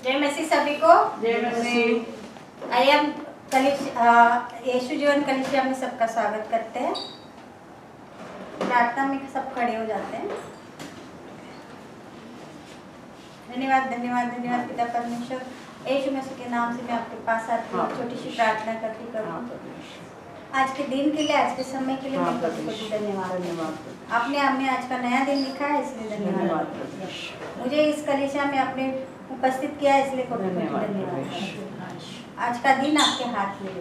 जय मसीह सभी को। जय मसीह। आइए हम यीशु जीवन कलीसिया में सबका स्वागत करते हैं। प्रार्थना में सब खड़े हो जाते हैं। धन्यवाद धन्यवाद धन्यवाद पिता परमेश्वर, यीशु मसीह के नाम से मैं आपके पास आती हूँ। छोटी सी प्रार्थना करती करूँ। आज के दिन के लिए, आज के समय के लिए मैं बहुत धन्यवाद। आपने हमें आज का नया दिन लिखा है, इसलिए धन्यवाद। मुझे इस कलीसिया में आपने उपस्थित किया है, इसलिए बहुत धन्यवाद। आज का दिन आपके हाथ में है।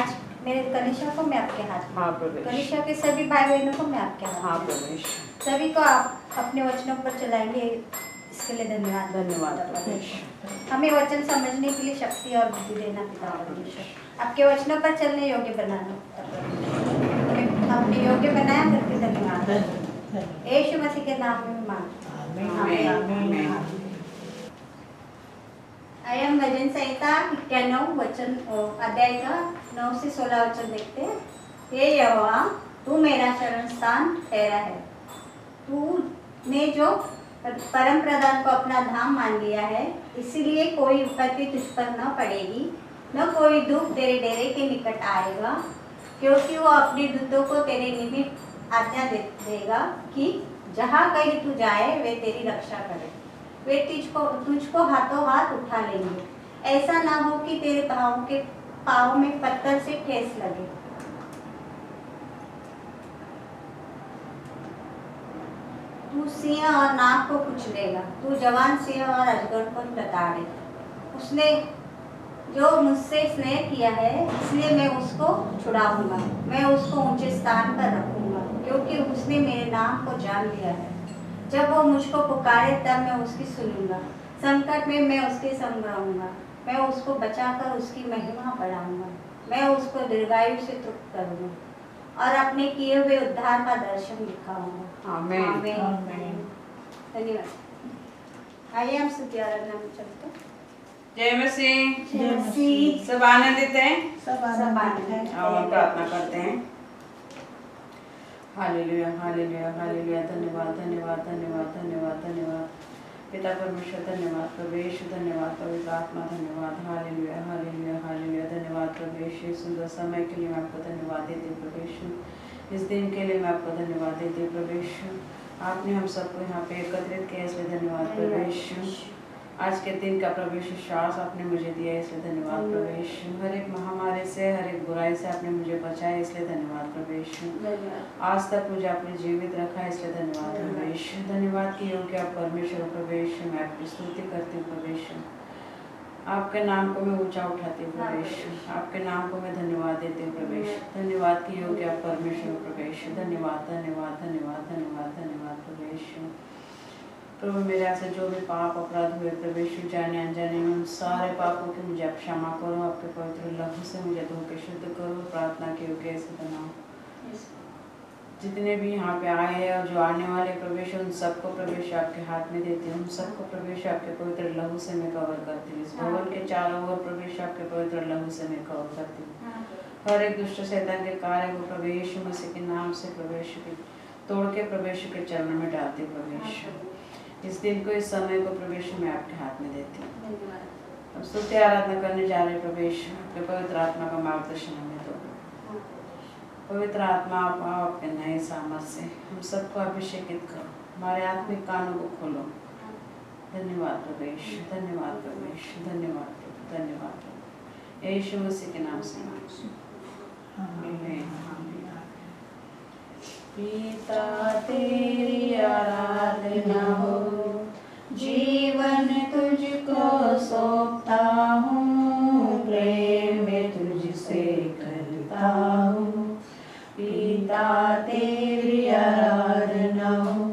आज मेरे कलीसिया को मैं आपके हाथ में, कलीसिया के सभी भाई बहनों को मैं आपके हाथ में, सभी को आप अपने वचनों पर चलाएंगे, इसके लिए धन्यवाद। हमें वचन समझने के लिए शक्ति और बुद्धि देना पिता परमेश्वर, आपके वचनों पर चलने योग्य बनाना, आपने योग्य बनाया करके धन्यवाद। यीशु मसीह के नाम में मांगते हैं। आइए हम भजन संहिता 91 वचन अध्याय का 9 से 16 वचन देखते हैं। हे यहोवा, तू मेरा शरण स्थान ठहरा है। तूने जो परम प्रधान को अपना धाम मान लिया है, इसीलिए कोई विपत्ति तुझ पर न पड़ेगी, न कोई दुख तेरे डेरे के निकट आएगा, क्योंकि वो अपने दूतों को तेरे निमित्त आज्ञा देगा कि जहाँ कहीं तू जाए वे तेरी रक्षा करें। वे तुझको हाथों हाथ उठा लेंगे, ऐसा ना हो कि तेरे पाँव में पत्थर से ठेस लगे। तू सिंह और नाग को कुचलेगा, तू जवान सिंह और अजगर को लताड़े। उसने जो मुझसे स्नेह किया है, इसलिए मैं उसको छुड़ाऊंगा, मैं उसको ऊंचे स्थान पर रखूंगा, क्योंकि उसने मेरे नाम को जान लिया है। जब वो मुझको पुकारे तब मैं उसकी सुनूंगा, संकट में मैं उसके संग रहूंगा, मैं उसको बचाकर उसकी महिमा बढ़ाऊंगा, मैं उसको दीर्घायु से तृप्त करूंगा और अपने किए हुए उद्धार का दर्शन दिखाऊंगा। आमीन आमीन। धन्यवाद। आइए हम स्तुति आराधना में चलते हैं। जय मसीह। जय मसीह। सब आनंदित हैं? सब आनंदित हैं। और प्रार्थना करते हैं। Hallelujah hallelujah hallelujah. धन्यवाद धन्यवाद धन्यवाद धन्यवाद धन्यवाद पिता परमेश्वर, धन्यवाद प्रभु यीशु, धन्यवाद पवित्र आत्मा, धन्यवाद। Hallelujah hallelujah hallelujah. धन्यवाद प्रभु यीशु, सुंदर समय के लिए मैं आपको धन्यवाद देती हूँ प्रभु यीशु। इस दिन के लिए मैं आपको धन्यवाद देती हूँ प्रभु यीशु। आपने हम सबको यहाँ पे एकत्रित किया, इसलिए धन्यवाद प्रभु यीशु। आज के दिन का प्रभु यीशु श्वास आपने मुझे दिया, इसलिए धन्यवाद प्रभु यीशु। हर एक महामारी से, हर एक बुराई से आपने मुझे बचाया, इसलिए धन्यवाद प्रभु यीशु। आज तक मुझे आपने जीवित रखा, इसलिए धन्यवाद प्रभु यीशु। धन्यवाद की योग्य आप परमेश्वर प्रभु यीशु। मैं आपकी स्तुति करती हूँ प्रभु यीशु। आपके नाम को मैं ऊंचा उठाती हूँ प्रभु यीशु। आपके नाम को मैं धन्यवाद देती हूँ प्रभु यीशु। धन्यवाद की योग्य आप परमेश्वर प्रभु यीशु। धन्यवाद धन्यवाद धन्यवाद धन्यवाद धन्यवाद प्रभु यीशु। प्रभु मेरे से जो भी पाप अपराध हुए प्रभु यीशु, जाने अनजाने में, उन सारे पापों की मुझे आप क्षमा करो। आपके पवित्र लहू से मुझे धो के शुद्ध करो। प्रार्थना के योग्य ऐसे बनाओ। जितने भी यहाँ पे आए हैं और जो आने वाले प्रभु यीशु, उन सबको प्रभु यीशु आपके हाथ में देती हूँ। उन सबको प्रभु यीशु आपके पवित्र लहू से मैं कवर करती हूँ। इस भवन के चारों ओर प्रभु यीशु आपके पवित्र लहू से मैं कवर करती हूँ। हर एक दुष्ट शैतान के कार्य को प्रभु यीशु मसीह के नाम से प्रभु यीशु के तोड़ के प्रभु यीशु के चरणों में डालती हूँ प्रभु यीशु। इस दिन को, इस समय को प्रभु यीशु मैं आपके हाथ में देती हूँ। अब स्तुति आराधना करने जा रहे प्रभु यीशु। आपके पवित्र आत्मा का मार्गदर्शन हमें दो। पवित्र आत्मा आप आओ आपके नए सामर्थ से हम सबको अभिषेकित करो। हमारे आत्मिक कानों को खोलो। धन्यवाद प्रभु यीशु, धन्यवाद प्रभु यीशु, धन्यवाद प्रभु, धन्यवाद प्रभु यीशु मसीह के नाम से। पिता तेरी आराधना हो, जीवन तुझको सौंपता हूँ, प्रेम तुझसे करता हूँ। पिता तेरी आराधना हो,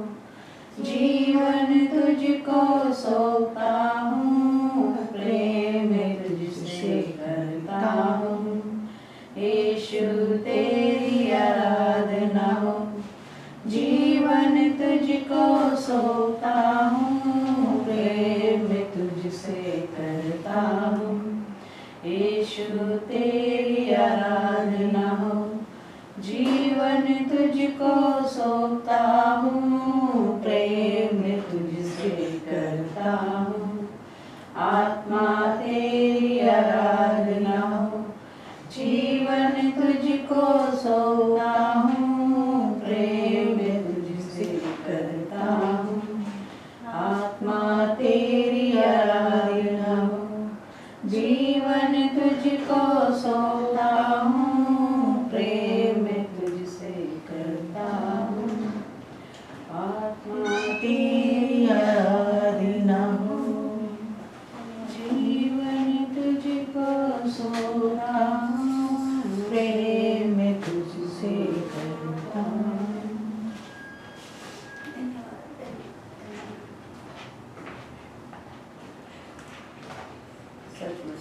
जीवन तुझको सौंपता हूँ, प्रेम तुझसे करता हूँ। यीशु तेरी आराधना हो, जीवन तुझको सौंपता हूँ, प्रेम तुझसे करता हूँ। यीशु तेरी आराधना हो, जीवन तुझको सौंपता हूँ, प्रेम तुझसे करता हूँ।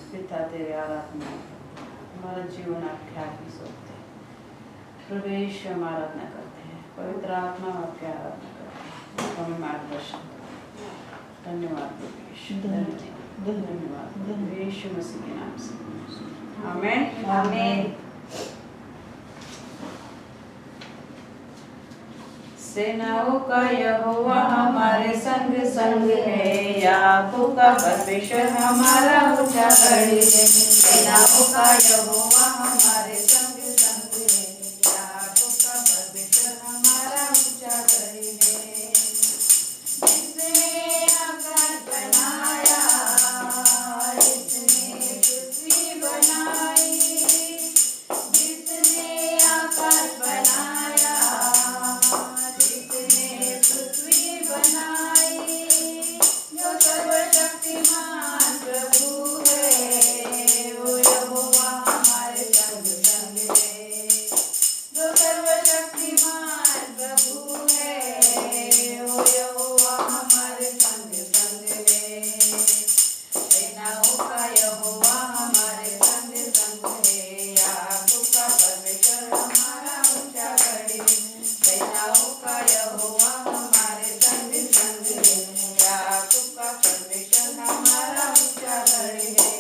पिता तेरे आराधना, हमारा जीवन आपके हाथ में सौंपते हैं। प्रभु यीशु हम आराधना करते हैं, पवित्र आत्मा आपकी आराधना करते हैं, हमें मार्गदर्शन करो। धन्यवाद प्रभु यीशु, धन्यवाद प्रभु यीशु मसीह के नाम से, आमीन आमीन। सेनाओं का यहोवा हमारे संग संग है, याकूब का परमेश्वर हमारा ऊंचा गढ़ है। सेनाओं का यहोवा हमारे संग संग है, याकूब का परमेश्वर हमारा ऊंचा गढ़ है। जिसने आकाश बनाया, जिसने पृथ्वी बनाई, जिसने आकाश बनाया, जो सर्वशक्तिमान प्रभु है, वो यहोवा हमारे संग संग है। जो सर्वशक्तिमान प्रभु है, वो यहोवा हमारे संग संग है। सेनाओं का यहोवा हमारे संग संग है, याकूब का परमेश्वर हमारा ऊंचा गढ़ है। सेनाओं का यहोवा हमारे संग संग है, याकूब का परमेश्वर हमारा ऊंचा गढ़ है।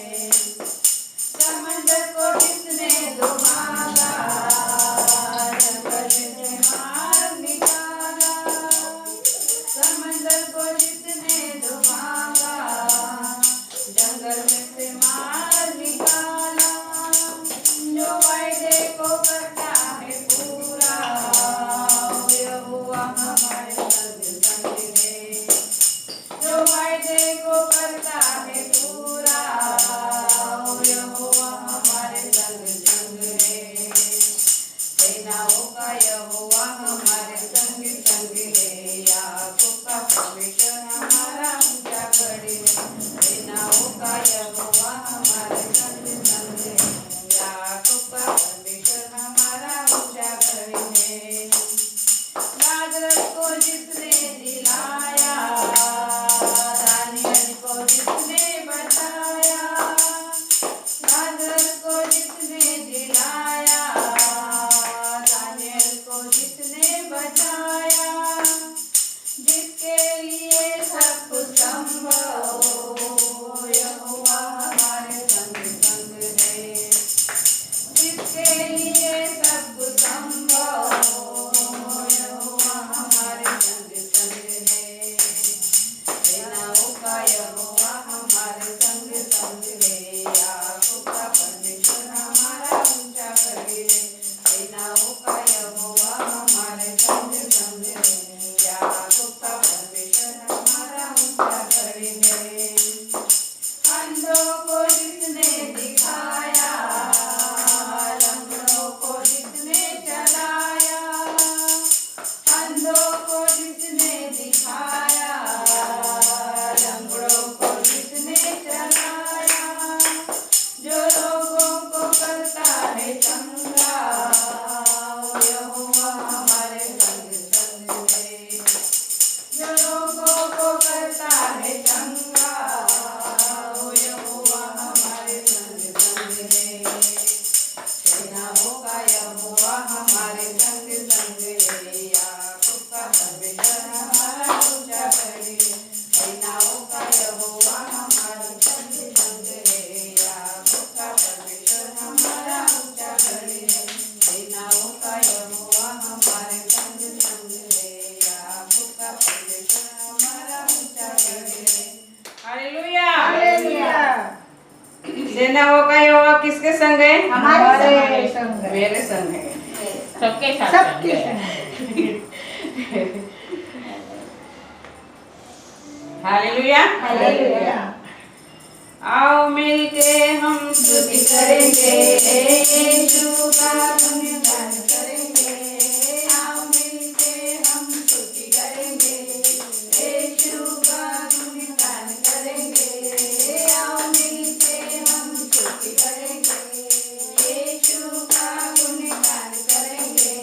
समंदर को जिसने डुबाया, जंगल में से मार निकाला। समंदर को जिसने डुबाया, जंगल में से मार निकाला। जो वायदे को करता है पूरा, यहोवा हमारे संग संग है। जो वायदे को करता है पूरा, यहोवा हमारे संग संग है। सेनाओं का यहोवा हमारे संग संग है, याकूब का परमेश्वर हमारा ऊंचा गढ़ है। सेनाओं का यहोवा हमारे संग संग है, याकूब का परमेश्वर हमारा ऊंचा गढ़ है। लाजरस को जिसने जिलाया, दानियल को जिसने बचाया। लाजरस को जिसने जिलाया, दानियल को जिसने बचाया। जिसके लिए सब कुछ संभव, यहोवा हमारे संग संग है। जिसके लिए सब कुछ संभव, यहोवा हमारे संग संग है। सेनाओं का यहोवा हमारे संग संग है, याकूब का परमेश्वर हमारा ऊंचा गढ़ है। सेनाओं का यहोवा हमारे संग संग है, याकूब का परमेश्वर हमारा ऊंचा गढ़ है। अंधों को जिसने दिखाया, लंगड़ों को जिसने चलाया। अंधों को जिसने दिखाया, लंगड़ों को जिसने चलाया। जो लोगों को करता है चंगा, यहोवा हमारे संग संग है। जो लोगों को करता है चंगा, यहोवा हमारे संग संग है। सेनाओं का यहोवा हमारे संग संग है, याकूब का परमेश्वर हमारा ऊंचा गढ़ है। सेनाओं का यहोवा हमारे संग संग है, याकूब का परमेश्वर हमारा ऊंचा गढ़ है। सेनाओं का यहोवा हमारे संग संग है, याकूब का परमेश्वर हमारा ऊंचा गढ़ है। Hallelujah, hallelujah. सेनाओं का यहोवा किसके संग है? हमारे संग है। मेरे संग है। सबके साथ सबके संग है। Hallelujah, hallelujah. आओ मिलके हम स्तुति करेंगे, यीशु का गुणगान करेंगे। आओ मिलके हम स्तुति करेंगे, यीशु का गुणगान करेंगे। आओ मिलके हम स्तुति करेंगे, यीशु का गुणगान करेंगे।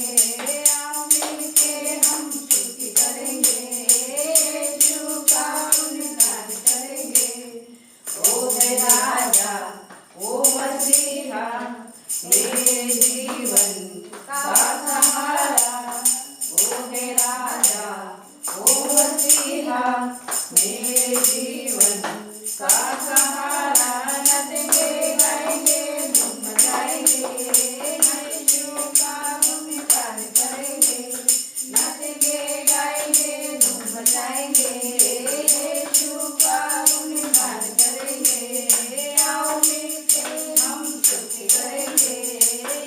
आओ मिलके हम स्तुति करेंगे, यीशु का गुणगान करेंगे। ओ है राजा मेरे जीवन का सहारा, नचेंगे गाएंगे धूम मचाएंगे, यीशु का गुणगान करेंगे, नचेंगे गाएंगे धूम मचाएंगे, यीशु का गुणगान करेंगे, आओ मिलके हम स्तुति करेंगे,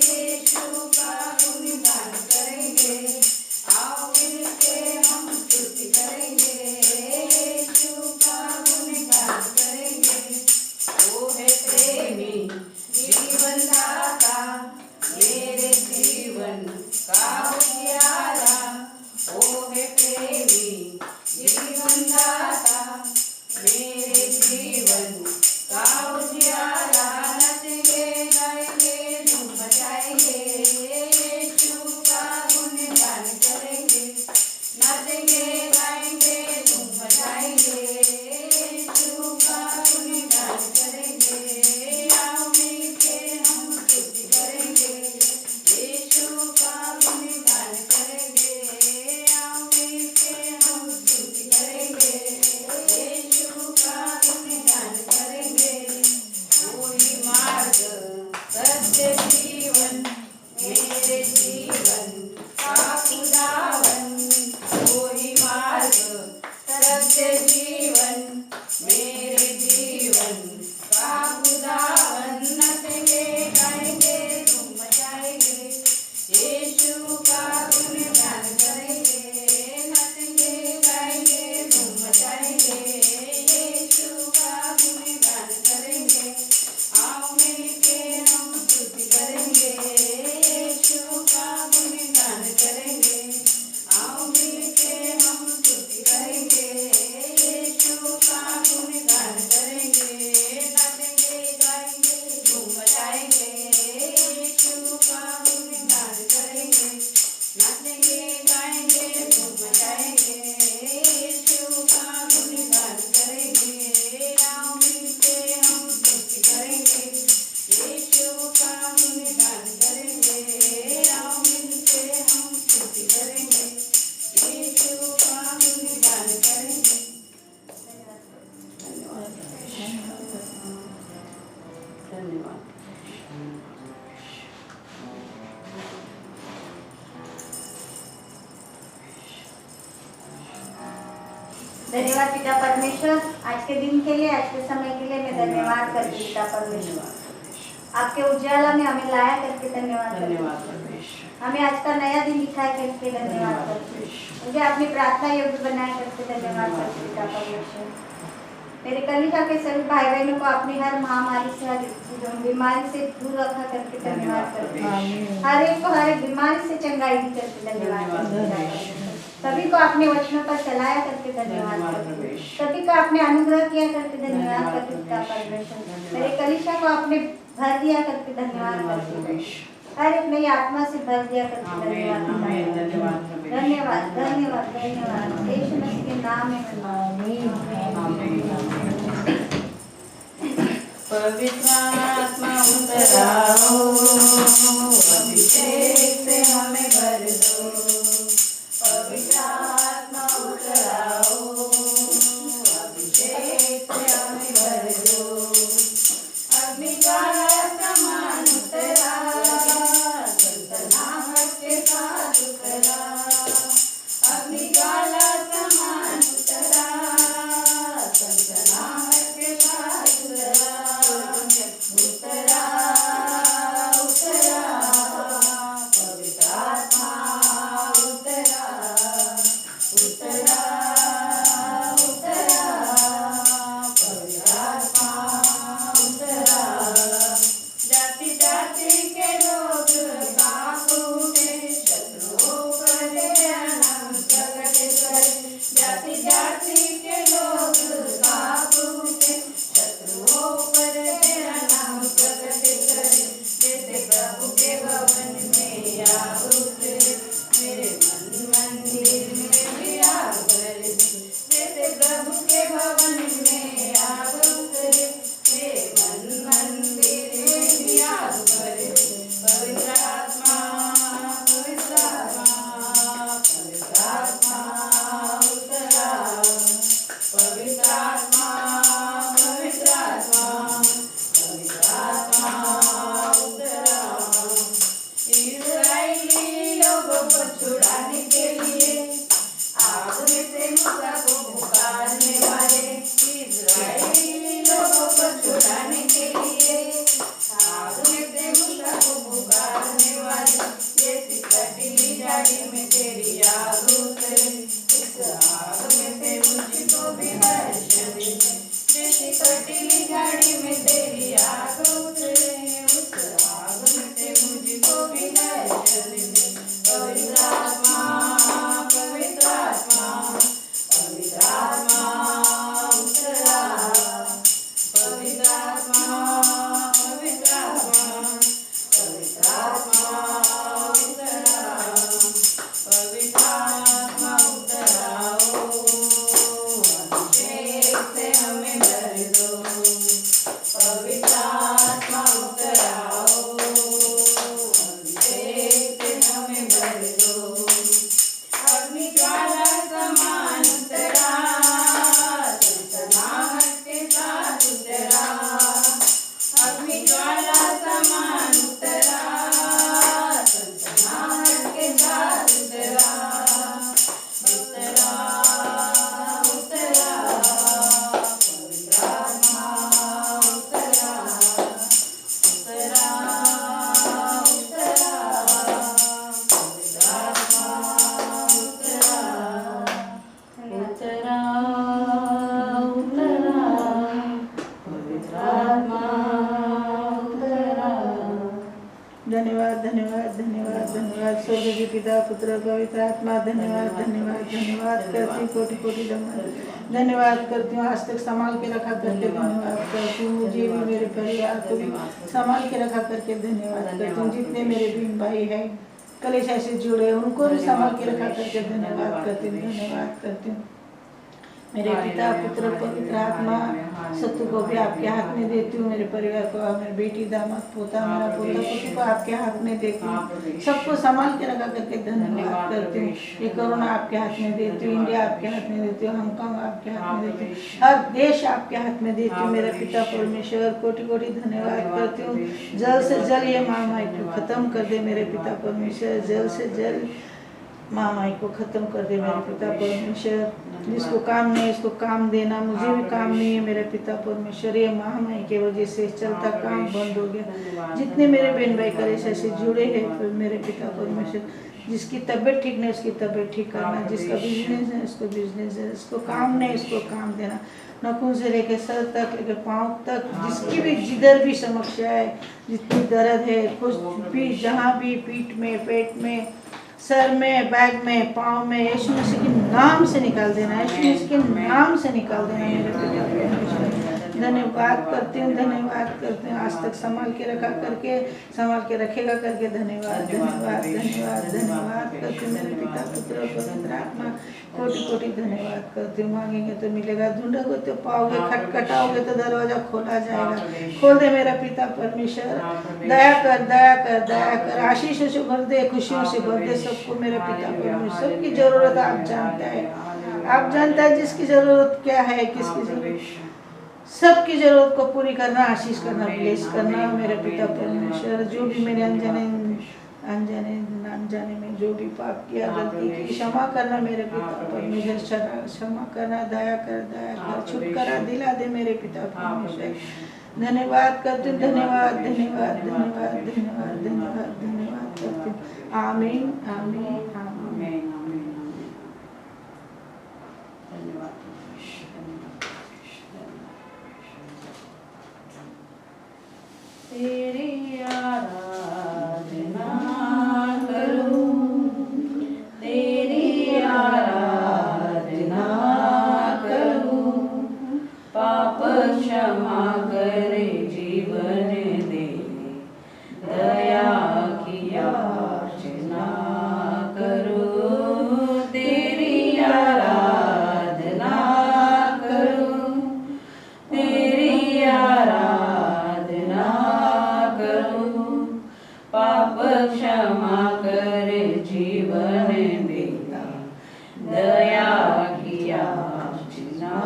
यीशु का गुणगान करेंगे, आओ मिलके हम स्तुति करेंगे, यीशु का गुणगान करेंगे। वो है प्रेमी जीवन दाता, मेरे जीवन का उजियारा, वो है प्रेमी जीवन दाता, मेरे जीवन का उजियारा, नचेंगे गाएंगे धूम मचाएंगे, यीशु का गुणगान करेंगे, नचेंगे गाएंगे धूम मचाएंगे, यीशु का गुणगान करेंगे, आओ मिलके हम स्तुति करेंगे, यीशु का गुणगान करेंगे, आओ मिलके हम स्तुति करेंगे, यीशु का गुणगान करेंगे। वही मार्ग सत्य जीवन, मेरे जीवन का खुदावन, वही मार्ग सत्य जीवन, मेरे जीवन का खुदावन, नचेंगे गाएंगे धूम मचाएंगे, यीशु का गुणगान करेंगे, नचेंगे गाएंगे धूम मचाएंगे, यीशु का गुणगान करेंगे, आओ मिलके हम स्तुति करेंगे, यीशु का गुणगान करेंगे, आओ मिलके हम स्तुति करेंगे, यीशु का गुणगान करेंगे, नचेंगे गाएंगे धूम मचाएंगे, यीशु का गुणगान करेंगे, नचेंगे गाएंगे धूम मचाएंगे, यीशु का गुणगान करेंगे, आओ मिलके हम स्तुति करेंगे, यीशु का गुणगान करेंगे, आओ मिलके हम स्तुति करेंगे, यीशु का गुणगान करेंगे। धन्यवाद धन्यवाद। धन्यवाद पिता परमेश्वर, आज के दिन के लिए, आज के समय के लिए मैं धन्यवाद करती हूँ पिता परमेश्वर। आपके उजाला में हमें लाया करके धन्यवाद करती हूँ। धन्यवाद परमेश्वर। हमें आज का नया दिन दिखाया करके धन्यवाद करती हूँ। मुझे अपनी प्रार्थना योग्य बनाया करके धन्यवाद करती हूँ पिता परमेश्वर। मेरे कलिका के सभी भाई बहनों को अपनी हर महामारी से, हर बीमारी से दूर रखा करके धन्यवाद करती हूँ। हर एक को हर एक बीमारी से चंगाई दी करके धन्यवाद करती हूँ। सभी को अपने वचनों पर चलाया करके धन्यवाद करती हूँ। सभी को अपने अनुग्रह किया करके धन्यवाद करती हूँ पिता परमेश्वर। मेरे कलिका को अपने भर दिया करके धन्यवाद करती हूँ। हर एक नई आत्मा से भर दिया करके धन्यवाद धन्यवाद धन्यवाद धन्यवाद। यीशु मसीह के नाम में पवित्र आत्मा उतर आओ, अभिषेक से हमें भर दो, पवित्र आत्मा उतर आओ, अभिषेक से हमें भर दो, अग्नि का समान उतरा, सनसनाहट के साथ उतरा, अग्नि का समान उतरा, सनसनाहट के साथ उतरा, उतरा उतरा पवित्र आत्मा पवित्र आत्मा पवित्र आत्मा उतरा। इस्राएली लोगों को छुड़ाने के लिए आग में से मूसा को पुकारने वाले, इस्राएली लोगों को छुड़ाने के लिए आग में से मूसा को पुकारने वाले, जैसी कटीली झाड़ी में तेरी आग उतरे, उस आग में से मुझको भी दर्शन दे। जैसी कटीली झाड़ी में तेरी आग उतरे, उस आग में से मुझको भी दर्शन दे। पवित्र आत्मा पवित्र आत्मा पवित्र आत्मा उतरा। पवित्र आत्मा पवित्र आत्मा पवित्र आत्मा उतरा। पवित्र आत्मा उतराओ, अभिषेक से हमें भर दो। पवित्र आत्मा उतराओ, अभिषेक से हमें भर दो। अग्नि ज्वाला समान उतरा, सनसनाहट के साथ उतरा। अग्नि ज्वाला समान उतरा, सनसनाहट के साथ उतरा। उतरा उतरा पवित्र आत्मा उतरा। उतरा उतरा पवित्र आत्मा उतरा। उतरा उतरा पवित्र आत्मा उतरा। धन्यवाद धन्यवाद धन्यवाद धन्यवाद स्वर्गीय पिता पुत्र पवित्र आत्मा धन्यवाद धन्यवाद धन्यवाद करती हूँ, कोटि कोटि धन्यवाद करती हूँ। आज तक संभाल के रखा करके धन्यवाद करती हूँ। मुझे भी मेरे परिवार को भी संभाल के रखा करके धन्यवाद करती हूँ। जितने मेरे बहन भाई है कलेशा से जुड़े उनको भी संभाल के रखा करके धन्यवाद करती हूँ। धन्यवाद करती हूँ। मेरे पिता पुत्र पवित्र आत्मा सत्य को भी आपके हाथ में देती हूँ। मेरे परिवार को, मेरी बेटी दामाद पोता मेरा पोता पोती को आपके हाथ में देती हूँ। सबको संभाल के रखा करके धन्यवाद करती हूँ। ये कोरोना आपके हाथ में देती हूँ, इंडिया आपके हाथ में देती हूँ, हांगकांग आपके हाथ में देती हूँ, हर देश आपके हाथ में देती हूँ। मेरे पिता परमेश्वर कोटि कोटि धन्यवाद करती हूँ। जल्द से जल्द ये महामारी को खत्म कर दे मेरे पिता परमेश्वर। जल्द से जल्द महामारी को खत्म कर दे मेरे पिता परमेश्वर। जिसको काम नहीं उसको काम देना, मुझे भी काम नहीं है मेरे पिता परमेश्वर। ये महामारी की वजह से चलता काम बंद हो गया। जितने मेरे बहन भाई कलेशा से जुड़े हैं मेरे पिता परमेश्वर, जिसकी तबीयत ठीक नहीं उसकी तबीयत ठीक करना, जिसका बिजनेस है उसको बिजनेस है, उसको काम नहीं उसको काम देना। नखून से लेके सर तक लेके पाँव तक, जिसकी भी जिधर भी समस्या है, जितनी दर्द है, कुछ भी जहाँ भी पीठ में पेट में सर में बैग में पाँव में, यीशु मसीह के नाम से निकाल देना, यीशु मसीह के नाम से निकाल देना मेरे पिता परमेश्वर। धन्यवाद करती हूँ, धन्यवाद करते हैं। आज तक संभाल के रखा करके, संभाल के रखेगा करके धन्यवाद धन्यवाद धन्यवाद धन्यवाद करती हूँ। मेरे पिता पुत्र पवित्र आत्मा कोटि कोटि धन्यवाद करती हूँ। मांगेंगे तो मिलेगा, ढूंढोगे तो पाओगे, खटखटाओगे तो दरवाजा खोला जाएगा। खोल दे मेरा पिता परमेश्वर, दया कर दया कर दया कर, आशीषों से भर दे, खुशियों से भर दे सबको मेरे पिता परमेश्वर। सबकी जरूरत आप जानता है, आप जानता है जिसकी जरूरत क्या है, किसकी जरूरत, सबकी जरूरत को पूरी करना, आशीष करना, ब्लेस करना मेरे पिता परमेश्वर। जो भी मैंने अनजाने में जो भी पाप किया, गलती की, क्षमा करना मेरे पिता परमेश्वर। क्षमा करना, दया कर, छुटकारा दिला दे मेरे पिता परमेश्वर। धन्यवाद करते हैं, धन्यवाद धन्यवाद धन्यवाद धन्यवाद धन्यवाद धन्यवाद करते हैं। आमीन आमीन आमीन। तेरी आराधना करूं, तेरी आराधना करूं, पाप क्षमा करे जीवन दे, दया की याचना करूं। तेरी आराधना करूं, तेरी आराधना पाप क्षमा करे जीवन देता, दया की याचना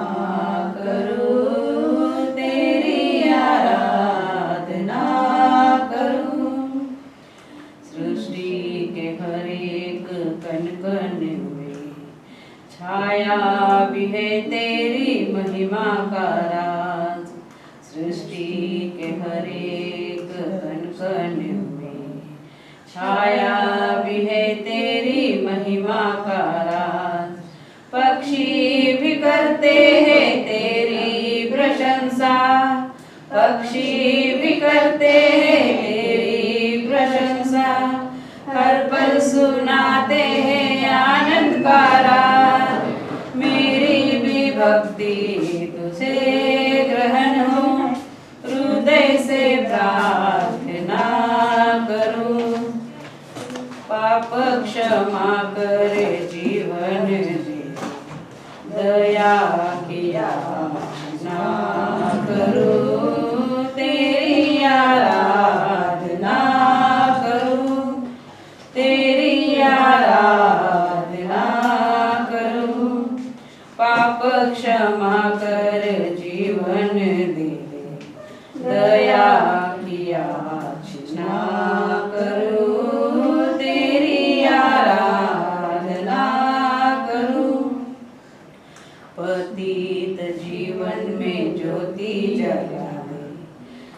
महिमा का राज, सृष्टि के हर एक कण कण में छाया भी है तेरी महिमा का राज। पक्षी भी करते हैं तेरी प्रशंसा, पक्षी भी करते हैं तेरी प्रशंसा, हर पल सुनाते हैं आनंद का राग। मेरी भी भक्ति तुझे ग्रहण हो, हृदय से प्रार्थना करूं। पाप क्षमा करे जीवन दे, दया की याचना करूं, तेरी आराधना करूं, तेरी आराधना करूं। पाप क्षमा कर जीवन दे, दया की याचना करूं, तेरी आराधना करूं। पतित जीवन में ज्योति जला दे,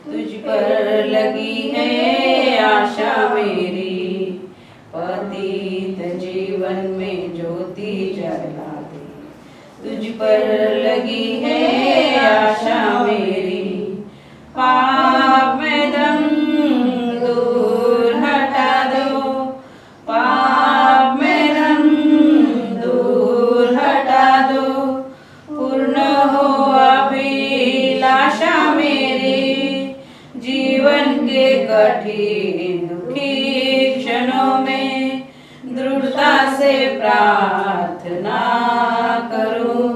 तुझ पर लगी है आशा मेरी। पतित जीवन में ज्योति जला दे, तुझ पर लगी है आशा मेरी। पाप में दम दूर हटा दो, पाप में दम दूर हटा दो, पूर्ण हो अभिलाषा मेरी। जीवन के कठिन दुखी क्षणों में दृढ़ता से प्रार्थना करूं।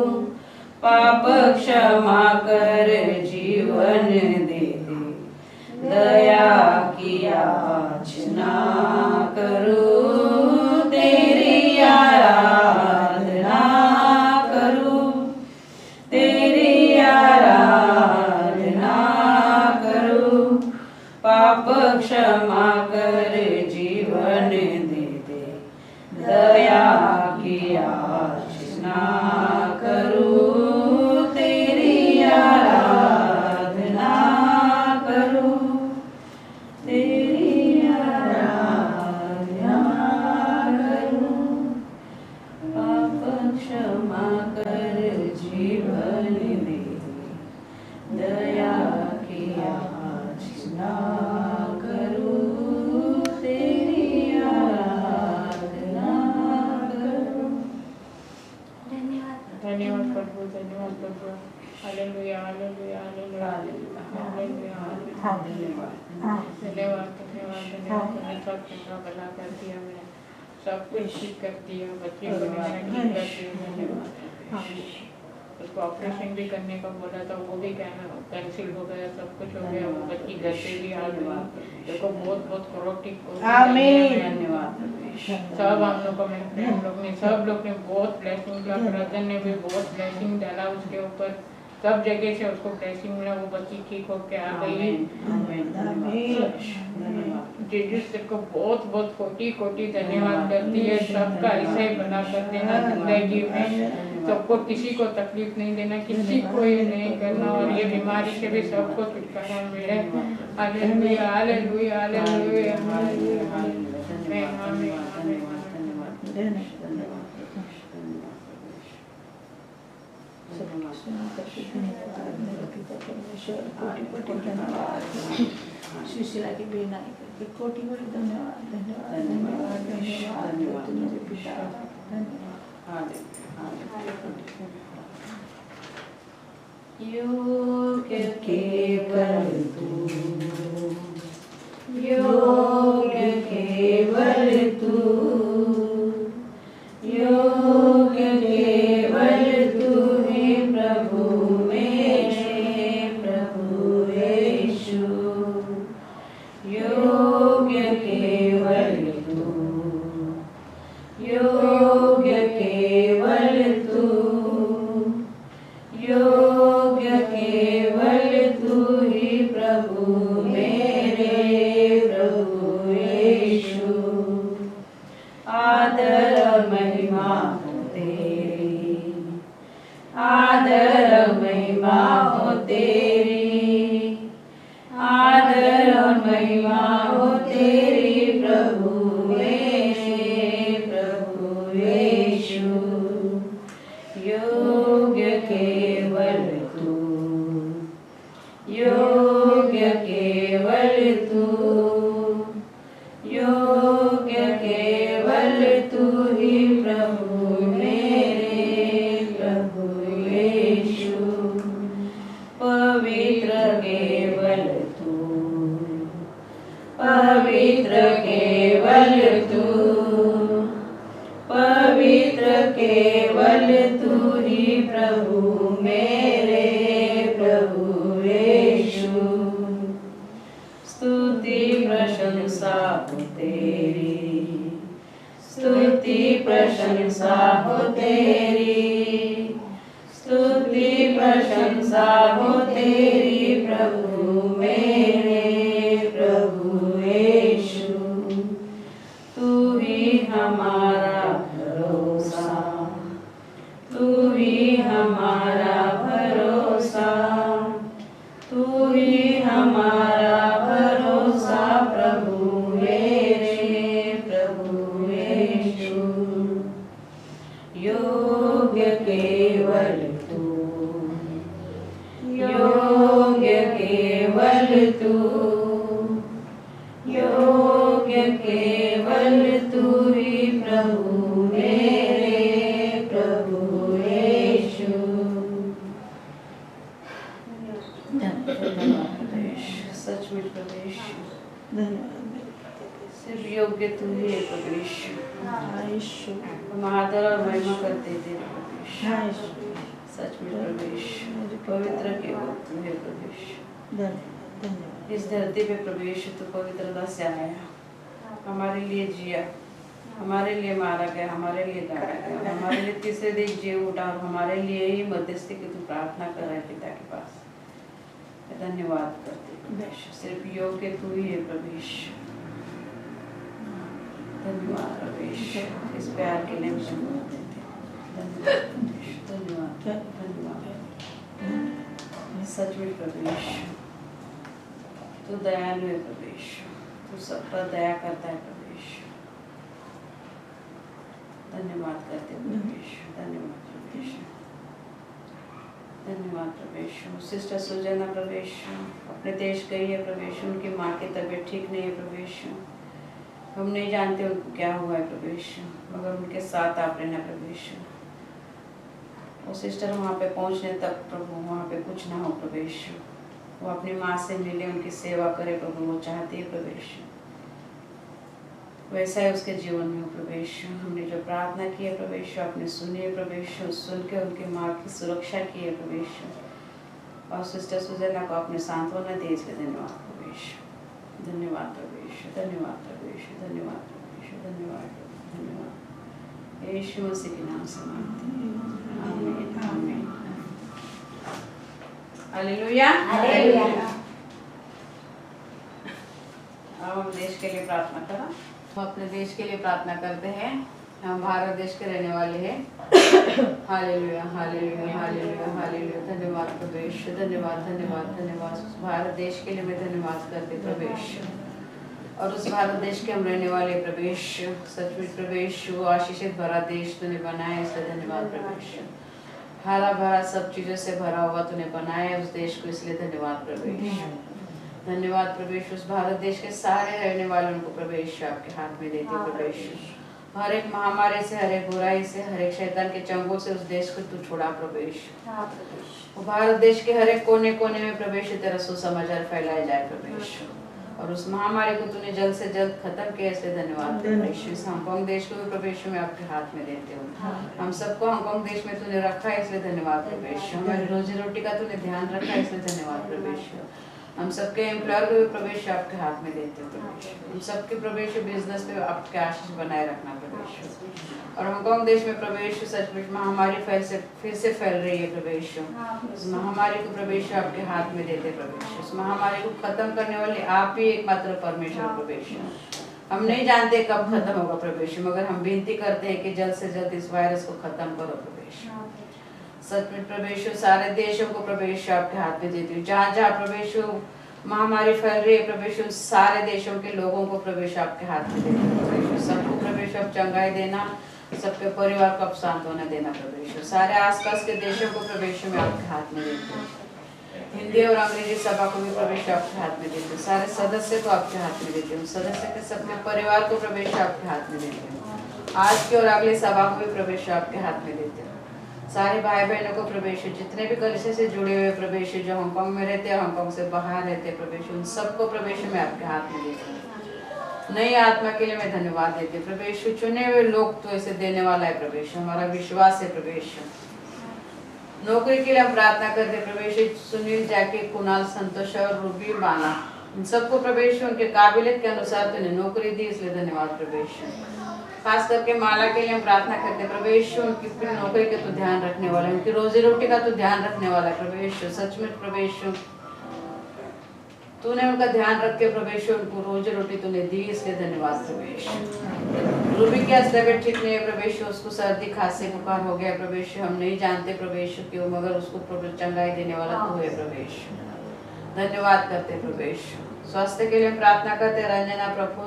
पाप क्षमा कर जीवन दे, दया की याचना करूं, तेरी आराधना करूं, तेरी आराधना करूं। पाप क्षमा कर जीवन दे, दया की याचना करूं, तेरी आराधना करूं, तेरी आराधना करूं। पाप क्षमा कर जीवन दे, दया की याचना करूं, तेरी आराधना करूं। धन्यवाद। धन्यवाद प्रभु, धन्यवाद प्रभु। हालेलुया, हालेलुया, हालेलुया, हालेलुया, धन्यवाद। धन्यवाद, धन्यवाद, धन्यवाद। तुमने सब चंगा भला कर दिया, मैंने सब कुछ ठीक कर दिया, बच्चे को भी मैंने ठीक कर दिया। धन्यवाद। उसको ऑपरेशन भी करने का बोला था, वो भी कैंसिल हो गया, सब कुछ हो गया। वो बच्ची घर पे भी आ गई। देखो बहुत बहुत करोटी आमीन। धन्यवाद। सब हम लोग को, मेरे फ्रेंड लोग ने, सब लोग ने बहुत ब्लेसिंग किया। ब्रदर ने भी बहुत ब्लेसिंग डाला उसके ऊपर, सब जगह से उसको ब्लेसिंग मिला। वो बच्ची ठीक होके आ गई। जीजस तेरे को बहुत बहुत कोटि कोटि धन्यवाद करती है। सबका ऐसे ही भला कर देना जिंदगी में, सबको किसी को तकलीफ नहीं देना, किसी को ये नहीं करना, और ये बीमारी से भी सबको छुटकारा मिले। हालेलुया, हालेलुया, हालेलुया, हालेलुया, आमीन, आमीन, आमीन। सुशीला की बेना कोटि कोटि धन्यवाद, धन्यवाद, धन्यवाद, धन्यवाद, मेरे पिता, धन्यवाद। योग्य केवल तू, योग्य केवल तू, योग्य केवल तू है प्रभु मेरे प्रभु यीशु। योग्य केवल तू, योग्य केवल तू, योग्य केवल तू ही प्रभु मेरे प्रभु यीशु। आदर और महिमा तेरी, आदर और महिमा हो तेरी, आदर और महिमा हो तेरी प्रभु मेरे प्रभु यीशु। योग्य केवल तू, योग्य केवल तू, योग्य केवल तू ही प्रभु मेरे प्रभु यीशु। पवित्र केवल तू, पवित्र केवल तू, पवित्र केवल तू ही प्रभु मेरे प्रभु यीशु। स्तुति प्रशंसा हो तेरी, स्तुति प्रशंसा हो तेरी, स्तुति प्रशंसा हो तेरी प्रभु मेरे प्रभु यीशु। तू ही हमारा भरोसा, तू ही हमारा भरोसा, तू ही हमारा भरोसा प्रभु मेरे प्रभु यीशु। योग्य केवल तू, योग्य केवल तू, योग्य केवल तू ही प्रभु मेरे प्रभु यीशु। सचमुच प्रवेश सिर्फ योग्य तू ही है प्रवेश। हम आदर और महिमा करते थे प्रवेश। सचमुच प्रवेश पवित्र केवल तू है प्रवेश। इस धरती पे प्रवेश तू पवित्रता से आया, हमारे लिए जिया, हमारे लिए मारा गया, हमारे लिए गाड़ा गया, हमारे लिए तीसरे दिन जी उठा और हमारे लिए ही मध्यस्थी की तू प्रार्थना कर रहा है पिता के पास। धन्यवाद करते प्रवेश, सिर्फ योग्य तू ही है प्रवेश। धन्यवाद प्रवेश, इस प्यार के लिए धन्यवाद देते। धन्यवाद प्रवेश, धन्यवाद धन्यवाद। सच में प्रवेश तू दयालु है प्रवेश, तू सब पर दया करता है प्रवेश। धन्यवाद करते प्रवेश, धन्यवाद प्रवेश, धन्यवाद प्रवेश। सिस्टर सुजना प्रवेश अपने देश गई है प्रवेश, उनकी माँ की तबीयत ठीक नहीं है प्रवेश। हम नहीं जानते उनको क्या हुआ है प्रवेश, मगर उनके साथ आप रहना प्रवेश। वो सिस्टर वहाँ पे पहुँचने तक प्रभु वहाँ पे कुछ ना हो प्रवेश, वो अपनी माँ से मिले, उनकी सेवा करे प्रभु, वो चाहती है प्रवेश। वैसा है उसके जीवन में प्रवेश। हमने जो प्रार्थना की है प्रवेश आपने सुनी है प्रवेश, सुन के उनकी माँ की सुरक्षा की है प्रवेश, और सिस्टर सुजना को अपने सांत्वना दी, इसलिए धन्यवाद प्रवेश। धन्यवाद प्रवेश, धन्यवाद प्रवेश, धन्यवाद प्रवेश, धन्यवाद धन्यवाद। यीशु मसीह के नाम से मांगते हैं, आमीन आमीन। Hallelujah hallelujah. अब हम देश के लिए प्रार्थना करें। हम अपने देश के लिए प्रार्थना करते हैं। हम भारत देश के रहने वाले हैं। Hallelujah hallelujah hallelujah hallelujah. धन्यवाद प्रवेश, धन्यवाद धन्यवाद धन्यवाद। भारत देश के लिए मैं धन्यवाद करते प्रवेश, और उस भारत देश के हम रहने वाले प्रवेश, सचमुच प्रवेश वो आशीषित भरा देश तूने बनाया, इसलिए धन्यवाद प्रवेश। हरा भरा सब चीज़ों से भरा हुआ तूने बनाया उस देश को, इसलिए धन्यवाद प्रवेश। धन्यवाद प्रवेश। उस भारत देश के सारे रहने वालों को प्रवेश आपके हाथ में देते प्रवेश। हर एक महामारी से, हर एक बुराई से, हर एक शैतान के चंगुल से उस देश को तू छोड़ा प्रवेश। वो भारत देश के हर एक कोने कोने में प्रवेश तेरा सुसमाचार फैलाया जाए प्रवेश, और उस महामारी को तूने जल्द से जल्द खत्म किया, इसलिए धन्यवाद प्रवेश। इस हांगकांग देश को भी प्रवेश में आपके हाथ में देते हो। हम सबको हांगकांग देश में तूने रखा है, इसलिए धन्यवाद प्रवेश। हमारी रोजी रोटी का तूने ध्यान रखा है, इसलिए धन्यवाद प्रवेश। हम सबके एम्प्लॉयर को भी प्रवेश आपके हाथ में देते हो प्रवेश। हम सबके प्रवेश बिजनेस पे आपके आशीष बनाए रखना प्रवेश। और हांगकांग देश में प्रवेश सचमुच महामारी फिर से फैल रही है प्रवेश। उस महामारी को प्रवेश आपके हाथ में देते प्रवेश। उस महामारी को खत्म करने वाले आप ही एकमात्र परमेश्वर प्रवेश। हम नहीं जानते कब खत्म होगा प्रवेश, मगर हम विनती करते हैं कि जल्द से जल्द इस वायरस को खत्म करो प्रवेश। सचमुच प्रभु सारे देशों को प्रभु आपके हाथ में देती हूँ। जहाँ जहाँ प्रभु महामारी फैल रही है प्रभु सारे देशों के लोगों को प्रभु आपके हाथ में देती हूँ प्रभु। सबको प्रभु आप चंगाई देना, सबके परिवार को आप सांत्वना देना प्रभु। सारे आसपास के देशों को प्रभु में आपके हाथ में देती हूँ। हिंदी और अंग्रेजी सभा को भी प्रभु आपके हाथ में देती हूँ। सारे सदस्य को आपके हाथ में देती हूँ। सदस्य के सबके परिवार को प्रभु आपके हाथ में देती हूँ। आज की और अगली सभा को भी प्रभु आपके हाथ में देती हूँ। सारे भाई बहनों को प्रभु जितने भी कलिसिया से जुड़े हुए प्रभु जो हांगकांग में रहते हैं, हांगकांग से बाहर रहते हैं प्रभु, उन सबको प्रभु मैं आपके हाथ में देती हूँ। नई आत्मा के लिए मैं धन्यवाद देती हूँ प्रभु। चुने हुए लोग तो ऐसे देने वाला है प्रभु, हमारा विश्वास है प्रभु। नौकरी के लिए हम प्रार्थना करते प्रभु। सुनील, जैकी, कुणाल, संतोष और रूबी, बाना, इन सबको प्रभु उनके काबिलियत के अनुसार तूने नौकरी दी, इसलिए धन्यवाद प्रभु। खास करके माला के लिए हम प्रार्थना करते प्रभु। उनकी नौकरी का तो ध्यान रखने वाला है, उनकी रोजी रोटी का तो ध्यान रखने वाला है प्रभु। सचमुच प्रभु तूने उनका ध्यान रख के प्रभु उनको रोजी रोटी तूने दी, इसलिए धन्यवाद प्रभु। रूबी की आज तबीयत ठीक नहीं है प्रभु, उसको सर्दी खांसी बुखार हो गया प्रभु। हम नहीं जानते प्रभु क्यों, मगर उसको प्रभु चंगाई देने वाला तू है प्रभु। धन्यवाद करते प्रभु। स्वास्थ्य के लिए हम प्रार्थना करते रंजना, प्रभु,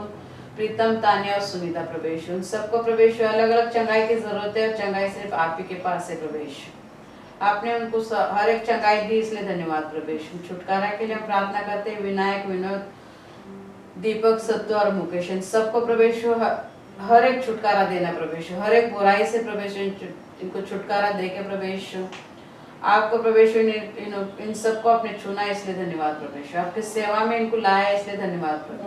प्रीतम, तानिया और सुनीता प्रभु। उन सबको प्रभु अलग अलग चंगाई की जरूरत है और चंगाई सिर्फ आप ही के पास है प्रभु। आपने उनको हर एक चंगाई दी, इसलिए धन्यवाद प्रभु। छुटकारा के लिए हम प्रार्थना करते हैं विनायक, विनोद, दीपक, सत्तू और मुकेश, इन सबको प्रभु हर एक छुटकारा देना प्रभु। हर एक बुराई से प्रभु इनको छुटकारा दे के प्रभु आपको प्रभु इन सबको आपने चुना, इसलिए धन्यवाद प्रभु। आपकी सेवा में इनको लाया, इसलिए धन्यवाद प्रभु।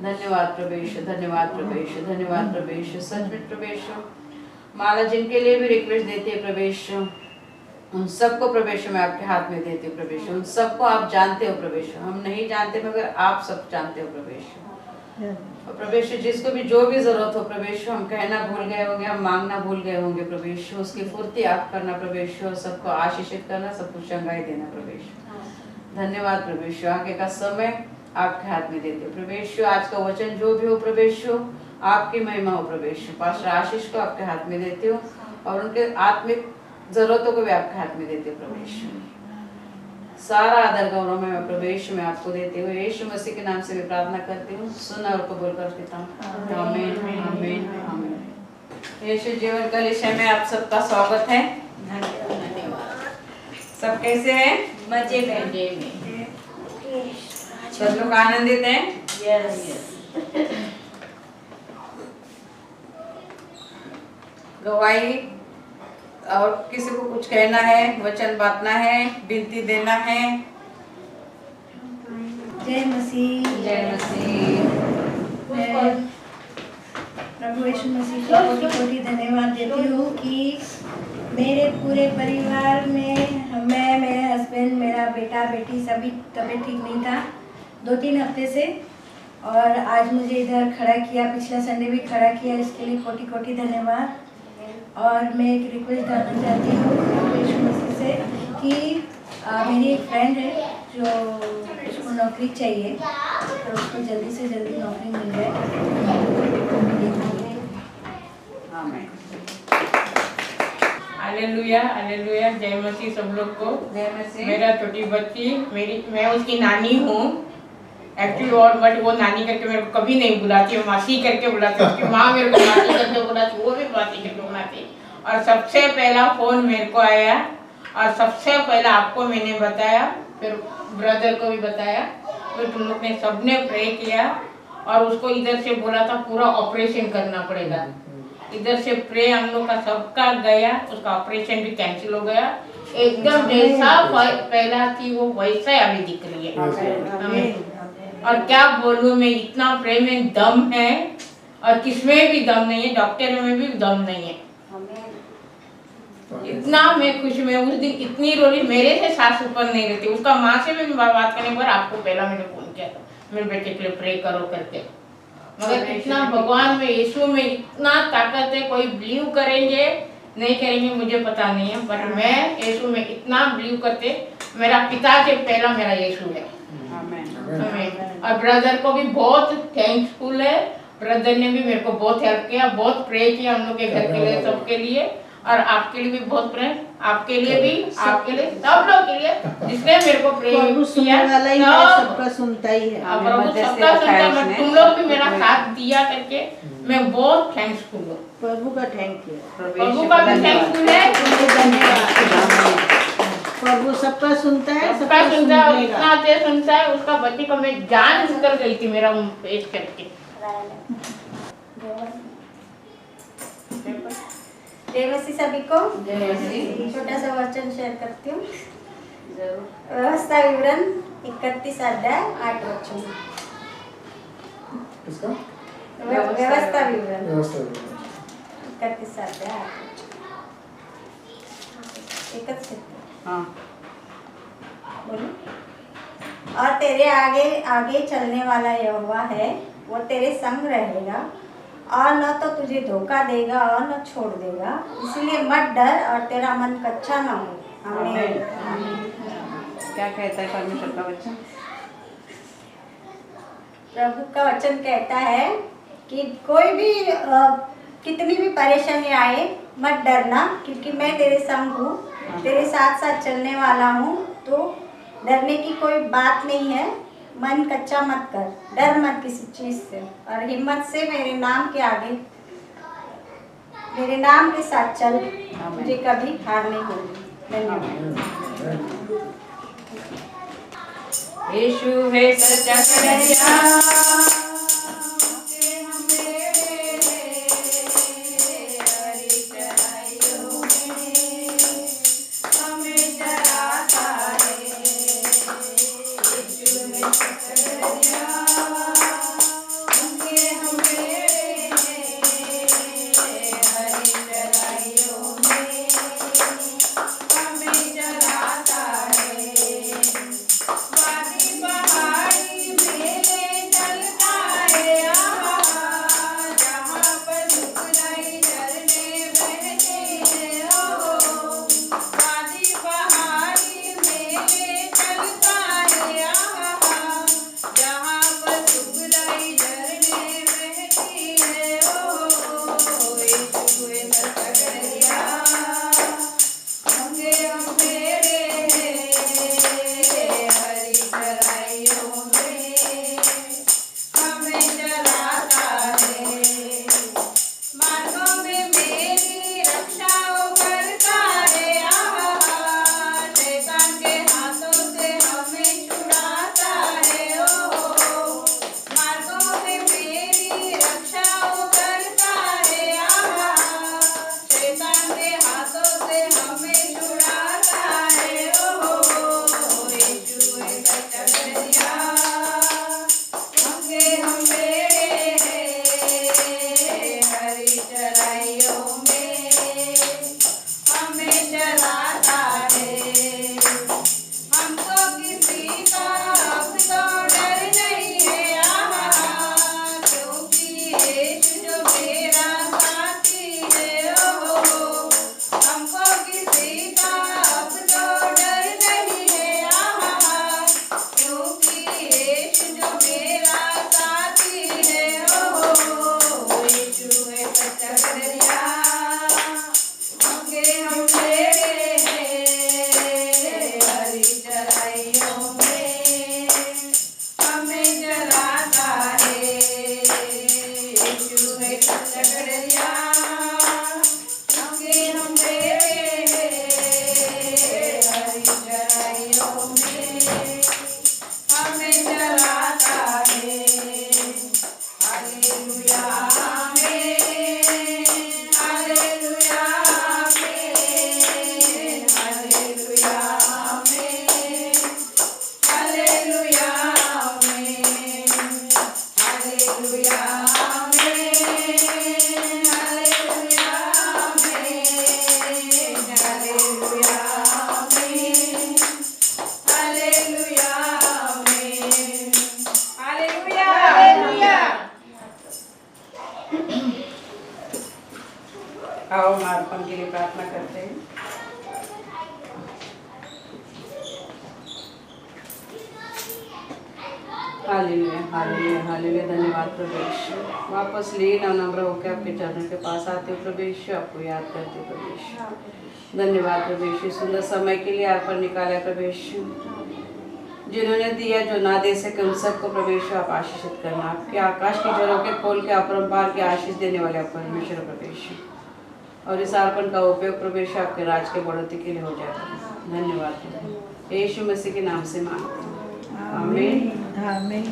धन्यवाद प्रभु, धन्यवाद प्रभु, धन्यवाद प्रभु। सचमुच प्रभु माला जिनके लिए भी रिक्वेस्ट देती है प्रभु, उन सबको प्रभु मैं आपके हाथ में देती हूँ प्रभु। उन सबको आप जानते हो प्रभु, हम नहीं जानते मगर आप सब जानते हो प्रभु। और प्रभु जिसको भी जो भी जरूरत हो प्रभु, हम कहना भूल गए होंगे, हम मांगना भूल गए होंगे प्रभु, उसकी पूर्ति आप करना प्रभु। सबको आशीषित करना, सबको चंगाई देना प्रभु। धन्यवाद प्रभु। आगे का समय आपके हाथ में देते हो प्रभु। आज का वचन जो भी हो प्रभु आपकी महिमा हो प्रभु। पास्टर आशीष को आपके हाथ में देते हो और उनके आत्मिक जरूरतों को भी आपके हाथ में देते हो प्रभु। सारा आदर गौरव में प्रभु में आपको देते हुए यीशु मसीह के नाम से भी प्रार्थना करती हूँ। सुना और कबूल कर देता हूँ। आमीन, आमीन, आमीन। यीशु जीवन कलिसिया में आप सबका स्वागत है। धन्यवाद। सब कैसे हैं? मजे में। सब लोग आनंदित हैं? यस। गवाही और किसी को कुछ कहना है, वचन बांटना है, विनती देना है। जय मसीह। जय मसीह। मैं प्रभु यीशु मसीह को कोटि कोटि धन्यवाद देती हूँ कि मेरे पूरे परिवार में मैं, मेरे हस्बैंड, मेरा बेटा बेटी सभी तबीयत ठीक नहीं था 2-3 हफ्ते से, और आज मुझे इधर खड़ा किया, पिछला संडे भी खड़ा किया, इसके लिए कोटि कोटि धन्यवाद। और मैं एक रिक्वेस्ट करना चाहती हूँ प्रभु यीशु मसीह से कि मेरी एक फ्रेंड है जो उसको नौकरी चाहिए, तो उसको जल्दी से जल्दी नौकरी मिल जाए। आमीन। Hallelujah, hallelujah. जय मसीह सब लोग को। जय मसीह। मेरा छोटी बच्ची, मैं उसकी नानी हूँ एक्चुअली, और बट वो नानी करके मेरे को कभी नहीं बुलाती, वो मासी करके बुलाती। उसकी माँ मेरे को मासी करके बुलाती, वो भी मासी करके बुलाती। और सबसे पहला फोन मेरे को आया और सबसे पहला आपको मैंने बताया, फिर ब्रदर को भी बताया, फिर तुम लोग ने सबने प्रे किया और उसको इधर से बोला था पूरा ऑपरेशन करना पड़ेगा। इधर से प्रे हम लोग का सबका गया, उसका ऑपरेशन भी कैंसिल हो गया। एकदम जैसा पहला थी वो वैसा ही अभी दिख रही है। और क्या बोलूं मैं, इतना प्रेम में दम है और किसमें भी दम नहीं है, डॉक्टर में भी दम नहीं है। इतना मैं खुश में उस दिन इतनी रोली, मेरे से सास ऊपर नहीं रहती, उसका माँ से भी बात करने पर आपको पहला मैंने फोन किया था मेरे बेटे के लिए प्रे करो करके। मगर इतना भगवान में, यीशु में इतना ताकत है, कोई बिलीव करेंगे नहीं करेंगे मुझे पता नहीं है, पर मैं यीशु में इतना बिलीव करते, मेरा पिता से पहला मेरा यीशु है। और ब्रदर को भी बहुत थैंक्सफुल है, ब्रदर ने भी मेरे को बहुत हेल्प किया, बहुत प्रे किया हम लोग के घर के लिए, सबके लिए। और आपके लिए भी बहुत प्रेम, आपके लिए भी, आपके लिए, सब लोग के लिए जिसने मेरे को प्रेम प्रभु सुनने किया, वाला ही है, सब सबका सुनता ही है। अब प्रभु सबका सुनता है, बट तुम लोग भी मेरा साथ दिया करके मैं बहुत थैंक्सफुल हूँ। प्रभु का थैंक यू। प्रभु का भी थैंक्सफुल है, धन्यवाद। प्रभु सबका सुनता है, सबका सुनता है और सुनेगा। इतना अच्छे सुनता है। उसका बच्ची को मैं जान निकल गई थी मेरा पेश करके। जय मसीह सभी को। जय मसीह। छोटा सा वचन शेयर करती हूँ। जरूर। व्यवस्था विवरण 31 अध्याय 8 वचन। किसका? व्यवस्था विवरण व्यवस्था विवरण। 31 अध्याय 8 एकच क्षेत्र। हाँ। बोलो। और तेरे आगे आगे चलने वाला यहोवा है, वो तेरे संग रहेगा और न तो तुझे धोखा देगा और न छोड़ देगा, इसलिए मत डर और तेरा मन कच्चा न हो। आमीन। क्या कहता है परमेश्वर का वचन? प्रभु का वचन कहता है कि कोई भी कितनी भी परेशानी आए मत डरना, क्योंकि मैं तेरे संग हूँ, तेरे साथ साथ चलने वाला हूँ। तो डरने की कोई बात नहीं है। मन कच्चा मत कर, डर मत किसी चीज से, और हिम्मत से मेरे नाम के आगे, मेरे नाम के साथ चल, मुझे कभी हार नहीं होगी। धन्यवाद। यीशु है सच्चा कन्हैया। आओ हम अर्पण के लिए प्रार्थना करते हैं। Hallelujah hallelujah hallelujah. धन्यवाद प्रभु यीशु। वापस लीन और नम्र होकर आपके चरणों के पास आते हो प्रभु यीशु, आपको याद करते हो प्रभु यीशु। धन्यवाद प्रभु यीशु, सुंदर समय के लिए अर्पण निकाला प्रभु यीशु। जिन्होंने दिया जो ना दे सके उन सबको प्रभु यीशु आप आशीषित करना। आपके आकाश की जड़ों के खोल के अपरंपार के आशीष देने वाले आप परमेश्वर प्रभु यीशु। और इस अर्पण का उपयोग प्रभु यीशु आपके राज के बढ़ोतरी के लिए हो जाए। धन्यवाद प्रभु यीशु मसीह के नाम से मांगते हैं, आमीन आमीन।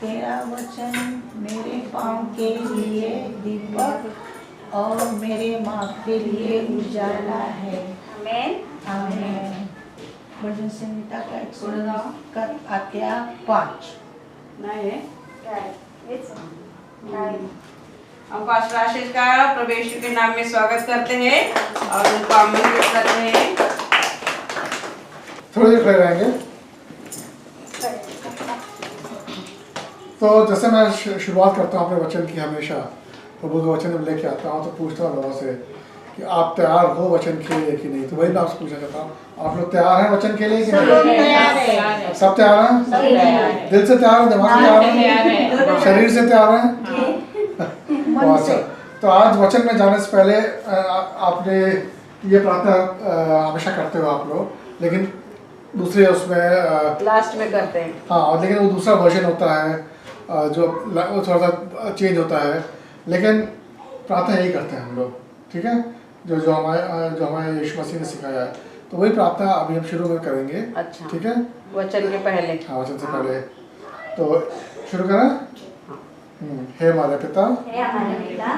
तेरा वचन मेरे पाँव के लिए दीपक और मेरे मार्ग के लिए उजाला है। आमेन। आमीन। भजन संहिता का 119 का अध्याय 5। नहीं है It's हम पास्टर आशीष का प्रभु यीशु के नाम में स्वागत करते हैं और उनको आमंत्रित करते हैं। थोड़ी देर खड़े रहेंगे। तो जैसे मैं शुरुआत करता हूँ अपने वचन की, हमेशा प्रभु के वचन में लेके आता हूँ तो पूछता हूँ लोगों से कि आप तैयार हो वचन के लिए कि नहीं। तो वही मैं आपसे पूछना चाहता हूँ, आप लोग तैयार हैं वचन के लिए कि नहीं? सब तैयार हैं? दिल से तैयार हैं, दिमाग से तैयार हैं, शरीर से तैयार हैं? बहुत अच्छा। तो आज वचन में जाने से पहले आपने ये प्रार्थना हमेशा करते हो आप लोग, लेकिन दूसरे उसमें लास्ट में करते हैं। हाँ, और लेकिन वो दूसरा वर्जन होता है जो वो थोड़ा सा चेंज होता है, लेकिन प्रार्थना यही करते हैं हम लोग, ठीक है? जो हमारे यीशु मसीह ने सिखाया है, तो वही प्रार्थना अभी हम शुरू में करेंगे। अच्छा, ठीक है? वचन के पहले। हाँ, वचन से पहले। तो शुरू करें। हे हमारे पिता, हे हमारे पिता,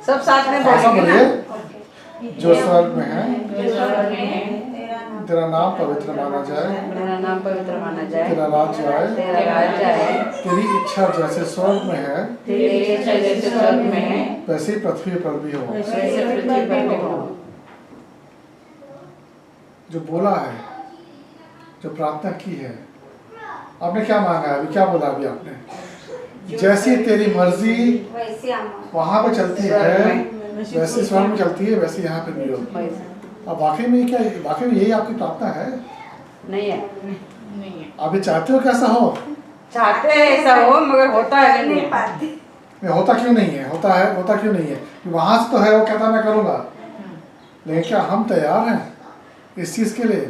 सब साथ में ऐसा बोलेंगे ना? बोलिए, जो स्वर्ग में है, जो स्वर्ग में है, तेरा नाम पवित्र माना जाए, मेरा नाम पवित्र माना जाए, तेरा राज्य आए, तेरा राज्य आए, तेरी इच्छा जैसे स्वर्ग में है तेरी इच्छा जैसे स्वर्ग में है वैसे ही पृथ्वी पर भी हो। वैसे पृथ्वी पर भी हो। जो बोला है, जो प्रार्थना की है, आपने क्या मांगा है? अभी क्या बोला अभी आपने? जैसी तेरी मर्जी वैसे हम वहाँ पे चलती है, वैसे स्वर्ग में चलती है, वैसे यहाँ पे भी हो। अब वाकई में क्या, वाकई में यही आपकी प्रार्थना है? नहीं है, नहीं है। अभी चाहते हो कैसा हो? चाहते हैं ऐसा हो, मगर होता है नहीं नहीं। पाते। नहीं, होता क्यों नहीं है? होता क्यों नहीं है? वहाँ से तो है, वो कहता मैं करूँगा, लेकिन क्या हम तैयार हैं इस चीज़ के लिए?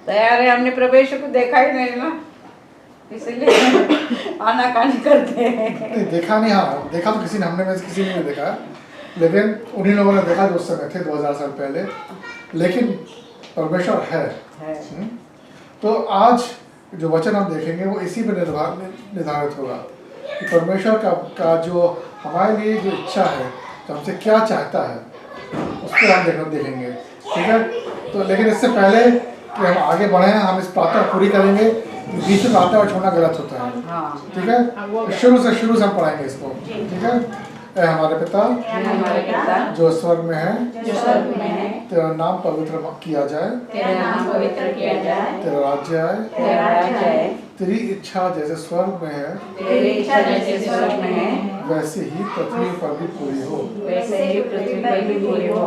तैयार है, हमने प्रवेश को देखा ही नहीं ना, इसलिए आनाकानी करते हैं। नहीं देखा नहीं, हाँ देखा तो किसी ने, हमने में से किसी ने नहीं देखा, लेकिन उन्हीं लोगों ने देखा जो उस समय थे 2000 साल पहले। लेकिन परमेश्वर है। तो आज जो वचन हम देखेंगे वो इसी पर निर्धारित होगा कि परमेश्वर का जो हमारे लिए जो इच्छा है, जो हमसे क्या चाहता है, उस पर हम देखेंगे, ठीक है? तो लेकिन इससे पहले कि हम आगे बढ़ें, हम इस प्रार्थना पूरी करेंगे। बीच में प्रार्थना छोड़ना गलत होता है, ठीक है? तो शुरू से हम पढ़ाएंगे इसको, ठीक है? ऐ हमारे पिता, हमारे पिता जो स्वर्ग में है, जो स्वर्ग में है, तेरा नाम पवित्र किया जाए, तेरा नाम पवित्र किया जाए, तेरा राज्य आए, तेरा राज्य आए, तेरी इच्छा जैसे स्वर्ग में है तेरी इच्छा जैसे स्वर्ग में है वैसे ही पृथ्वी पर भी पूरी हो। वैसे ही पृथ्वी पर भी पूरी हो।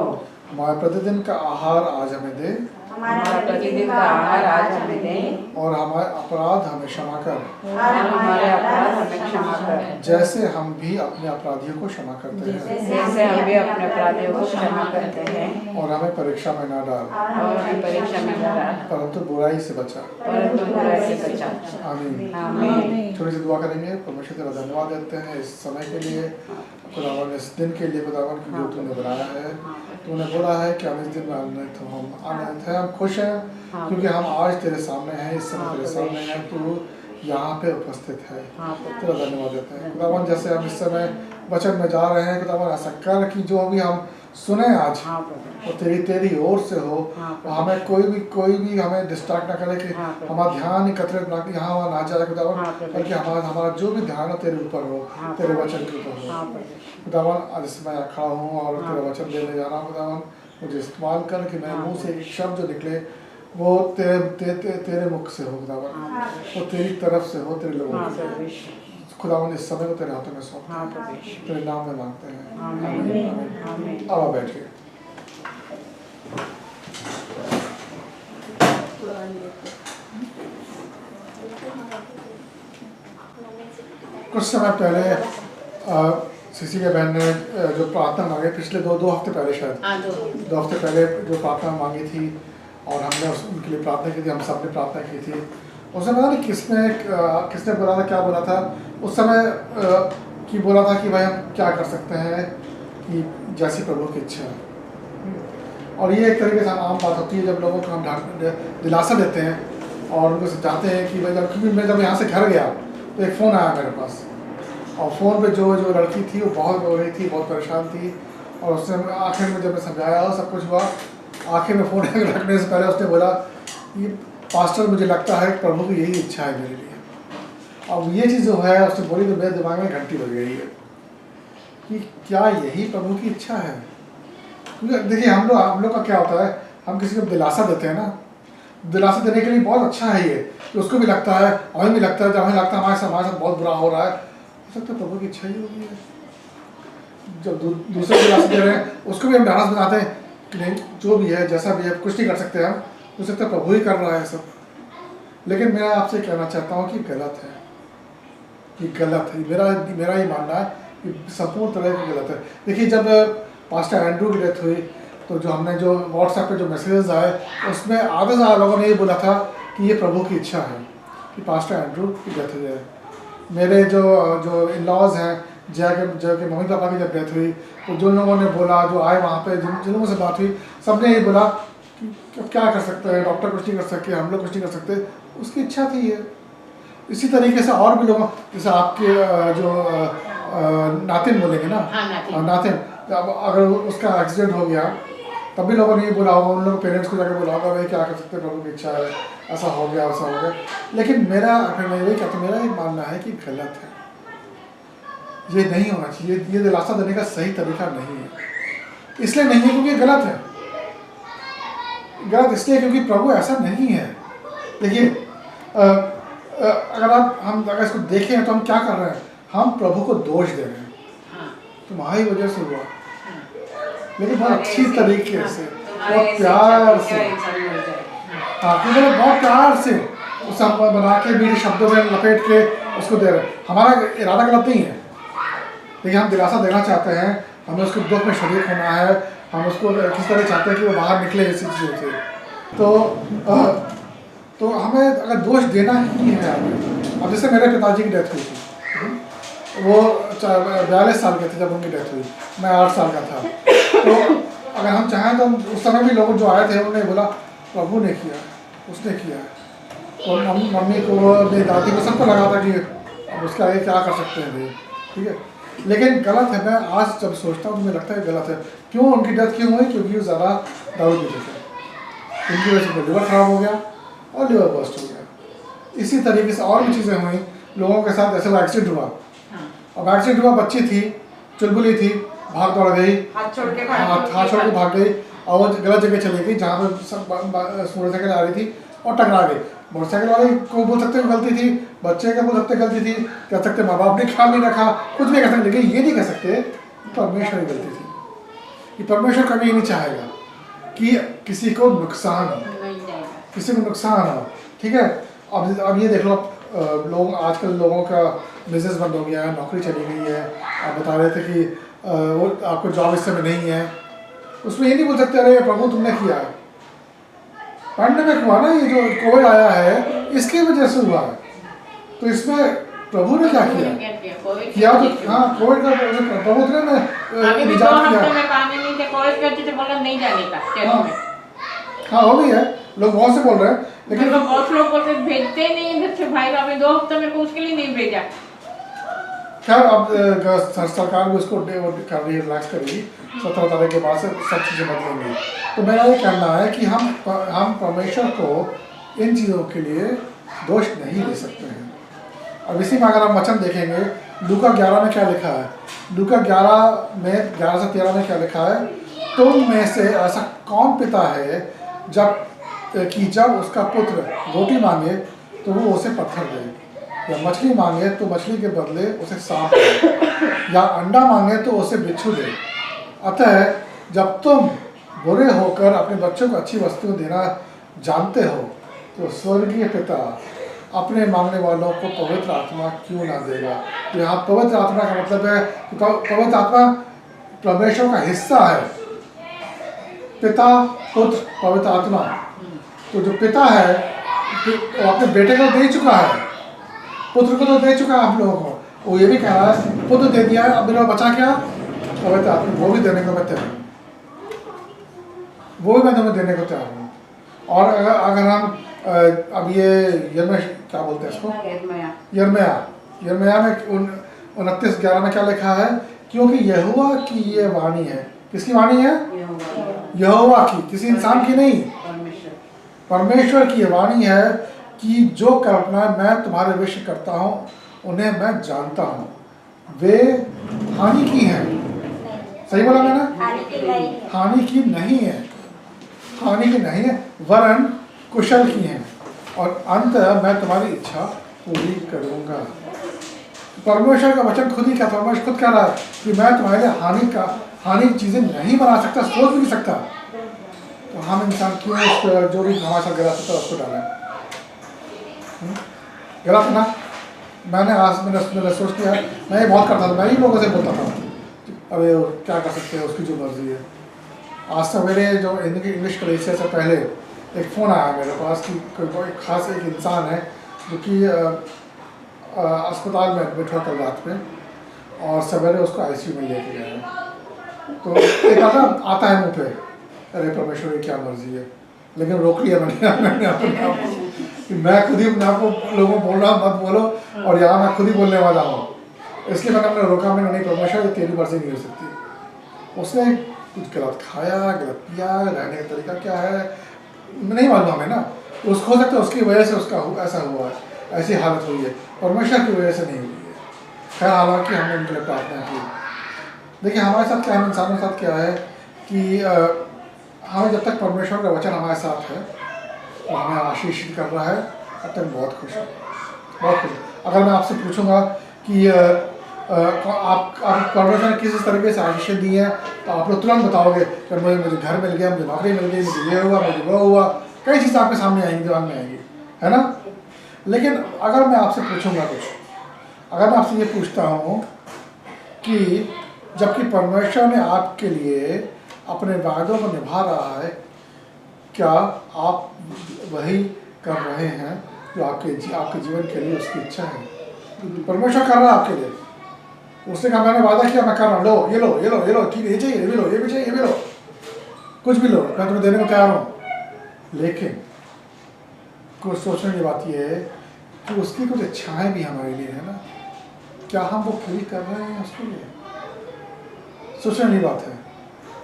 हमारे प्रतिदिन का आहार आज हमें दे, हमारा प्रतिदिन का आहार आज हमें दे, और हमारे अपराध हमें क्षमा कर, और हमारे अपराध हमें क्षमा कर, जैसे हम भी अपने अपराधियों को क्षमा करते हैं, जैसे हम भी अपने अपराधियों को क्षमा करते हैं, और हमें परीक्षा में न डाल, और हमें परीक्षा में न डाल, परंतु बुराई से बचा। परंतु बुराई से बचा। आमीन। आमीन। थोड़ी सी दुआ करेंगे। परमेश्वर तेरा धन्यवाद देते हैं इस समय के लिए, खुदावन इस दिन के लिए, खुदावन की जो तूने बनाया है। तूने बोला है कि हम इस दिन में आनंदित हैं, हम खुश हैं क्योंकि हम आज तेरे सामने हैं, इस समय तेरे सामने हैं, तू यहाँ पे उपस्थित है। तेरा धन्यवाद देते हैं खुदावन। जैसे हम इस समय वचन में जा रहे हैं खुदावन, ऐसा कर कि जो भी हम सुने आज वो तेरी ओर से हो, हमें कोई भी हमें डिस्ट्रैक्ट ना करे कि हमारा ध्यान एकत्रित ना यहाँ वहाँ ना जाए खुदावन, बल्कि हमारा जो भी ध्यान हो तेरे ऊपर हो, तेरे वचन के ऊपर हो खुदावन। आज मैं खड़ा हूँ और तेरे वचन देने जा रहा हूँ खुदावन, मुझे इस्तेमाल कर कि मेरे मुँह से एक शब्द जो निकले वो तेरे मुख से हो खुदावन, वो तेरी तरफ से हो, तेरे लोगों से खुदावन। इस समय को तेरे हाथों में सौंपते हैं, तेरे नाम में मांगते हैं, आमीन। अब बैठिए। कुछ समय पहले सीसी के बहन ने जो प्रार्थना मांगी पिछले दो हफ्ते पहले शायद 2 हफ्ते पहले जो प्रार्थना मांगी थी और हमने उनके लिए प्रार्थना की थी, हम सब ने प्रार्थना की थी। उसने पता नहीं किसने बोला था, क्या बोला था उस समय कि बोला था कि भाई हम क्या कर सकते हैं कि जैसी प्रभु की इच्छा है। और ये एक तरीके से आम बात होती है जब लोगों को हम दिलासा देते हैं और उनको समझाते हैं कि भाई क्योंकि मैं जब यहाँ से घर गया तो एक फ़ोन आया मेरे पास और फ़ोन पे जो लड़की थी वो बहुत रो रही थी, बहुत परेशान थी। और उसने आखिर में जब मैं समझाया सब कुछ हुआ, आखिर में फ़ोन रखने से पहले उसने बोला कि पास्टर मुझे लगता है प्रभु की यही इच्छा है मेरे लिए। अब ये चीज़ जो है उसने बोली तो मेरे दिमाग में घंटी बज गई है कि क्या यही प्रभु की इच्छा है। क्योंकि देखिए हम लोग का क्या होता है, हम किसी को दिलासा देते हैं ना, दिलासा देने के लिए बहुत अच्छा है ये कि उसको भी लगता है, हमें भी लगता है, जब हमें लगता है हमारे साथ बहुत बुरा हो रहा है, हो सकता है प्रभु की इच्छा ही होगी है। जब दूसरे दिलासा दे रहे हैं उसको भी हम ढांढस बनाते हैं कि नहीं जो भी है जैसा भी है कुछ नहीं कर सकते हम, हो सकता है प्रभु ही कर रहा है सब। लेकिन मैं आपसे कहना चाहता हूँ कि गलत है, कि गलत है। मेरा ही मानना है कि संपूर्ण तरह की गलत है। देखिए जब पास्टर एंड्रू की डेथ हुई तो जो हमने जो व्हाट्सएप पे जो मैसेजेस आए उसमें आधे से ज़्यादा लोगों ने ये बोला था कि ये प्रभु की इच्छा है कि पास्टर एंड्रू की डेथ हो जाए। मेरे जो इन-लॉज हैं जय के मम्मी पापा की जब डेथ हुई तो जो लोगों ने बोला, जो आए वहाँ पे जिन लोगों से बात हुई, सब ने ये बोला कि क्या कर सकते हैं, डॉक्टर कुछ नहीं कर सकते, हम लोग कुछ नहीं कर सकते, उसकी इच्छा थी ये। इसी तरीके से और भी लोगों, जैसे आपके जो नातिन बोलेंगे ना, नातिन अगर उसका एक्सीडेंट हो गया तब भी लोगों ने ये बोला होगा, उन लोगों पेरेंट्स को जाकर बोला होगा भाई क्या कर सकते हैं, प्रभु की इच्छा है, ऐसा हो गया वैसा हो गया। लेकिन मैं यही कहता हूँ, मेरा ये मानना है कि गलत है, ये नहीं होना चाहिए। ये दिलासा देने का सही तरीका नहीं है। इसलिए नहीं है क्योंकि गलत है, गलत इसलिए क्योंकि प्रभु ऐसा नहीं है। देखिए हम अगर इसको देखें तो हम क्या कर रहे हैं, हम प्रभु को दोष दे रहे हैं, तुम्हारी वजह से हुआ, लेकिन बहुत अच्छी तरीके से, बहुत प्यार से, हाँ क्योंकि बहुत प्यार से उस बना के मीठे शब्दों में लपेट के उसको दे रहे हैं। हमारा इरादा गलत नहीं है, लेकिन हम दिलासा देना चाहते हैं, हमें उसको दुख में शरीक होना है, हम उसको किस तरह चाहते हैं कि वो बाहर निकले इसी चीज़ों से। तो हमें अगर दोष देना ही है। अब जैसे मेरे पिताजी की डेथ हुई थी, वो 42 साल के थे जब उनकी डेथ हुई, मैं 8 साल का था। तो अगर हम चाहें तो उस समय भी लोग जो आए थे उन्होंने बोला प्रभु ने किया, उसने किया है। और मम्मी को, मेरी दादी को, सबको लगा था कि अब उसके आगे क्या कर सकते हैं भाई, ठीक है। लेकिन गलत है। मैं आज जब सोचता हूँ तो मुझे लगता है गलत है। क्यों उनकी डेथ क्यों हुई? क्योंकि वो ज़्यादा दारू पीते थे, उनकी वजह से लिवर खराब हो गया और लिवर बस्ट हो गया। इसी तरीके से और भी चीज़ें हुई लोगों के साथ। जैसे वो एक्सीडेंट हुआ, अब एक्सीडेंट हुआ, बच्ची थी, चुलबुली थी, भाग दौड़ गई, हाथ छोड़ के भाग गई और वो गलत जगह चली गई जहाँ पर सब मोटरसाइकिल आ रही थी और टकरा गई। मोटरसाइकिल वाले को बोल सकते गलती थी, बच्चे का बोल सकते गलती थी, कह सकते माँ बाप ने ख्याल नहीं रखा, कुछ भी कह सकते, लेकिन ये नहीं कह सकते परमेश्वर की गलती थी। कि परमेश्वर कभी नहीं चाहेगा कि किसी को नुकसान हो, किसी को नुकसान हो, ठीक है। अब ये देख लो, लोग आजकल लोगों का बिजनेस बंद हो गया है, नौकरी चली गई है। आप बता रहे थे कि वो आपको जॉब इस समय नहीं है, उसमें ये नहीं बोल सकते अरे प्रभु तुमने किया है। पैंडेमिक हुआ ना, ये जो कोविड आया है इसकी वजह से हुआ है, तो इसमें प्रभु ने क्या किया तो हाँ, कोविड का प्रभु ने निजात किया। हाँ वो भी है, लोग बहुत से बोल रहे हैं, लेकिन बहुत लोग बोलते भेजते नहीं बच्चे भाई, आपने 2 हफ्ते में उसके लिए नहीं भेजा। खैर अब सरकार भी उसको कर रही है, रिलैक्स करेगी, 17 तारीख के बाद से सब चीज़ें बदलेंगी। तो मेरा ये कहना है कि हम परमेश्वर को इन चीज़ों के लिए दोष नहीं दे सकते हैं। अब इसी में अगर हम वचन देखेंगे, लूका 11 में क्या लिखा है, लूका 11 में 11 से 13 में क्या लिखा है, तुम में से ऐसा कौन पिता है जब उसका पुत्र रोटी मांगे तो वो उसे पत्थर दे, या मछली मांगे तो मछली के बदले उसे सांप दे, या अंडा मांगे तो उसे बिच्छू दे। अतः जब तुम बुरे होकर अपने बच्चों को अच्छी वस्तुएं देना जानते हो तो स्वर्गीय पिता अपने मांगने वालों को पवित्र आत्मा क्यों ना देगा। तो यहाँ पवित्र आत्मा का मतलब है कि पवित्र आत्मा परमेश्वर का हिस्सा है। पिता पुत्र पवित्र आत्मा, तो जो पिता है वो अपने बेटे को दे चुका है, पुत्र को तो दे चुका है आप लोगों को। वो ये भी कह रहा है पुत्र दे दिया है, अब मेरा बचा क्या, पवित्र आत्मा, वो भी देने को मैं तैयार हूँ, वो भी मैं तुम्हें देने को तैयार हूँ। और अगर हम अब ये यिर्मयाह क्या बोलते हैं इसको, यिर्मयाह में 29:11 में क्या लिखा है, क्योंकि यहोवा की ये वाणी है। किसकी वाणी है? यहोवा की, किसी इंसान की नहीं, परमेश्वर की ये वाणी है कि जो कल्पना मैं तुम्हारे विषय करता हूँ उन्हें मैं जानता हूँ, वे हानि की हैं। सही बोला मैंने? हानि की नहीं है, हानि की नहीं है, वरन कुशल की हैं, और अंत मैं तुम्हारी इच्छा पूरी करूँगा। परमेश्वर का वचन खुद ही कहता है, परमेश्वर खुद कह रहा है कि मैं तुम्हारे लिए हानि की चीज़ें नहीं बना सकता, सोच भी नहीं सकता। तो हम इंसान क्यों जो भी हमारे साथ गलत होता है उसको डालें? गलत ना। मैंने सोच किया, मैं ये बहुत करता था, मैं ही लोगों से बोलता था अरे क्या कर सकते हैं, उसकी जो मर्जी है। आज सवेरे जो इंग्लिश कलेसिया से पहले एक फ़ोन आया मेरे पास कि कोई खास एक इंसान है जो कि अस्पताल में एडमिट हुआ कल रात में, और सवेरे उसको आईसीयू में लेके गया है। तो एक आता है मुँह पे, अरे परमेश्वर की क्या मर्जी है, लेकिन रोक लिया मैंने अपने आप को कि मैं खुद ही अपने आप को लोगों को बोल रहा मत बोलो, और यहाँ मैं खुद ही बोलने वाला हूँ, इसलिए मैंने अपने रोका। मैंने नहीं, परमेश्वर तेरी मर्जी नहीं हो सकती। उसने कुछ गलत खाया, गलत पिया, रहने का तरीका क्या है नहीं मालूम हमें ना, उसको हो सकता है उसकी वजह से उसका ऐसा हुआ है, ऐसी हालत हुई है, परमेश्वर की वजह से नहीं हुई है। खैर, हालांकि हमने उनके लिए प्रार्थना की। देखिए हमारे साथ क्या है, इंसानों के साथ क्या है कि हमें जब तक परमेश्वर का वचन हमारे साथ है और हमें आशीषित कर रहा है, तब तक बहुत खुश है, बहुत खुश। अगर मैं आपसे पूछूंगा कि आप परमेश्वर ने किस तरीके से आशीषें दी हैं, तो आप लोग तुरंत बताओगे कि मुझे घर मिल गया, मुझे नौकरी मिल गई, मुझे ये हुआ, मुझे वो हुआ, कई चीज़ें आपके सामने आएंगी, दिमाग में आएंगी, है ना। लेकिन अगर मैं आपसे पूछूंगा कुछ, अगर मैं आपसे ये पूछता हूँ कि जबकि परमेश्वर ने आपके लिए अपने वादों को निभा रहा है, क्या आप वही कर रहे हैं जो आपके जीवन के लिए उसकी इच्छा है? परमेश्वर कर रहा है आपके लिए, उसने कहा मैंने वादा किया, मैं कर रहा हूँ, लो ये लो ये लो ये लो, ठीक है, ये चाहिए, ये भी लो, ये भी चाहिए, ये भी लो, कुछ भी लो, मैं तुम्हें देने को तैयार हूँ। लेकिन कुछ सोचने की बात यह है कि उसकी कुछ इच्छाएं भी हमारे लिए है ना, क्या हम वो पूरी कर रहे हैं उसके लिए? सोचने की बात है।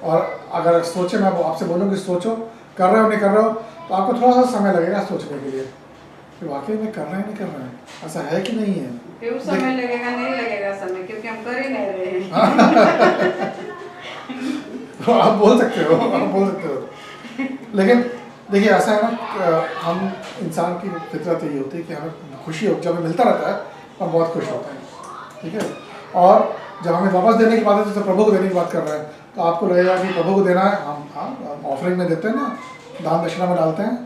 और अगर सोचे, मैं आपसे बोलूँ कि सोचो, कर रहे हो नहीं कर रहे हो, तो आपको थोड़ा सा समय लगेगा सोचने के लिए कि वाकई में कर रहे हैं नहीं कर रहे हैं, ऐसा है कि नहीं है। क्यों समय लगेगा? नहीं लगेगा समय, क्योंकि हम कर ही नहीं रहे हैं। तो आप बोल सकते हो, आप बोल सकते हो। लेकिन देखिए ऐसा है ना, हम इंसान की फितरत यही होती है कि हमें खुशी हो, जब हमें मिलता रहता है हम बहुत खुश होते हैं, ठीक है। और जब हमें वापस देने की बात है, जैसे प्रभु को देने की बात कर रहे हैं, तो आपको लगेगा कि प्रभु को देना है, हम ऑफरिंग में देते हैं ना, दान दक्षिणा में डालते हैं,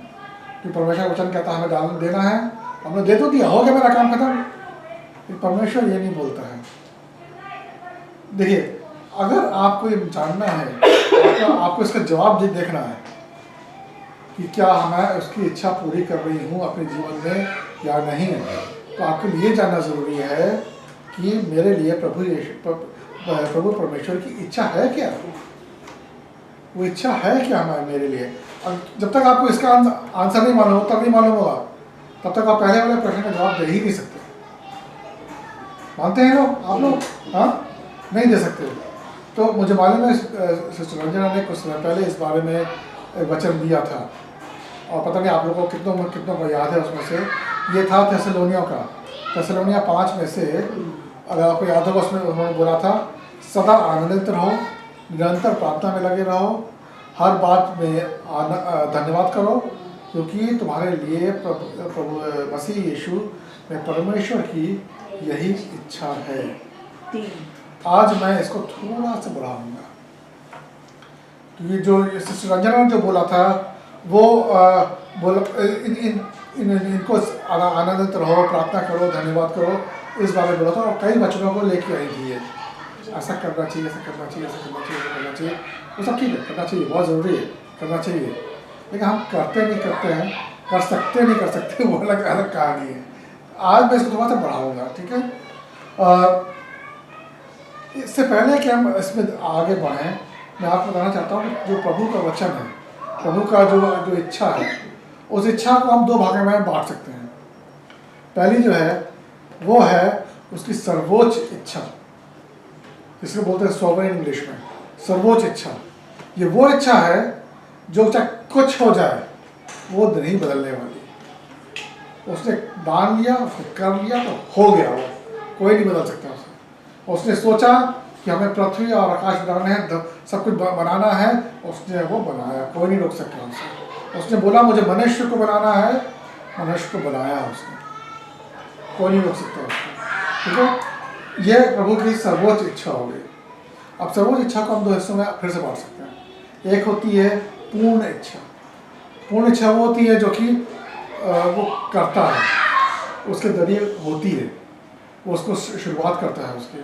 कि परमेश्वर वचन कहता है हमें देना है, हमने दे तो दिया, हो गया मेरा काम खत्म। परमेश्वर ये नहीं बोलता है। देखिए अगर आपको ये जानना है, आपको इसका जवाब देखना है कि क्या मैं उसकी इच्छा पूरी कर रही हूँ अपने जीवन में या नहीं, तो आपके लिए जानना ज़रूरी है कि मेरे लिए प्रभु परमेश्वर की इच्छा है क्या, वो इच्छा है क्या हमारे मेरे लिए। और जब तक आपको इसका आंसर नहीं मालूम होगा, तब नहीं मालूम होगा, तब तक आप पहले वाले प्रश्न का जवाब दे ही नहीं सकते। मानते हैं लोग, आप लोग? हाँ, नहीं दे सकते। तो मुझे मालूम है सिस्टर रंजना ने कुछ समय पहले इस बारे में वचन दिया था, और पता नहीं आप लोगों को कितनों को याद है। उसमें से ये था थेसलोनिया 5 में से, अगर आपको याद होगा, उसमें उन्होंने बोला था सदा आनंदित रहो, निरंतर प्रार्थना में लगे रहो, हर बात में धन्यवाद करो, क्योंकि तुम्हारे लिए प्रभु मसीह यीशु में परमेश्वर की यही इच्छा है। आज मैं इसको थोड़ा सा बढ़ाऊंगा, क्योंकि जो सिस्टर रंजना ने जो बोला था वो बोल इनको आनंदित रहो, प्रार्थना करो, धन्यवाद करो, इस बारे में बोला था। और कई वचनों को लेके आई थी ये, ऐसा करना चाहिए, ऐसा करना चाहिए, ऐसा करना चाहिए, ऐसा करना चाहिए। वो सब ठीक है, करना चाहिए, बहुत ज़रूरी है, करना चाहिए। लेकिन हम करते नहीं करते हैं, कर सकते नहीं कर सकते, वो अलग अलग कहानी है। आज मैं इसको थोड़ा सा बढ़ाऊँगा, ठीक है। इससे पहले कि हम इसमें आगे बढ़ें, मैं आपको बताना चाहता हूँ जो प्रभु का वचन है, प्रभु का जो इच्छा है, उस इच्छा को हम दो भागों में बांट सकते हैं। पहली जो है वो है उसकी सर्वोच्च इच्छा, जिसको बोलते हैं सोवरेन इंग्लिश में, सर्वोच्च इच्छा। ये वो इच्छा है जो चाहे कुछ हो जाए वो नहीं बदलने वाली। उसने मान लिया, उसने कर लिया तो हो गया, वो कोई नहीं बदल सकता उसे। उसने सोचा कि हमें पृथ्वी और आकाश बनाना है, सब कुछ बनाना है, उसने वो बनाया, कोई नहीं रोक सकता उसे। उसने बोला मुझे मनुष्य को बनाना है, मनुष्य को बनाया उसने, कोई नहीं रोक सकता उसको, ठीक है। यह प्रभु की सर्वोच्च इच्छा हो गई। अब सर्वोच्च इच्छा को हम दो हिस्सों में फिर से बांट सकते हैं। एक होती है पूर्ण इच्छा। पूर्ण इच्छा वो होती है जो कि वो करता है, उसके जरिए होती है, वो उसको शुरुआत करता है उसकी।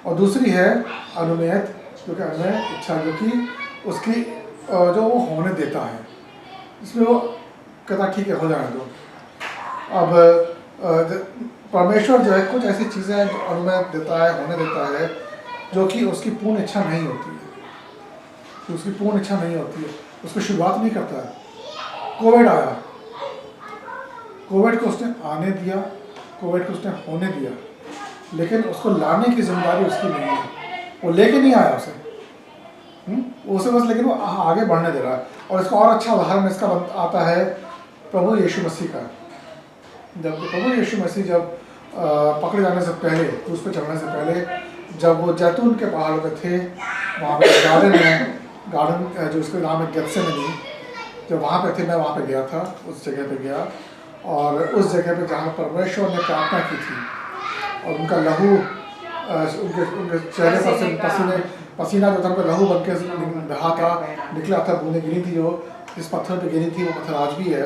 और दूसरी है अनुमेय, जो कि अनुमेय इच्छा, जो कि उसकी जो वो होने देता है, इसमें वो कहता ठीक है हो जाने दो। अब परमेश्वर जो है कुछ ऐसी चीज़ें हैं जो अनुमेय देता है, होने देता है, जो कि उसकी पूर्ण इच्छा नहीं होती है, तो उसकी पूर्ण इच्छा नहीं होती है, उसको शुरुआत नहीं करता है। कोविड आया, कोविड को उसने आने दिया, कोविड को उसने होने दिया, लेकिन उसको लाने की जिम्मेदारी उसकी नहीं है, वो लेके नहीं आया उसे, उसे बस, लेकिन वो आगे बढ़ने दे रहा है। और इसका और अच्छा उदाहरण इसका आता है प्रभु यीशु मसीह का। जब प्रभु यीशु मसीह जब पकड़े जाने से पहले, क्रूस पे चढ़ने से पहले, जब वो जैतून के पहाड़ पे थे, वहाँ पे गार्डन जो उसका नाम है गेत्सेमनी, जब वहाँ पे थे, मैं वहाँ पे गया था, उस जगह पे गया, और उस जगह पे जहाँ परमेश्वर ने प्रार्थना की थी, और उनका लहू उनके चेहरे पर से पसीना जो था उनका लहू बन के रहा था, निकला था, बूंदें गिरी थी, जो जिस पत्थर पे गिरी थी वो पत्थर आज भी है,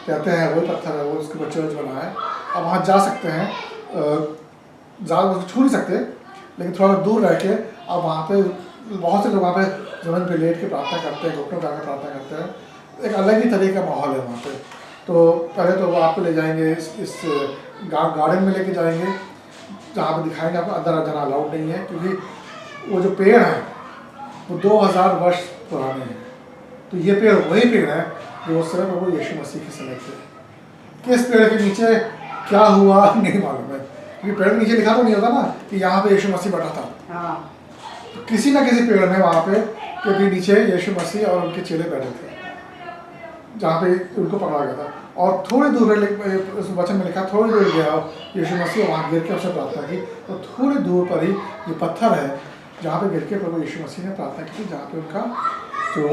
कहते हैं वही पत्थर है, वो उसके ऊपर चर्च बना है। अब वहाँ जा सकते हैं, ज़्यादा उसको छू नहीं सकते, लेकिन थोड़ा दूर रह के अब वहाँ पे बहुत से लोग वहाँ पे ज़मीन पे लेट के प्रार्थना करते हैं, घुटनों जाकर प्रार्थना करते हैं। एक अलग ही तरह का माहौल है वहाँ पे। तो पहले तो वो आपको ले जाएंगे इस गार्डन में लेके जाएंगे, जहाँ पे दिखाएंगे आपको, अंदर जाना अलाउड नहीं है, क्योंकि वो जो पेड़ हैं वो 2000 वर्ष पुराने हैं। तो ये पेड़ वही पेड़ है जो उस समय प्रभु यीशु मसीह के समय थे। किस पेड़ के नीचे क्या हुआ नहीं मालूम है, क्योंकि पेड़ के नीचे लिखा तो नहीं होता ना कि यहाँ पे यीशु मसीह बैठा था। तो किसी ना किसी पेड़ में वहाँ पे के भी नीचे यीशु मसीह और उनके चेले बैठे थे, जहाँ पे उनको पकड़ा गया था। और थोड़ी दूर उस वचन में लिखा, थोड़ी दूर गया यीशु मसीह, वहाँ गिर के उसने प्रार्थना की। तो थोड़ी दूर पर ही ये पत्थर है जहाँ पे गिर के प्रभु यीशु मसीह ने प्रार्थना की थी, जहाँ पे उनका जो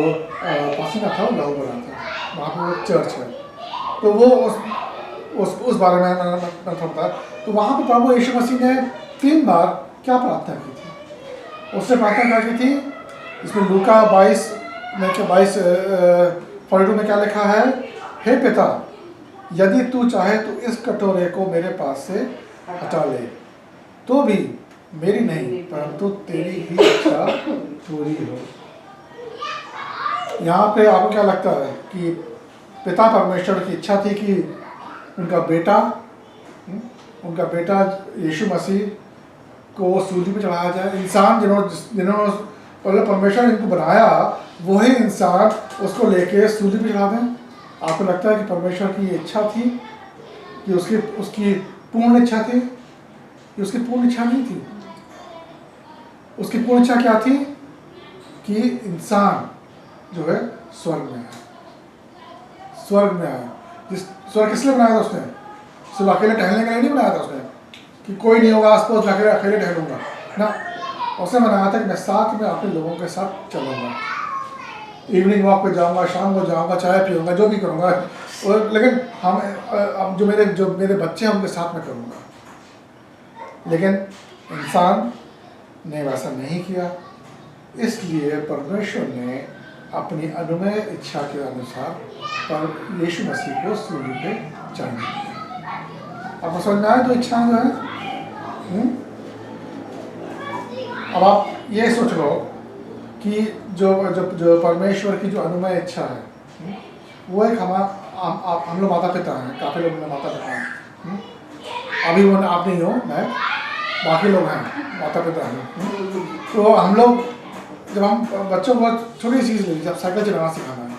पसीना था वो लहू बना था, वहाँ पे वो चर्च है। तो वो उस बारे में मैं थोड़ा, तो वहाँ पे प्रभु यीशु मसीह ने 3 बार क्या प्रार्थना की थी। उसने प्रार्थना की थी, इसमें लूका 22:42 में क्या लिखा है, हे पिता यदि तू चाहे तो इस कटोरे को मेरे पास से हटा ले, तो भी मेरी नहीं परंतु तेरी ही इच्छा पूरी हो। यहाँ पे आपको क्या लगता है कि पिता परमेश्वर की इच्छा थी कि उनका बेटा यीशु मसीह को सूली पे चढ़ाया जाए। इंसान जिन्होंने परमेश्वर ने इनको बनाया, वही इंसान उसको लेके सूली पे चढ़ा दें। आपको लगता है कि परमेश्वर की ये इच्छा थी कि उसकी पूर्ण इच्छा थी? कि उसकी पूर्ण इच्छा नहीं थी। उसकी पूर्ण इच्छा क्या थी कि इंसान जो है स्वर्ग में आया, स्वर्ग में आया। स्वर्ग किस लिए बनाया था उसने? सिर्फ अकेले टहलने के लिए नहीं बनाया था उसने, कि कोई नहीं होगा आसपास, मैं अकेले टहलूंगा ना। उसने बनाया था कि मैं साथ में अपने लोगों के साथ चलूँगा, इवनिंग वॉक पे जाऊँगा, शाम को जाऊँगा, चाय पीऊँगा, जो भी करूँगा, लेकिन जो मेरे बच्चे हैं उनके साथ में करूँगा। लेकिन इंसान ने वैसा नहीं किया, इसलिए परमेश्वर ने अपनी अनुमय इच्छा के अनुसार पर यीशु मसीह को सूली पे चढ़ने दिया। आपको समझ में आए दो इच्छाएं जो है? अब आप ये सोच लो कि जो परमेश्वर की जो अनुमय इच्छा है, वो एक हम लोग माता पिता हैं, काफ़ी लोग माता पिता हैं। अभी वो आप नहीं हो, मैं, बाकी लोग हैं, माता पिता हैं। तो हम लोग जब हम बच्चों को छोटी चीज़ लेंगे, जब साइकिल चलाना सिखाना है,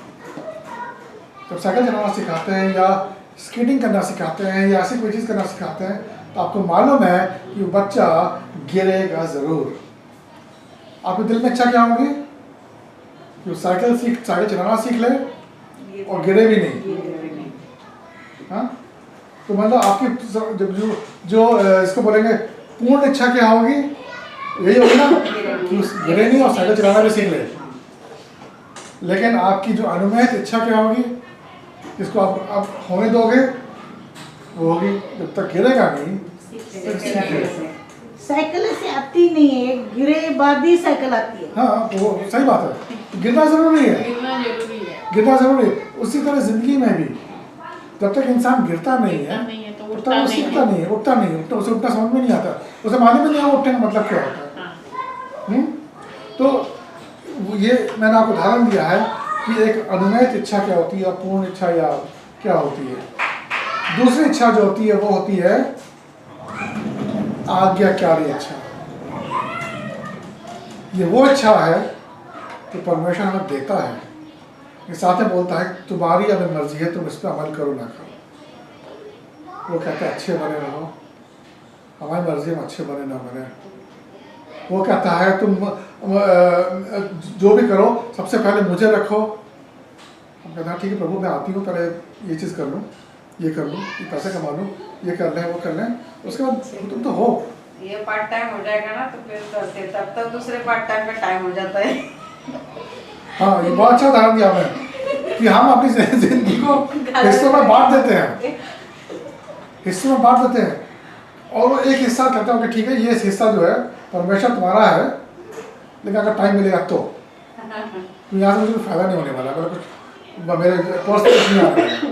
जब साइकिल चलाना सिखाते हैं या स्केटिंग करना सिखाते हैं या ऐसी कोई चीज़ करना सिखाते हैं, तो आपको मालूम है कि वो बच्चा गिरेगा ज़रूर। आपके दिल में इच्छा क्या होगी कि वो साइकिल चलाना सीख ले और गिरे भी नहीं। हाँ, तो मतलब आपकी जो इसको बोलेंगे पूर्ण इच्छा क्या होगी, यही होगी ना कि गिरे नहीं और साइकिल चलाना भी सीख ले। लेकिन आपकी जो अनुमय इच्छा क्या होगी, इसको आप होने दोगे, वो होगी जब तक गिरेगा नहीं। साइकिल से आती नहीं है, गिरे बाद ही साइकिल आती है। हाँ, तो वो सही बात है, गिरना जरूरी है, गिरना जरूरी है। उसी तरह जिंदगी में भी जब तक इंसान गिरता नहीं है तब तक वो सीखता नहीं है, उठता नहीं है, उसे उठना समझ में नहीं आता, उसे मालूम में नहीं आता उठने का मतलब क्या होता है। तो ये मैंने आपको उदाहरण दिया है कि एक अनुमय इच्छा क्या होती है और पूर्ण इच्छा या क्या होती है। दूसरी इच्छा जो होती है वो होती है आज्ञाकारी इच्छा। ये वो इच्छा है कि परमेश्वर हमें देता है, ये साथ में बोलता है तुम्हारी अगर मर्जी है तुम इस पर अमल करो ना करो। वो कहता है अच्छे बने रहो, हमारी मर्जी में अच्छे बने ना बने। वो कहता है तुम जो भी करो सबसे पहले मुझे रखो। हम कहते हैं ठीक है प्रभु, मैं आती हूँ, पहले ये चीज़ कर लूँ, ये कर लूँ, ये पैसे कमा लूँ, ये कर लें, वो कर लें, उसके बाद तुम तो हो। ये पार्ट टाइम हो जाएगा ना तो फिर तब तक दूसरे पार्ट टाइम पे टाइम हो जाता है। हाँ, ये बहुत अच्छा उदाहरण दिया आपने कि हम अपनी जिंदगी को हिस्सों में बांट देते हैं, हिस्सों में बांट देते हैं और वो एक हिस्सा कहता हूँ कि ठीक है ये हिस्सा जो है परमेश्वर तुम्हारा है, लेकिन अगर टाइम मिलेगा तो यहाँ से मुझे कोई फायदा नहीं होने वाला, अगर कुछ मेरे पर्स कुछ नहीं आने वाला।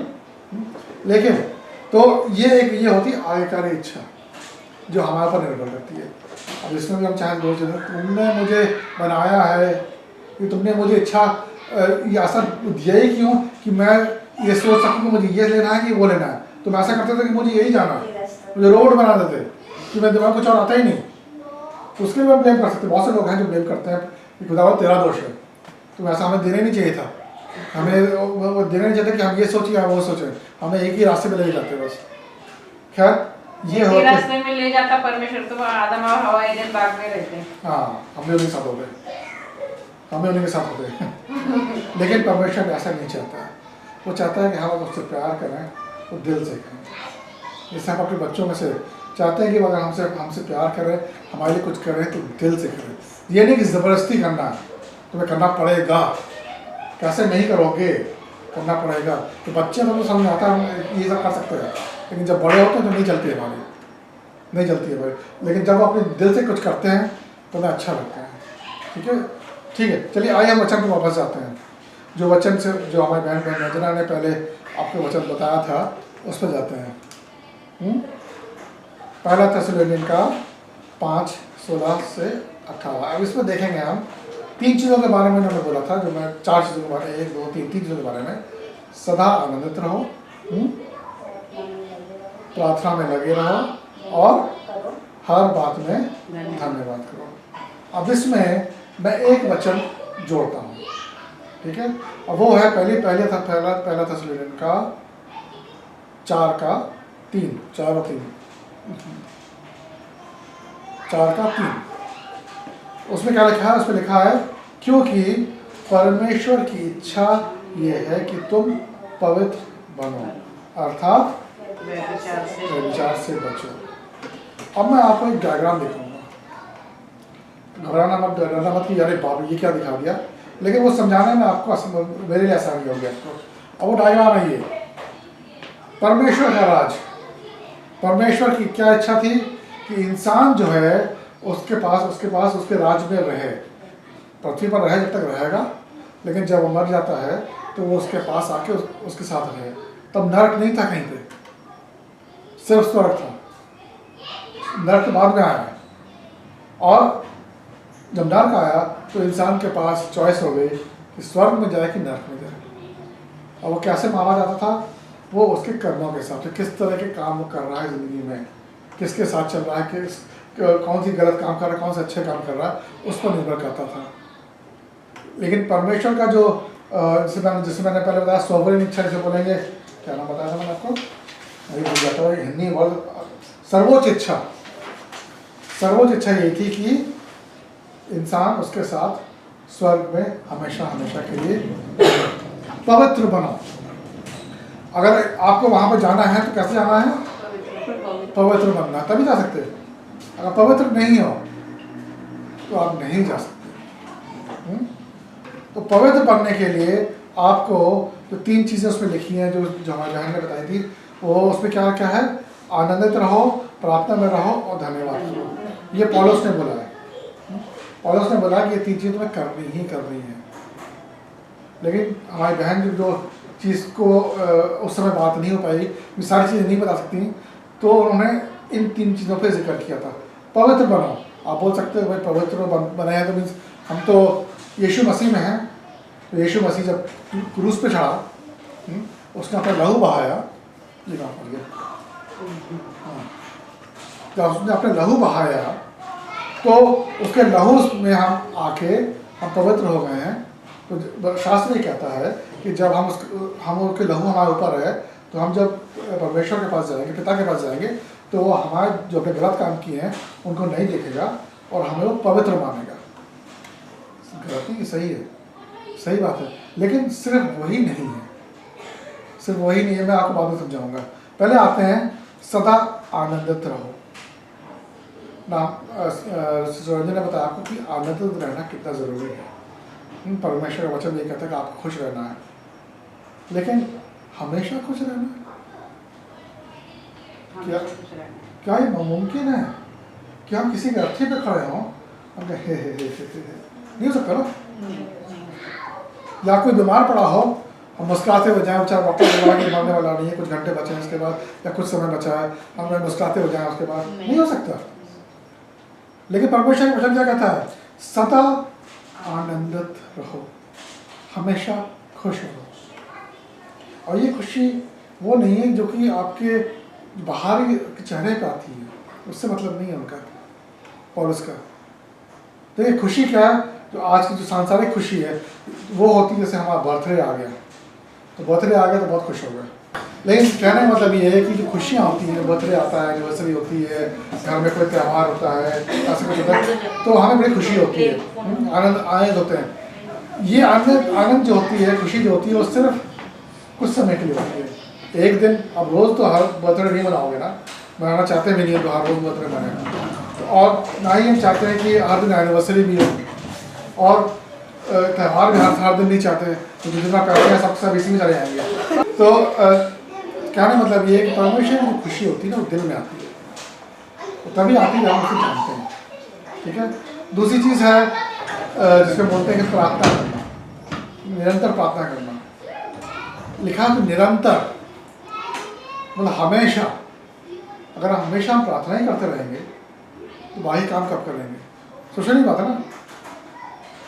लेकिन तो ये होती है आज्ञाकारी इच्छा जो हमारे पर निर्भर करती है। अब इसमें भी हम चाहे दो चीज़ें, तुमने मुझे बनाया है कि तुमने मुझे इच्छा ये ऐसा दिया ही क्यों कि मैं ये सोच सकूँ कि मुझे ये लेना है कि वो लेना है। तुम ऐसा करते थे कि मुझे यही जाना है, मुझे रोड बना देते कि मैं दिमाग कुछ और आता ही नहीं, तो उसके लिए मैं ब्लेम कर सकते। बहुत से लोग हैं जो ब्लेम करते हैं कि खुदा तेरा दोष है, तो ऐसा हमें देना ही नहीं चाहिए था, हमें वो देना नहीं चाहिए कि हम ये सोचें या वो सोचें, हमें एक ही रास्ते पे ले जाते बस। खैर ये हो रास्ते में ले जाता परमेश्वर, तो आदम और हवा एडन बाग में रहते हैं। हाँ, हम भी उन्हीं के साथ होते, हमें उन्हीं के साथ होते लेकिन परमेश्वर ऐसा नहीं चाहता है, वो चाहता है कि हम उससे प्यार करें, वो दिल से करें। जैसे हम अपने बच्चों में से चाहते हैं कि अगर हमसे प्यार करें, हमारे लिए कुछ करें तो दिल से करें। ये नहीं कि ज़बरदस्ती करना है, तुम्हें करना पड़ेगा, कैसे नहीं करोगे, करना पड़ेगा। तो बच्चे तो समझ आता है ये सब कर सकते हैं, लेकिन जब बड़े होते हैं तो नहीं चलती है हमारी, नहीं चलती है भाई। लेकिन जब अपने दिल से कुछ करते हैं तो हमें अच्छा लगता है। ठीक है, ठीक है, चलिए आइए हम वचन पर वापस जाते हैं। जो वचन से जो हमारे बहन रंजना ने पहले आपको वचन बताया था उस पर जाते हैं। पहला थिस्सलुनीकियों का 5:16 से 18। अब इसमें देखेंगे हम 3 चीज़ों के बारे में उन्होंने बोला था, जो मैं 4 चीज़ों के बारे में 1 2 3 चीज़ों के बारे में। सदा आनंदित रहो, प्रार्थना में लगे रहो और हर बात में धन्यवाद करो। अब इसमें मैं एक वचन जोड़ता हूँ, ठीक है, और वो है पहला थिस्सलुनीकियों का 4:3 4 और 3 4:3। उसमें क्या लिखा है? उसमें लिखा है क्योंकि परमेश्वर की इच्छा ये है कि तुम पवित्र बनो, अर्थात व्यभिचार से बचो। अब मैं आपको एक डायग्राम दिखाऊंगा, घबराना मत, डरना मत कि यार बाबू ये क्या दिखा दिया, लेकिन वो समझाने में आपको मेरे लिए आसानी हो गया। अब वो डायग्राम है ये परमेश्वर का राज। परमेश्वर की क्या इच्छा थी कि इंसान जो है उसके पास उसके राज में रहे, पृथ्वी पर रहे, जब तक रहेगा लेकिन जब वो मर जाता है तो वो उसके पास आके उसके साथ रहे। तब नरक नहीं था कहीं पे, सिर्फ स्वर्ग था। नरक बाद में आया और जब नरक आया तो इंसान के पास चॉइस हो गई कि स्वर्ग में जाए कि नरक में जाए। और वो कैसे माना जाता था? वो उसके कर्मों के हिसाब से, किस तरह के काम वो कर रहा है ज़िंदगी में, किसके साथ चल रहा है, कौन सी गलत काम कर रहा है, कौन से अच्छे काम कर रहा है, उस पर निर्भर करता था। लेकिन परमेश्वर का जो जिसे मैंने पहले बताया सोवरेन इच्छा, जिसे बोलेंगे, क्या नाम बताया था मैंने आपको, अभी भूल जाता हूँ हिंदी वर्ड, सर्वोच्च इच्छा। सर्वोच्च इच्छा यही थी कि इंसान उसके साथ स्वर्ग में हमेशा हमेशा के लिए पवित्र बनो। अगर आपको वहाँ पर जाना है तो कैसे जाना है? पवित्र बनना, तभी जा सकते हैं। अगर पवित्र नहीं हो तो आप नहीं जा सकते। तो पवित्र बनने के लिए आपको जो 3 चीज़ें उसमें लिखी हैं, जो हमारी बहन ने बताई थी, वो उसमें क्या क्या है? आनंदित रहो, प्रार्थना में रहो और धन्यवाद करो। ये पौलुस ने बोला है। पौलुस ने बोला कि ये 3 चीज़ें तुम्हें करनी ही करनी है। लेकिन हमारी बहन जो चीज़ को उस समय बात नहीं हो पाई, सारी चीज़ें नहीं बता सकती, तो उन्होंने इन 3 चीज़ों पर जिक्र किया था। पवित्र बनो। आप बोल सकते हो भाई पवित्र बने हैं तो मीन्स हम तो यीशु मसीह में हैं। तो यीशु मसीह जब क्रूस पे चढ़ा, उसने अपना लहू बहाया, ये काम कर गया, जब उसने अपने लहू बहाया तो उसके लहू में हम आके हम पवित्र हो गए हैं। तो शास्त्र ये कहता है कि जब हम उसके लहू हमारे ऊपर है, तो हम जब परमेश्वर के पास जाएंगे, पिता के पास जाएंगे, तो वो हमारे जो अपने गलत काम किए हैं उनको नहीं देखेगा और हमें वो पवित्र मानेगा। गलत नहीं, सही है, सही बात है। लेकिन सिर्फ वही नहीं है, सिर्फ वही नहीं है। मैं आपको बाद में समझाऊंगा। पहले आते हैं सदा आनंदित रहो। ना रंजन ने बताया आपको कि आनंदित रहना कितना ज़रूरी है। परमेश्वर का वचन ये कहता है कि आपको खुश रहना है, लेकिन हमेशा खुश रहना है क्या ये मुमकिन है कि हम किसी के अर्थी पे खड़े हों, हम कहें हे नहीं हो सकता ना। या कोई बीमार पड़ा हो, हम मुस्कुराते हुए जाएं, बेचारा डॉक्टर बोला कि मरने वाला नहीं है, कुछ घंटे बचे हैं इसके बाद या कुछ समय बचा है, हम मुस्कुराते हो जाएं उसके बाद, नहीं हो सकता। लेकिन परमेश्वर का वचन क्या कहता है? सदा आनंदित रहो, हमेशा खुश रहो। और ये खुशी वो नहीं है जो कि आपके बाहरी चेहरे पे आती है, उससे मतलब नहीं है उनका, पौलुस का। देखिए खुशी क्या है? जो आज की जो सांसारिक खुशी है वो होती है जैसे हमारा बर्थडे आ गया, तो बर्थडे आ गया तो बहुत खुश हो गए। लेकिन कहने का मतलब ये है कि जो खुशियाँ होती हैं, बर्थडे आता है, एनिवर्सरी होती है, घर में कोई त्यौहार होता है, ऐसे कुछ होता है, तो हमें बड़ी खुशी होती है, आनंद होते हैं। ये आनंद जो होती है, खुशी जो होती है, वो सिर्फ कुछ समय के लिए होती है। एक दिन, अब रोज़ तो हर बर्थडे नहीं मनाओगे ना, मनाना चाहते भी नहीं है तो हर रोज़ बर्थडे मनाएं, और ना ही हम चाहते हैं कि हर दिन एनिवर्सरी भी हो, और त्यौहार भी हर दिन नहीं चाहते, तो जितना पैसे हैं सब इसी में चले जाएंगे। तो कहने मतलब ये है कि परमेश्वर की खुशी होती है ना, वो दिल में आती है, तो तभी आती है हम उसे जानते हैं। ठीक है। दूसरी चीज़ है जिसमें बोलते हैं कि प्रार्थना करना, निरंतर प्रार्थना करना। लिखा तो निरंतर, मतलब हमेशा। अगर हमेशा हम प्रार्थना ही करते रहेंगे तो बाकी काम कब करेंगे? सोचो नहीं बात है ना।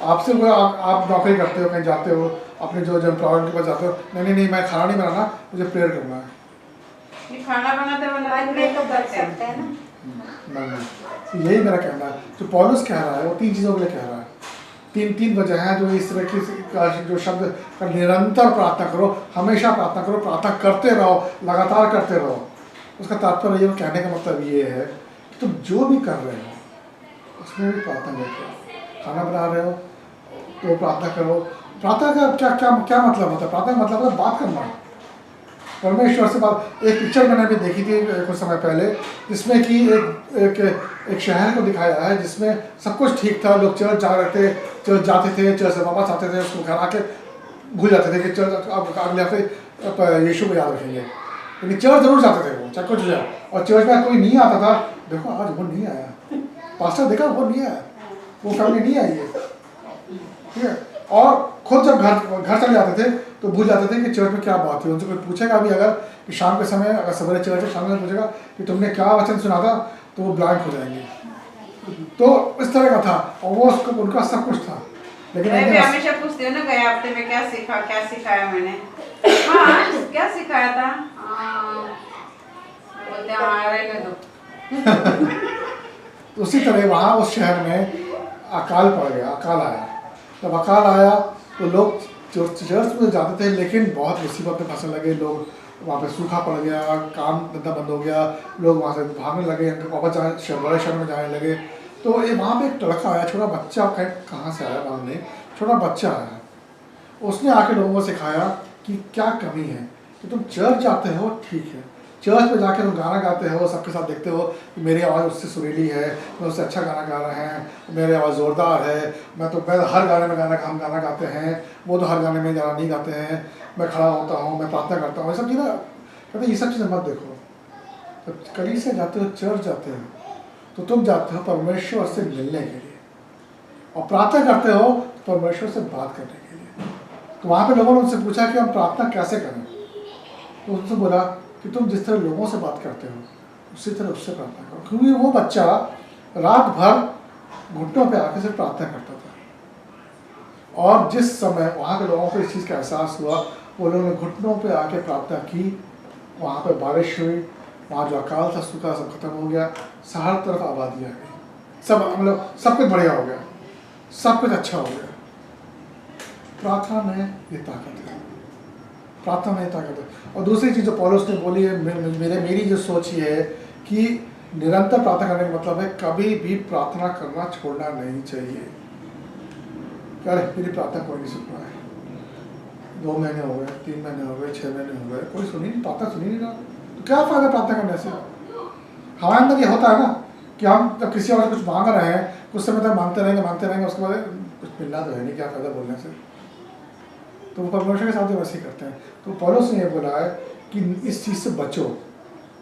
आपसे कोई आप नौकरी करते हो, कहीं जाते हो, अपने जो एम्प्लॉयर के पास जाते हो, नहीं मैं खाना नहीं बनाना, मुझे प्रेयर करना है। खाना बनाते में तो कर सकते हैं ना। नहीं, यही मेरा कहना है। जो पौलुस कह रहा है वो 3 चीज़ों के लिए कह रहा है। तीन वजह हैं जो इस तरह की जो शब्द का निरंतर प्रार्थना करो, हमेशा प्रार्थना करो, प्रार्थना करते रहो, लगातार करते रहो। उसका तात्पर्य ये कहने का मतलब ये है कि तुम जो भी कर रहे हो उसमें भी प्रार्थना करो। खाना बना रहे हो तो प्रार्थना करो। प्रार्थना का क्या क्या क्या मतलब होता है? प्रार्थना का मतलब है बात करना, परमेश्वर से बात। एक पिक्चर मैंने अभी देखी थी कुछ समय पहले, जिसमें कि एक शहर को दिखाया है जिसमें सब कुछ ठीक था, लोग चर्च जा रहे थे, चर्च जाते थे, चर्च से वापस आते थे, उसको घर आके भूल जाते थे कि चर्च अब अगले हफ्ते यीशु को याद रखेंगे। लेकिन चर्च जरूर जाते थे वो, चाहे कुछ हो जाए। और चर्च में कोई नहीं आता था, देखो आज वो नहीं आया, पास्टर देखा वो नहीं आया, वो फैमिली नहीं आई है, ठीक है। और खुद जब घर चले जाते थे तो भूल जाते थे कि चर्च में क्या बात हुई। उनसे कोई पूछेगा भी अगर कि शाम के समय, अगर सवेरे चर्च है, शाम में पूछेगा कि तुमने क्या वचन सुना था, तो वो ब्लैंक हो जाएंगे। तो इस तरह का था, और वो उनका सब कुछ था। लेकिन मैं भी हमेशा पूछती हूँ ना, गए हफ्ते में क्या सिखाया मैंने, हाँ क्या सिखाया था, बोलते हैं रहने दो। उसी तरह वहाँ उस शहर में अकाल पड़ गया, अकाल आया। जब अकाल आया तो लोग चर्च में जाते थे, लेकिन बहुत मुसीबत में फंसने लगे लोग। वहाँ पे सूखा पड़ गया, काम धंधा बंद हो गया, लोग वहाँ से भागने लगे, वापस बड़े शहर में जाने लगे। तो ये वहाँ पे एक लड़का आया, छोटा बच्चा, कहाँ से आया मालूम नहीं, छोटा बच्चा आया। उसने आके लोगों को सिखाया कि क्या कमी है, कि तुम चर्च जाते हो ठीक है, चर्च में जाके तुम गाना गाते हो, सबके साथ देखते हो कि मेरी आवाज़ उससे सुरीली है, मैं उससे अच्छा गाना गा रहे हैं, मेरी आवाज़ ज़ोरदार है, मैं हर गाने में हम गाना गाते हैं, वो तो हर गाने में गाना नहीं गाते हैं, मैं खड़ा होता हूँ, मैं प्रार्थना करता हूँ, ये सब चीज़ें। कहते ये सब चीज़ें मत देखो। जब कलीसिया जाते हो, चर्च जाते हो, तो तुम जाते हो परमेश्वर से मिलने के लिए, और प्रार्थना करते हो परमेश्वर से बात करने के लिए। तो वहाँ पे लोगों ने उनसे पूछा कि हम प्रार्थना कैसे करें, तो उनसे बोला कि तुम जिस तरह लोगों से बात करते हो उसी तरह उससे प्रार्थना करो। क्योंकि वो बच्चा रात भर घुटनों पे आके से प्रार्थना करता था, और जिस समय वहाँ के लोगों को इस चीज़ का एहसास हुआ, वो लोगों ने घुटनों पे आके प्रार्थना की, वहाँ पे बारिश हुई, वहाँ जो अकाल था, सूखा सब खत्म हो गया, हर तरफ आबादी आ गई, सब मतलब सब कुछ बढ़िया हो गया, सब कुछ अच्छा हो गया। प्रार्थना में ये ताकत है, प्रार्थना में ये ताकत है। और दूसरी चीज़ जो पौलुस ने बोली है, मेरी जो सोच ये है कि निरंतर प्रार्थना करने का मतलब है कभी भी प्रार्थना करना छोड़ना नहीं चाहिए। अरे मेरी प्रार्थना कोई नहीं सुन रहा है, 2 महीने हो गए, 3 महीने हो गए, 6 महीने हो गए, कोई सुनी नहीं, प्रार्थना सुनी नहीं रहा, तो क्या फ़ायदा प्रार्थना करने से। हमारे अंदर ये होता है ना कि हम जब किसी और से कुछ मांग रहे हैं, कुछ समय तक मांगते रहेंगे, उसके बाद कुछ मिलना तो है नहीं, क्या फ़ायदा बोलने से। तो वो परमेश्वर के साथ वैसे ही करते हैं। तो पौलुस ने ये बोला है कि इस चीज़ से बचो,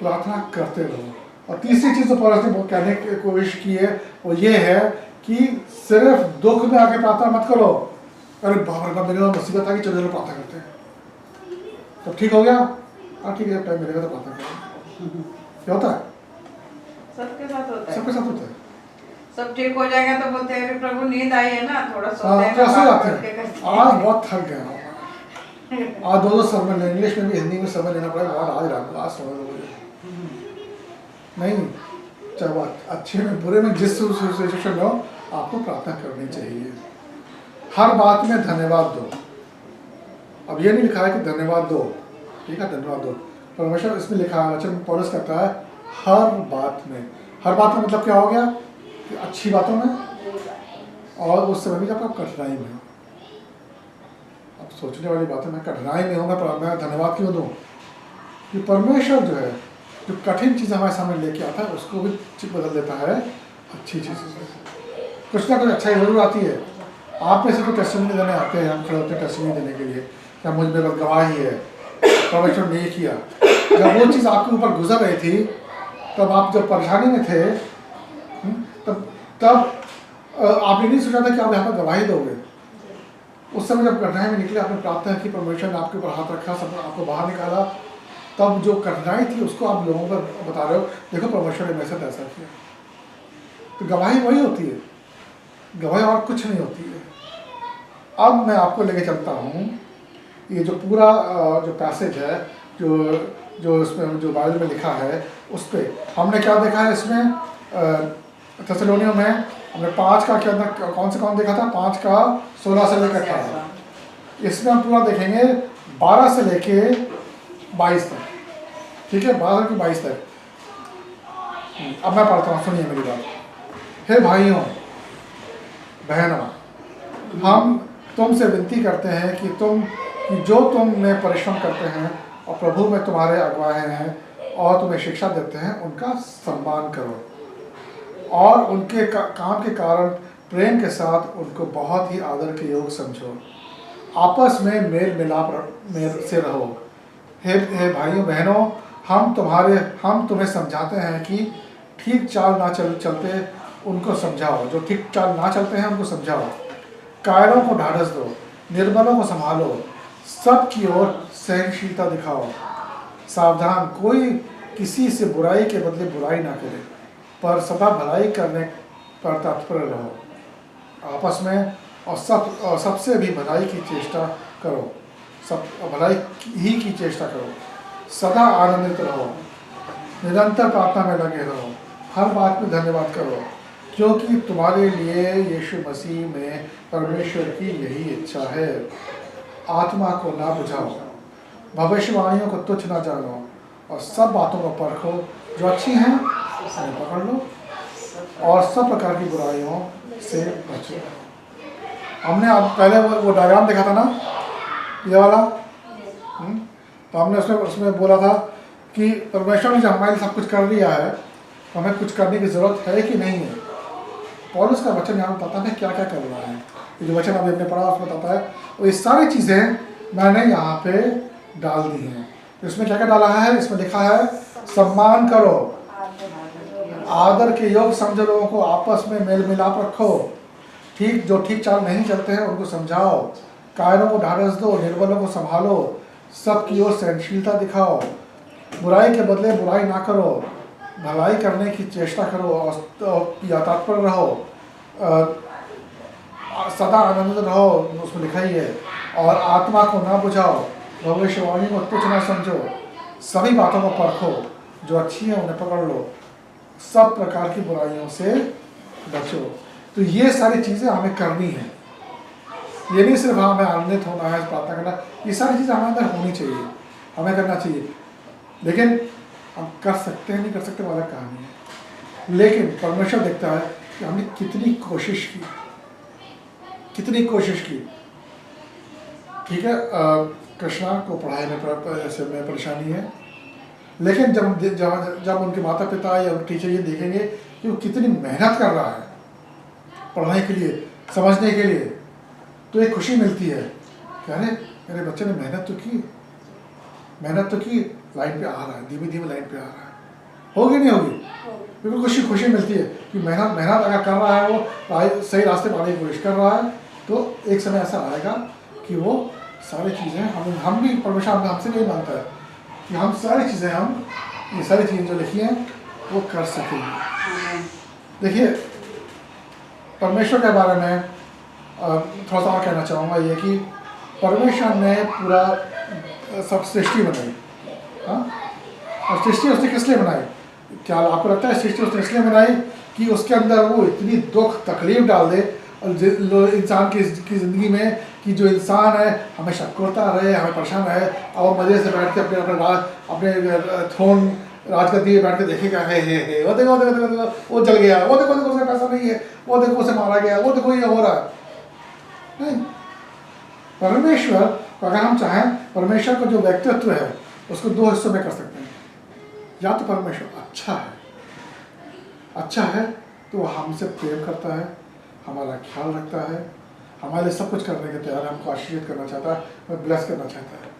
प्रार्थना करते रहो। और तीसरी चीज़ जो पौलुस ने कहने की कोशिश की है वो ये है कि सिर्फ दुख में आके प्रार्थना मत करो, अरे बाबा मेरे को मुसीबत आ गई, चलो प्रार्थना करते हैं, तो ठीक हो गया, हाँ ठीक है, टाइम मिलेगा तो प्रार्थना करेंगे। क्या होता है? सबके साथ होता है, सबके साथ होता है। सब ठीक हो जाएगा तो बोलते हैं प्रभु नींद आई है ना, थोड़ा सो हाँ, लेना, सो जाते बात करके हैं। करते आज बहुत थक गया हूँ, आज 2 समय इंग्लिश में भी हिंदी में समय लेना पड़ेगा, और आज रात आज समय नहीं, चाहे वो अच्छे में बुरे में जिस सिचुएशन में हो, आपको प्रार्थना करनी चाहिए। हर बात में धन्यवाद दो। अब ये नहीं लिखा है कि धन्यवाद दो, ठीक है, धन्यवाद दो, परमेश्वर इसमें लिखा है, वचन पौलुस कहता है हर बात में। हर बात का मतलब क्या हो गया कि अच्छी बातों में, और उस समय भी जब आप कठिनाई में हो। अब सोचने वाली बात है, मैं कठिनाई में हूँ, मैं धन्यवाद क्यों दूँ कि परमेश्वर जो है, जो कठिन चीज़ हमारे सामने लेके आता है, उसको भी बदल देता है अच्छी चीज़ों से। कुछ ना कुछ अच्छाई जरूर आती है। आप में से कोई टेस्टिमनी देने आते हैं, हम खड़े होते हैं टेस्टिमनी देने के लिए, क्या मुझ में बस गवाही है, परमेश्वर ने किया। जब वो चीज़ आपके ऊपर गुजर रही थी, तब आप जब परेशानी में थे, तब आपने नहीं सोचा था कि आप यहाँ पर गवाही दोगे। उस समय जब कठिनाई में निकले, आपने प्रार्थना की, परमेश्वर ने आपके ऊपर हाथ रखा, सब आपको बाहर निकाला, तब जो कठिनाई थी उसको आप लोगों को बता रहे हो, देखो परमेश्वर ने मेरे साथ ऐसा किया। तो गवाही वही होती है, गवाही और कुछ नहीं होती है। अब मैं आपको लेके चलता हूँ, ये जो पूरा जो पैसेज है, जो इसमें जो बाइबल में लिखा है, उस पर हमने क्या देखा है। इसमें थेसलोनियों में हमने 5 का क्या कौन देखा था, 5 का 16 से लेकर 18। इसमें हम पूरा देखेंगे 12 से लेके 22 तक, ठीक है, 12 से 22 तक। अब मैं पढ़ता हूँ, सुनिए मेरी बात। हे भाइयों बहनों, हम तुमसे विनती करते हैं कि जो तुम में परिश्रम करते हैं और प्रभु में तुम्हारे अगुवाए हैं और तुम्हें शिक्षा देते हैं, उनका सम्मान करो और उनके काम के कारण प्रेम के साथ उनको बहुत ही आदर के योग समझो। आपस में मेल मिलाप से रहो। हे भाइयों बहनों, हम तुम्हें समझाते हैं कि ठीक चाल ना चलते उनको समझाओ, जो ठीक चाल ना चलते हैं उनको समझाओ। कायरों को ढाढ़स दो, निर्बलों को संभालो, सबकी ओर सहनशीलता दिखाओ, सावधान, कोई किसी से बुराई के बदले बुराई ना करे, पर सदा भलाई करने पर तत्पर रहो, आपस में और सबसे भी भलाई की चेष्टा करो, सब भलाई ही की चेष्टा करो, सदा आनंदित रहो, निरंतर प्रार्थना में लगे रहो, हर बात में धन्यवाद करो, क्योंकि तुम्हारे लिए यीशु मसीह में परमेश्वर की यही इच्छा है। आत्मा को ना बुझाओ, भविष्यवाणियों को तुच्छ ना जानो, और सब बातों को परखो, जो अच्छी हैं उन्हें पकड़ लो, और सब प्रकार की बुराइयों से बचो। हमने अब पहले वो डायग्राम देखा था ना, ये वाला, तो हमने उसमें बोला था कि परमेश्वर ने जब हमारे लिए सब कुछ कर दिया है तो हमें कुछ करने की ज़रूरत है कि नहीं है। पौलुस का वचन यहाँ बताता है क्या क्या कर रहा है, ये जो वचन अभी हमने पढ़ा उसमें बताता है, और ये सारी चीज़ें मैंने यहाँ पे डाल दी हैं। इसमें क्या क्या डाला है, इसमें लिखा है सम्मान करो, आदर के योग समझो, लोगों को आपस में मेल मिलाप रखो, जो ठीक चाल नहीं चलते हैं उनको समझाओ, कायरों को ढाढ़स दो, निर्बलों को संभालो, सबकी ओर सहनशीलता दिखाओ, बुराई के बदले बुराई ना करो, भलाई करने की चेष्टा करो, और तत्पर रहो, सदा आनंदित रहो, उसमें लिखा ही है, और आत्मा को ना बुझाओ, भविष्यवाणी को तुच्छ ना समझो, सभी बातों को परखो, जो अच्छी है उन्हें पकड़ लो, सब प्रकार की बुराइयों से बचो। तो ये सारी चीज़ें हमें करनी है, ये नहीं सिर्फ हमें आनंदित होना है, प्रार्थना करना, ये सारी चीज़ें हमारे अंदर होनी चाहिए, हमें करना चाहिए। लेकिन हम कर सकते हैं नहीं कर सकते वाला कहानी है, लेकिन परमेश्वर देखता है कि हमने कितनी कोशिश की, कितनी कोशिश की। ठीक है, कृष्णा को पढ़ाई में ऐसे में परेशानी है, लेकिन जब उनके माता पिता या टीचर ये देखेंगे कि वो कितनी मेहनत कर रहा है पढ़ने के लिए, समझने के लिए, तो एक खुशी मिलती है कि अरे मेरे बच्चे ने मेहनत तो की, लाइन पे आ रहा है, धीमे धीमे लाइन पे आ रहा है, होगी नहीं होगी, बिल्कुल खुशी मिलती है कि मेहनत अगर कर रहा है, वो सही रास्ते पर आने की कोशिश कर रहा है, तो एक समय ऐसा आएगा कि वो सारी चीज़ें हम भी परमेश्वर हमसे नहीं मानता है कि हम सारी चीज़ें ये सारी चीज़ें जो लिखी हैं वो कर सकेंगे। देखिए, परमेश्वर के बारे में थोड़ा सा और कहना चाहूँगा ये कि परमेश्वर ने पूरा सब सृष्टि बनाई, हाँ, और सृष्टि उसने किस लिए बनाई? क्या आपको लगता है सृष्टि उसने इसलिए बनाई कि उसके अंदर वो इतनी दुख तकलीफ डाल दे और इंसान की ज़िंदगी में कि जो इंसान है हमेशा करता रहे, हमें परेशान रहे, और मज़े से बैठ के अपने थ्रोन राजगद्दी पे बैठ के देखेगा, हे वो देखो वो जल गया, वो देखो उसका पैसा नहीं है, वो देखो उसे मारा गया, वो देखो ये हो रहा है। नहीं, परमेश्वर को अगर हम चाहें, परमेश्वर का जो व्यक्तित्व है उसको दो हिस्सों में कर सकते हैं। या तो परमेश्वर अच्छा है तो वह हमसे प्रेम करता है, हमारा ख्याल रखता है, हमारे लिए सब कुछ करने के तैयार है, हमको आशीर्वाद करना चाहता है, हमें ब्लेस करना चाहता है।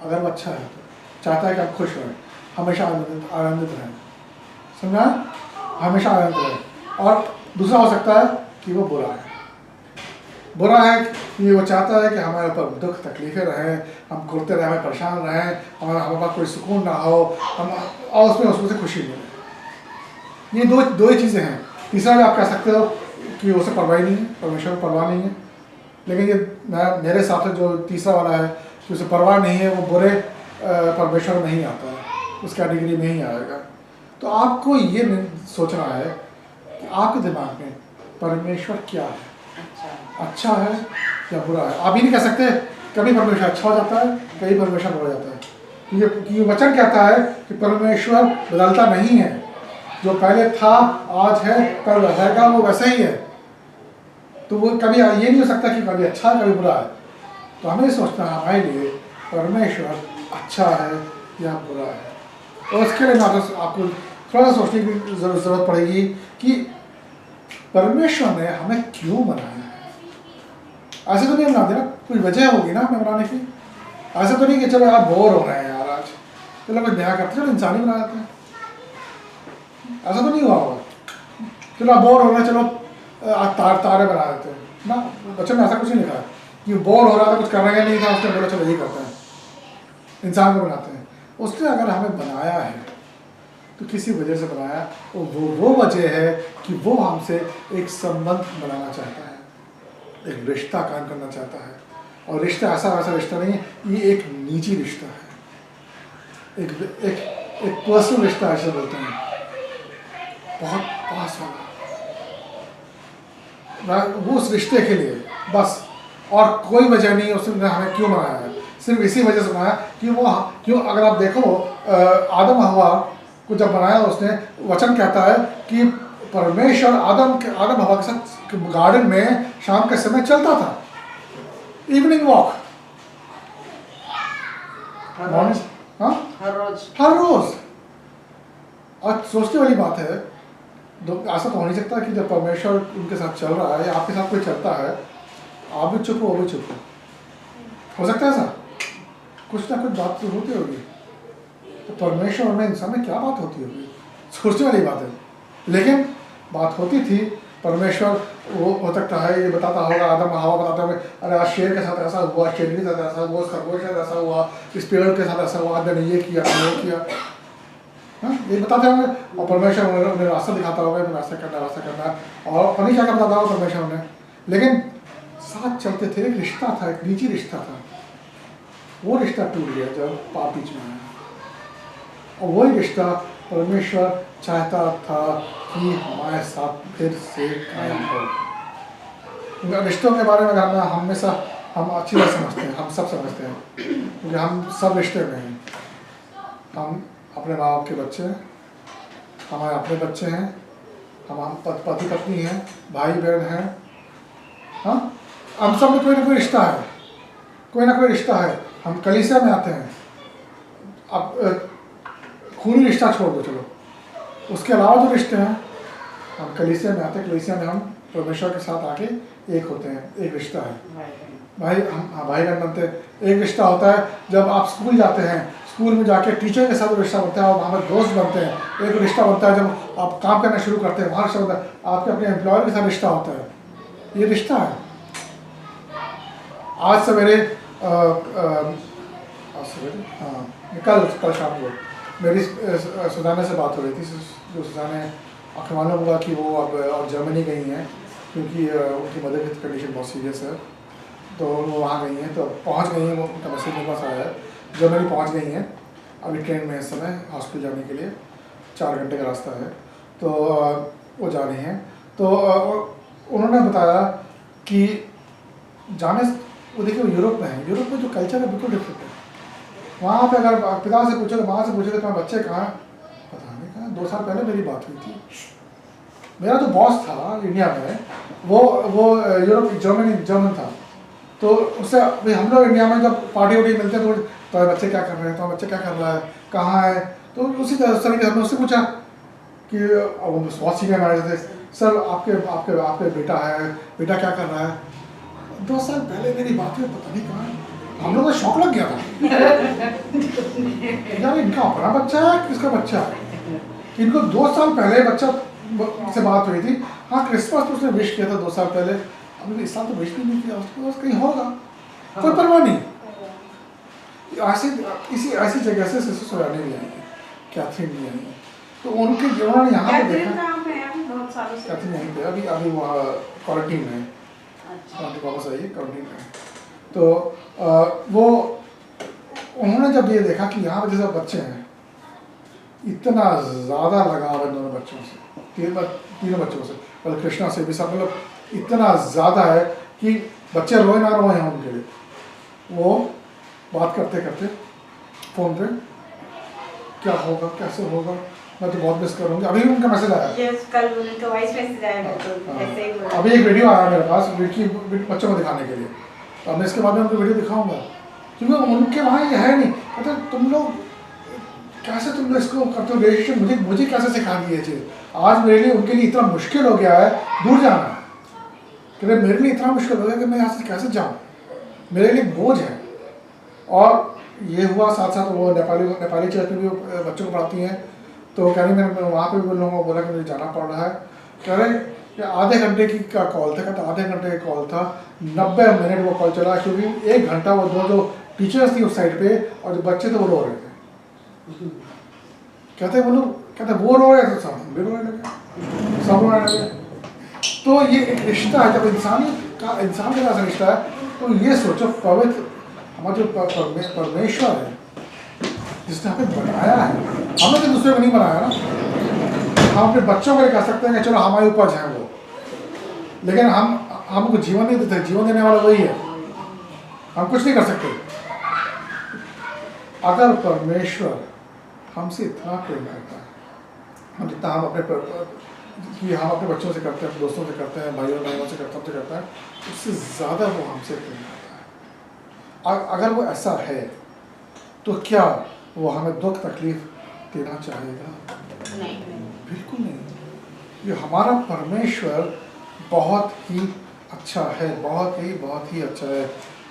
अगर वो अच्छा है तो चाहता है कि आप खुश रहें, हमेशा आनंदित रहें, समझा, हमेशा आनंदित रहें। और दूसरा हो सकता है कि वो बुरा है कि वो चाहता है कि हमारे ऊपर दुख तकलीफ़ें रहें, हम घूरते रहें, हमें परेशान रहें, हमारे पास कोई सुकून ना हो, और उसमें से खुशी मिले। ये दो ही चीज़ें हैं। तीसरा भी आप कह सकते हो कि उसे परवाह नहीं है, परमेश्वर को परवाह नहीं है, लेकिन ये मेरे हिसाब से जो तीसरा वाला है कि उसे परवाह नहीं है, वो बुरे परमेश्वर नहीं आता है, उस कैटेगरी में ही आएगा। तो आपको ये सोचना है कि आपके दिमाग में परमेश्वर क्या है, अच्छा है या बुरा है। आप ही नहीं कह सकते कभी परमेश्वर अच्छा हो जाता है, कभी परमेश्वर बुरा हो जाता है, क्योंकि वचन कहता है कि परमेश्वर बदलता नहीं है, जो पहले था आज है कल रहेगा, वो वैसा ही है। तो वो कभी ये नहीं हो सकता कि कभी अच्छा है कभी बुरा है। तो हमें सोचना है हमारे लिए परमेश्वर अच्छा है या बुरा है, और इसके लिए आपको थोड़ा सा सोचने की ज़रूरत पड़ेगी कि परमेश्वर ने हमें क्यों बनाया है। ऐसे तो नहीं बना देना, कोई वजह होगी ना हमें बनाने की। ऐसा तो नहीं कि चलो आप बोर हो रहे हैं यार, आज चलो कुछ नया करते, चलो इंसान ही बना देते हैं, ऐसा तो नहीं हुआ होगा। चलो आप बोर हो रहे हैं, चलो तारे बना देते हैं ना, बच्चों में ऐसा कुछ नहीं लिखा है कि बोर हो रहा था, कुछ करने का नहीं था, उसने बोला चलो यही करते हैं, इंसान को बनाते हैं। उसने अगर हमें बनाया है तो किसी वजह से बनाया, और वो वजह है कि वो हमसे एक संबंध बनाना चाहता है, एक रिश्ता कायम करना चाहता है। और रिश्ता ऐसा वैसा रिश्ता नहीं है, ये एक निजी रिश्ता है, एक एक एक पर्सनल रिश्ता ऐसे बोलते हैं, बहुत पास वाला। वो उस रिश्ते के लिए बस, और कोई वजह नहीं उसने हमें क्यों बनाया है, सिर्फ इसी वजह से बनाया कि वो क्यों। अगर आप देखो आदम हवा को जब बनाया उसने, वचन कहता है कि परमेश्वर आदम हवा के साथ गार्डन में शाम के समय चलता था, इवनिंग वॉक, हर रोज। हर रोज। और सोचने वाली बात है, ऐसा तो हो नहीं सकता कि जब परमेश्वर उनके साथ चल रहा है या आपके साथ कोई चलता है, आप भी चुप हो, वो भी चुप हो सकता है ऐसा? कुछ ना कुछ बात तो होती होगी। तो परमेश्वर में इंसान में क्या बात होती होगी, सोचने वाली बात है। लेकिन बात होती थी, परमेश्वर वो हो सकता है ये बताता होगा, आदम हवा बताते होंगे, अरे आज शेर के साथ ऐसा हुआ, शेरनी के साथ ऐसा हुआ, खरगोश के साथ ऐसा हुआ, इस पेड़ के साथ ऐसा हुआ, आदम ने ये किया, वो किया, हाँ ये बताते होंगे। और परमेश्वर उन्हें रास्ता दिखाता होगा, रास्ता करना, और पता नहीं क्या बताता होगा परमेश्वर उन्हें। लेकिन साथ चलते थे, एक रिश्ता था, एक निजी रिश्ता था। वो रिश्ता टूट गया जब पाप बीच में आया, और वही रिश्ता परमेश्वर चाहता था कि हमारे साथ फिर से कायम हो। रिश्तों के बारे में हमेशा हम अच्छी तरह समझते हैं, हम सब समझते हैं, क्योंकि हम सब रिश्ते में हैं। हम अपने माँ बाप के बच्चे हैं, हमारे अपने बच्चे हैं, हम पति पत्नी हैं, भाई बहन हैं, हाँ हम सब में कोई ना कोई रिश्ता है, कोई ना कोई रिश्ता है। हम कलीसिया में आते हैं, अब खूनी रिश्ता छोड़ दो चलो, उसके अलावा जो रिश्ते हैं, हम कलीसिया में आते हैं, कलीसिया में हम परमेश्वर के साथ आके एक होते हैं, एक रिश्ता है भाई, हम भाई बहन बनते हैं। एक रिश्ता होता है जब आप स्कूल जाते हैं, स्कूल में जाके टीचर के साथ रिश्ता बनता है और वहाँ पर दोस्त बनते हैं। एक रिश्ता बनता है जब आप काम करना शुरू करते हैं, वहाँ रिश्ता बनता है, आपके अपने एम्प्लॉयर के साथ रिश्ता होता है, ये रिश्ता है। आज सवेरे कल शाम को मेरी सुजाना से बात हो रही थी, जो सुजाना आखिर मालूम हुआ कि वो अब जर्मनी गई हैं, क्योंकि उनकी मदर की कंडीशन बहुत सीरियस है, तो वो वहाँ गई हैं, तो पहुँच गई हैं, वो उनका मैसेज मेरे पास आया है, जर्मनी पहुँच गई हैं, अभी ट्रेन में इस समय हॉस्पिटल जाने के लिए 4 घंटे का रास्ता है, तो वो जा रही हैं। तो उन्होंने बताया कि जाने, वो देखिए वो यूरोप में है, यूरोप में जो कल्चर है बिल्कुल डिफरेंट है। वहाँ पे अगर पिता से पूछे, माँ से पूछे, तो तुम्हारे बच्चे कहाँ, पता नहीं कहाँ। 2 साल पहले मेरी बात हुई थी, मेरा जो बॉस था इंडिया में, वो यूरोप जर्मन था, तो उससे अभी हम लोग इंडिया में जब पार्टी वार्टी मिलते हैं तो तुम्हारे बच्चे क्या कर रहे हैं, तुम्हारा बच्चा क्या कर रहा है, कहाँ है, तो उसी तरह के हमने उससे पूछा कि बहुत सीनियर मैनेजर थे, सर आपके बेटा है, बेटा क्या कर रहा है। 2 साल पहले मेरी बात हुई, पता नहीं कहाँ, हम लोग को शौक लग गया था यार इनका अपना बच्चा है, किसका बच्चा है। इनको 2 साल पहले बच्चा से बात हुई थी, हाँ क्रिसमस तो उसने विश किया था 2 साल पहले, अब इस साल तो विश भी नहीं किया, उसके पास कहीं होगा, कोई परवाह नहीं। ऐसी जगह से सिस्टर सुरानी भी आई है, कैथरीन भी आई है, तो उनके उन्होंने यहाँ पे देखा, कैथरीन यहीं पे अभी वहाँ क्वारंटीन में है, वापस आई है क्वारंटीन में। तो वो उन्होंने जब ये देखा कि यहाँ पे जैसे बच्चे हैं, इतना ज़्यादा लगाव है दोनों बच्चों से, तीनों बच्चों से, मतलब कृष्णा से भी सब, मतलब इतना ज़्यादा है कि बच्चे रोए ना रोए हैं उनके लिए। वो बात करते करते फ़ोन पे क्या होगा, कैसे होगा, मैं तो बहुत मिस करूँगी। अभी उनका मैसेज आया, कल उनका वॉइस मैसेज आया, ऐसे ही बोला। अभी एक वीडियो आया मेरे पास बच्चों को दिखाने के लिए, तो मैं इसके बाद में उनको वीडियो दिखाऊंगा, क्योंकि उनके वहाँ ये है नहीं, कहते तुम लोग कैसे तुम लोग इसको करते हो, रिलेशनशिप मुझे कैसे सिखा दी ये चीज़। आज मेरे लिए उनके लिए इतना मुश्किल हो गया है दूर जाना, कि मेरे लिए इतना मुश्किल हो गया कि मैं यहाँ से कैसे जाऊँ, मेरे लिए बोझ है। और ये हुआ साथ साथ वो नेपाली चर्च में भी बच्चों को पढ़ाती हैं, तो कह रही मैं वहाँ पे भी उन लोगों को बोला कि मुझे जाना पड़ रहा है, कह रहे कि आधे घंटे की का कॉल था, कहता आधे घंटे का कॉल था, 90 मिनट वो कॉल चला, क्योंकि 1 घंटा वो जो टीचर्स थी उस साइड पे और जो बच्चे थे वो रो रहे थे। कहते वो रो रहे थे, सब भी रोने लगे, सब रोने लगे। तो ये एक रिश्ता है, जब इंसान का ऐसा रिश्ता है, तो ये सोचो पवित्र हमारा जो परमेश्वर है जिसने हमें बनाया है, हमने तो दूसरे को नहीं बनाया ना। हम अपने बच्चों को कह सकते हैं कि चलो हमारी उपज है वो, लेकिन हमको जीवन नहीं देते, जीवन देने वाला वही है, हम कुछ नहीं कर सकते। अगर परमेश्वर हमसे इतना प्रेम करता है, हम जितना हम अपने बच्चों से करते हैं, अपने दोस्तों से करते हैं, भाइयों बहनों से करते हैं, उससे ज़्यादा वो हमसे प्रेम करता है। अगर वो ऐसा है तो क्या वो हमें दुख तकलीफ देना चाहेगा? नहीं, बिल्कुल नहीं। ये हमारा परमेश्वर बहुत ही अच्छा है, बहुत ही अच्छा है।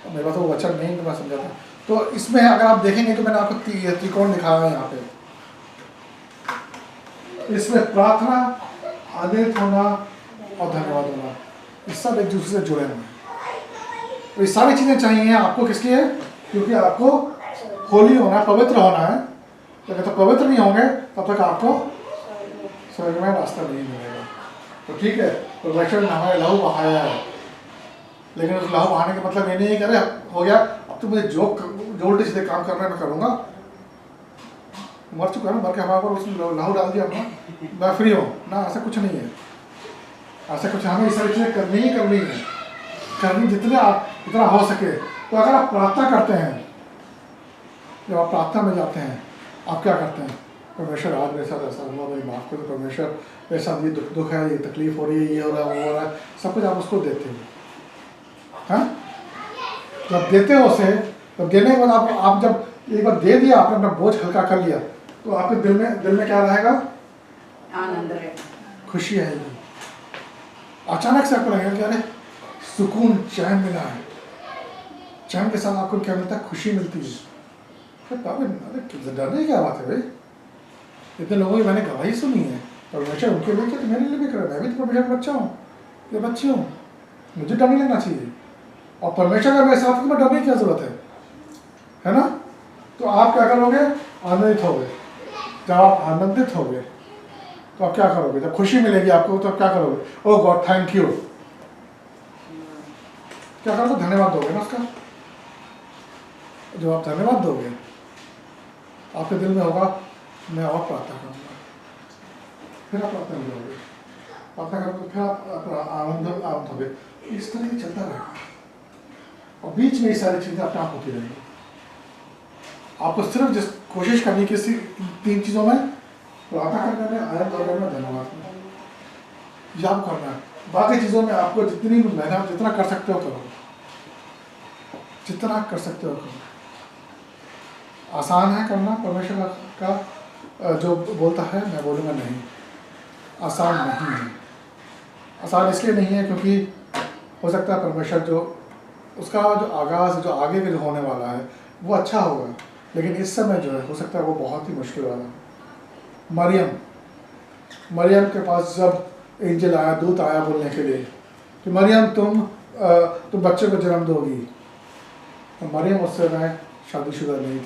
मेरे पास वो वचन नहीं तो मैं समझाता। तो इसमें अगर आप देखेंगे तो मैंने आपको त्रिकोण दिखाया है यहाँ पे, इसमें प्रार्थना, आनंदित होना और धन्यवाद होना, ये सब एक दूसरे से जुड़े हुए हैं। तो ये सारी चीज़ें चाहिए आपको, किस लिए? क्योंकि आपको होली होना है, पवित्र होना है। जब तक पवित्र नहीं होंगे तब तक आपको स्वर्ग में रास्ता नहीं मिलेगा। तो ठीक है, परमेश्वर ने हमारे लहू बहाया है, लेकिन उस लहू बहाने का मतलब ये नहीं है कि अरे हो गया अब तो मुझे जो उल्टे सीधे काम करना है मैं करूँगा। मर चुका है ना, मर के हमारे पर उसने लहू डाल दिया अपना, मैं फ्री हूँ ना, ऐसा कुछ नहीं है। ऐसा कुछ हमें ये सारी चीज़ें करनी ही करनी है, करनी जितना हो सके। तो अगर आप प्रार्थना करते हैं, जब आप प्रार्थना में जाते हैं, आप क्या करते हैं? परमेश्वर आज मेरे साथ ऐसा हुआ, मेरी माफ़ करो, परमेश्वर मेरे साथ ये दुख है, ये तकलीफ हो रही है, ये हो रहा है, वो हो रहा है, सब कुछ आप उसको देते हो। हाँ, जब देते हो उसे, तब देने के बाद आप जब एक बार दे दिया, आपने अपना बोझ हल्का कर लिया, तो आपके दिल में क्या रहेगा? आनंद रहेगा, खुशी आएगी। अचानक से आपको लगेगा कि अरे सुकून, चैन मिला है। चैन के साथ आपको क्या मिलता है? खुशी मिलती है। अरे डरने की क्या बात है भाई? इतने लोगों की मैंने गवाही सुनी है, परमेश्वर उनके लिए क्या, तो मेरे लिए भी कर रहा है। मैं भी तो परमेश्वर का बच्चा हूँ या बच्ची हूँ, मुझे डर नहीं लगना चाहिए। और परमेश्वर का मेरे साथ में डरने की क्या जरूरत है ना? तो आप क्या करोगे? आनंदित होगे। जब आप आनंदित होगे तो आप क्या करोगे? जब खुशी मिलेगी आपको तो आप क्या करोगे? ओह गॉड थैंक यू, क्या करोगे? धन्यवाद दोगे ना उसका। जब आप धन्यवाद दोगे, आपके दिल में होगा मैं और प्रार्थना करूँगा, फिर आप प्रार्थना करोगे, प्रार्थना करोगे, फिर आप अपना आनंद होगे। इस तरह ही चलता रहेगा और बीच में ये सारी चीज़ें अपने आप होती रहेंगी। आपको सिर्फ जिस कोशिश करनी किसी 3 चीज़ों में, प्रार्थना करने में, आनंद करने में, धन्यवाद में, याद करना है। बाकी चीज़ों में आपको जितनी मेहनत, जितना कर सकते हो करो, जितना कर सकते हो करो। आसान है करना परमेश्वर का जो बोलता है, मैं बोलूँगा नहीं, आसान नहीं है। आसान इसलिए नहीं है क्योंकि हो सकता है परमेश्वर जो उसका जो आगाज़, जो आगे के जो होने वाला है वो अच्छा होगा, लेकिन इस समय जो है हो सकता है वो बहुत ही मुश्किल वाला। मरियम के पास जब एंजल आया, दूत आया बोलने के लिए कि मरियम तुम बच्चे को जन्म दोगी, तो मरियम उस समय शादीशुदा नहीं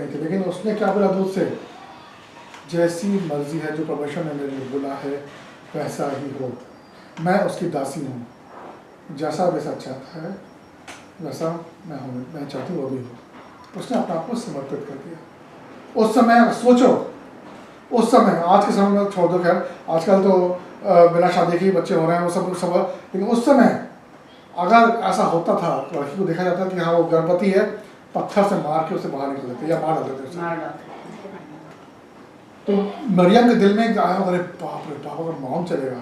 थी, लेकिन उसने क्या बोला दूत से? जैसी मर्जी है, जो परमेश्वर ने मेरे लिए बोला है वैसा ही हो, मैं उसकी दासी हूँ, जैसा वैसा चाहता है वैसा मैं चाहती हूँ वो भी हो। उसने अपने आप को समर्पित कर दिया। उस समय सोचो, उस समय, आज के समय में छोड़ दो, खैर आजकल तो बिना शादी के बच्चे हो रहे हैं वो सब, लेकिन उस समय अगर ऐसा होता था तो लड़की को देखा जाता कि हाँ वो गर्भवती है, पत्थर से मार के उसे बाहर निकल देते या मार डालते थे। तो मरियम के दिल में आया, अरे बाप रे बाप, अगर मालूम चलेगा,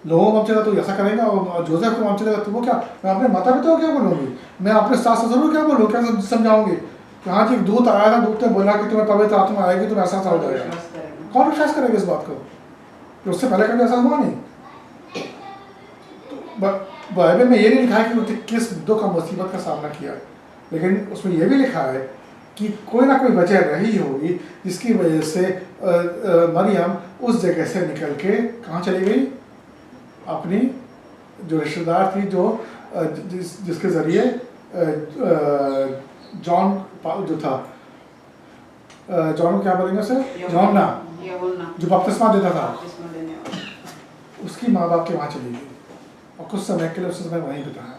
लोगों को मालूम चलेगा तो ऐसा करेगा, और जोसेफ को मालूम चलेगा तो वो क्या, मैं अपने माता पिता को क्या बोलूँगी, मैं अपने सास ससुर को क्या बोलूँ, क्या समझाऊंगी कि हाँ जी एक दूत आया था, दूत ने बोला कि तुम्हें पवित्र आत्मा आएगी, तुम ऐसा हो जाएगा। कौन विश्वास करेगा इस बात को कि उससे पहले कभी ऐसा हुआ नहीं? बाइबल में ये नहीं लिखा है कि उसने किस दुख और मुसीबत का सामना किया, लेकिन उसमें यह भी लिखा है कि कोई ना कोई वजह रही होगी जिसकी वजह से मरियम उस जगह से निकल के कहाँ चली गई, अपनी जो रिश्तेदार थी जो जिसके ज़रिए जॉन जो था, जॉन क्या बोलेंगे उसे, जॉन ना जो बपतिस्मा देता था, उसकी माँ बाप के वहाँ चली गई और कुछ समय के लिए उस समय वहीं बिताया।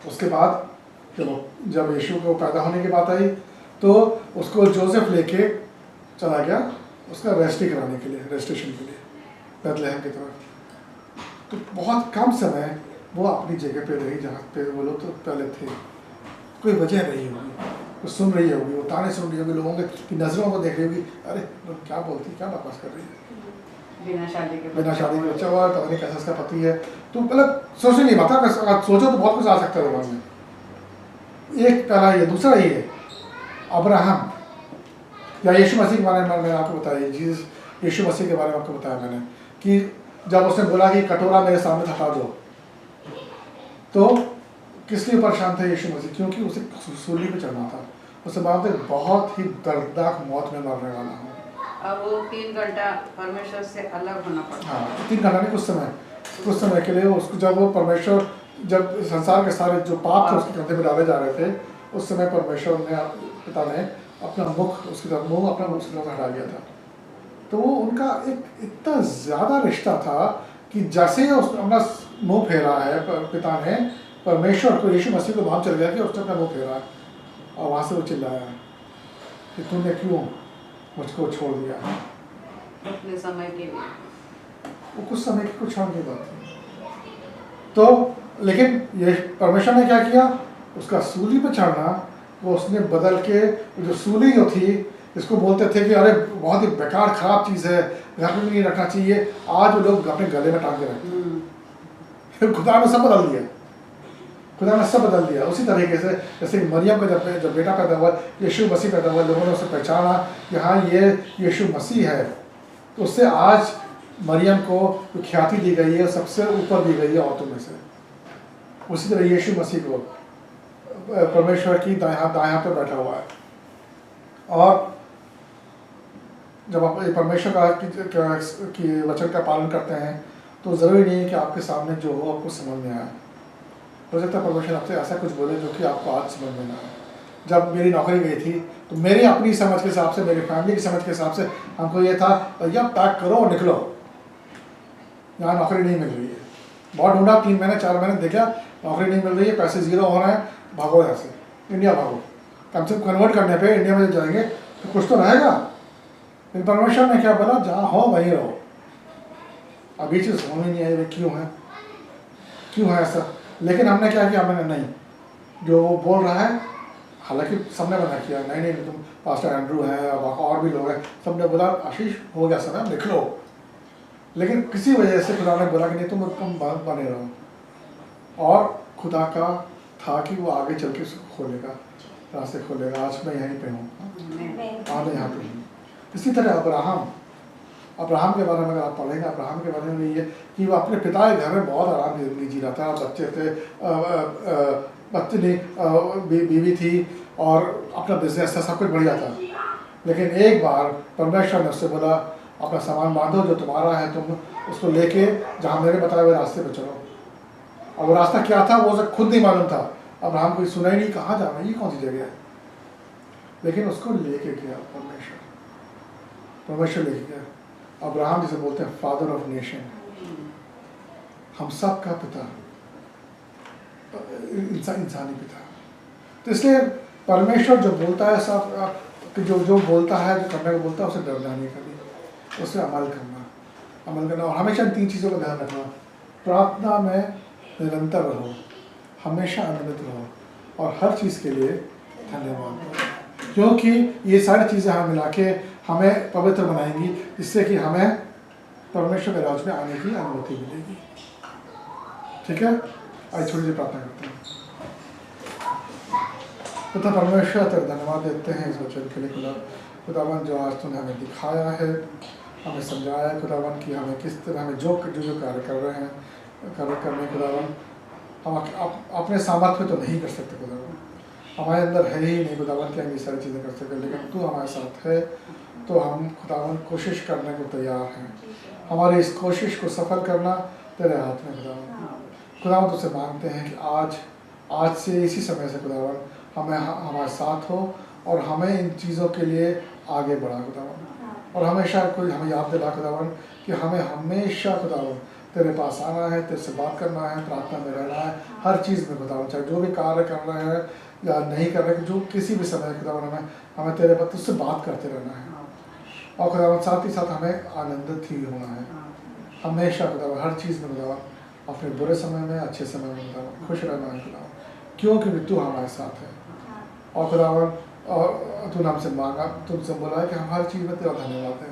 उसके बाद जब यीशु को पैदा होने की बात आई तो उसको जोसेफ लेके चला गया उसका रेस्टी कराने के लिए, रेस्टेशन के लिए बैतलहम की तरफ। तो बहुत कम समय वो अपनी जगह पे रही जहाँ पे वो लोग तो पहले थे। कोई वजह रही होगी, वो सुन रही होगी, वो ताने सुन रही होगी, लोगों की नज़रों को देख रही होगी, अरे क्या बोलती, क्या बकवास कर रही है, बिना शादी के बच्चा हुआ, पता नहीं कैसा उसका पति है। तो मतलब सोचने नहीं बात, सोचो तो बहुत कुछ आ सकता है दिमाग में। एक पहला ये, दूसरा ये अब्राहम या यीशु मसीह के बारे में मैंने आपको बताया, यीशु मसीह के बारे में आपको बताया मैंने कि जब उसने बोला कि कटोरा मेरे सामने हटा दो, तो किस लिए परेशान था यीशु मसीह, क्योंकि उसे सूली पे चढ़ना था। उससे बात है बहुत ही दर्दनाक मौत में मरने वाला हूँ। अब वो 3 घंटा परमेश्वर से अलग होना पड़ता। हाँ, 3 घंटा नहीं, कुछ समय के लिए उसको, जब वो परमेश्वर, जब संसार के सारे जो पाप थे उसके कंधे पे डाले जा रहे थे, उस समय परमेश्वर ने, पिता ने अपना मुख उसकी तरफ, मुँह अपना उसकी तरफ हटा दिया था। तो वो उनका एक इतना ज़्यादा रिश्ता था कि जैसे ही उसने अपना मुँह फेरा है पिता ने परमेश्वर को, यीशु मसीह को मालूम चल गया कि उसने अपना मुँह फेरा है और वहाँ से वो चिल्लाया कि तूने क्यों मुझको छोड़ दिया। अपने समय के लिए वो कुछ समय की, कुछ क्षण की बात थी। तो लेकिन ये परमेश्वर ने क्या किया, उसका सूली पे चढ़ना वो उसने बदल के, जो सूली जो थी इसको बोलते थे कि अरे बहुत ही बेकार ख़राब चीज़ है, घर में नहीं रखना चाहिए, आज वो लोग अपने गले में टांग के रखते। खुदा ने सब बदल दिया, खुदा ने सब बदल दिया। उसी तरीके से जैसे कि मरियम का जब बेटा पैदा हुआ, यीशु मसीह पैदा हुआ, लोगों ने उसे पहचाना कि हाँ ये यीशु मसीह है, तो उससे आज मरियम को जो ख्याति दी गई है सबसे ऊपर दी गई है औरतों में से। उसी तरह यीशु मसीह को परमेश्वर की दायां पे बैठा हुआ है। और जब आप परमेश्वर की वचन का पालन करते हैं तो ज़रूरी नहीं है कि आपके सामने जो हो आपको समझ में आए। हो सकता है परमेश्वर आपसे ऐसा कुछ बोले जो कि आपको आज समझ में ना आए। जब मेरी नौकरी गई थी तो मेरी अपनी समझ के हिसाब से, मेरी फैमिली की समझ के हिसाब से हमको ये था, भैया पैक करो और निकलो, यहाँ नौकरी नहीं मिल रही है। बहुत ढूंढा, 3 महीने 4 महीने देखा, नौकरी नहीं मिल रही है, पैसे ज़ीरो हो रहे हैं, भागो यहाँ से, इंडिया भागो। कम से कम कन्वर्ट करने पे इंडिया में जाएंगे तो कुछ तो रहेगा। लेकिन परमेश्वर ने क्या बोला, जहाँ हो वहीं रहो। अभी चीज़ समझ नहीं आई क्यों है ऐसा। लेकिन हमने क्या किया, हमने नहीं, जो वो बोल रहा है, हालांकि सबने मना किया, नहीं तुम पास्टर एंड्रू हैं और भी लोग हैं, सबने बोला आशीष हो गया समय निकलो। लेकिन किसी वजह से खुदा ने बोला कि नहीं तुम बने रहो। और खुदा का था कि वो आगे चल के खोलेगा, रास्ते खोलेगा। आज मैं यहीं पे हूँ, आज मैं यहाँ पे हूँ। इसी तरह अब्राहम के बारे में अगर आप पढ़ेंगे, अब्राहम के बारे में ये कि वो अपने पिता के घर में बहुत आराम से जी रहा था। बच्चे थे, बच्चे नहीं, बीवी थी और अपना बिजनेस था, सब कुछ बढ़िया था। लेकिन एक बार परमेश्वर ने उससे बोला, अपना सामान बांधो, जो तुम्हारा है तुम उसको लेके जहाँ मेरे बताए हुए रास्ते पे चलो। और वो रास्ता क्या था वो उसे खुद नहीं मालूम था। अब्राहम को सुना ही नहीं, कहाँ जाना, ये कौन सी जगह है। लेकिन उसको लेके गया परमेश्वर लेके गया। अब्राहम जिसे बोलते हैं फादर ऑफ नेशन, हम सब का पिता, इंसानी पिता। तो इसलिए परमेश्वर जो बोलता है सब, जो बोलता है, जो करने को बोलता है, उसे डरना नहीं कभी, उसे अमल करना। और हमेशा इन 3 चीज़ों का ध्यान रखना। प्रार्थना में निरंतर रहो, हमेशा आनंदित रहो और हर चीज़ के लिए धन्यवाद, क्योंकि ये सारी चीज़ें हम मिला के हमें पवित्र बनाएंगी, जिससे कि हमें परमेश्वर के राज में आने की अनुमति मिलेगी। ठीक है, आज थोड़ी सी प्रार्थना करते हैं। पिता परमेश्वर तेरा धन्यवाद देते हैं इस वचन के लिए खुदावन, जो आज तूने हमें दिखाया है, हमें समझाया है खुदावन कि हमें किस तरह, हमें जो कार्य कर रहे हैं करने खुदावन, हम अपने सामर्थ्य तो नहीं कर सकते खुदावन, हमारे अंदर है ही नहीं खुदावन कि हम ये सारी चीज़ें कर सकें, लेकिन तू हमारे साथ है तो हम खुदावन कोशिश करने को तैयार हैं। हमारी इस कोशिश को सफल करना तेरे हाथ में खुदावन तुझसे मांगते हैं कि आज से इसी समय से खुदावन हमें हमारे साथ हो और हमें इन चीज़ों के लिए आगे बढ़ा खुदावन, और हमेशा कोई हमें याद दिला खुदावन कि हमें हमेशा खुदावन तेरे पास आना है, तेरे से बात करना है, प्रार्थना में रहना है, हर चीज़ में खुदावन, चाहे जो भी कार्य कर रहे हैं या नहीं कर रहे, जो किसी भी समय खुदावन हमें तेरे पर तुझसे बात करते रहना है, और खुदावन साथ ही साथ हमें आनंदित ही होना है हमेशा खुदावन, हर चीज़ में खुदावन, अपने बुरे समय में अच्छे समय में खुदावन खुश रहना है खुदावन, क्योंकि तू हमारे साथ है। और खुदावन और तूने हमसे मांगा, तुमसे बोला है कि हम हर चीज़ में तेरा धन्यवाद है,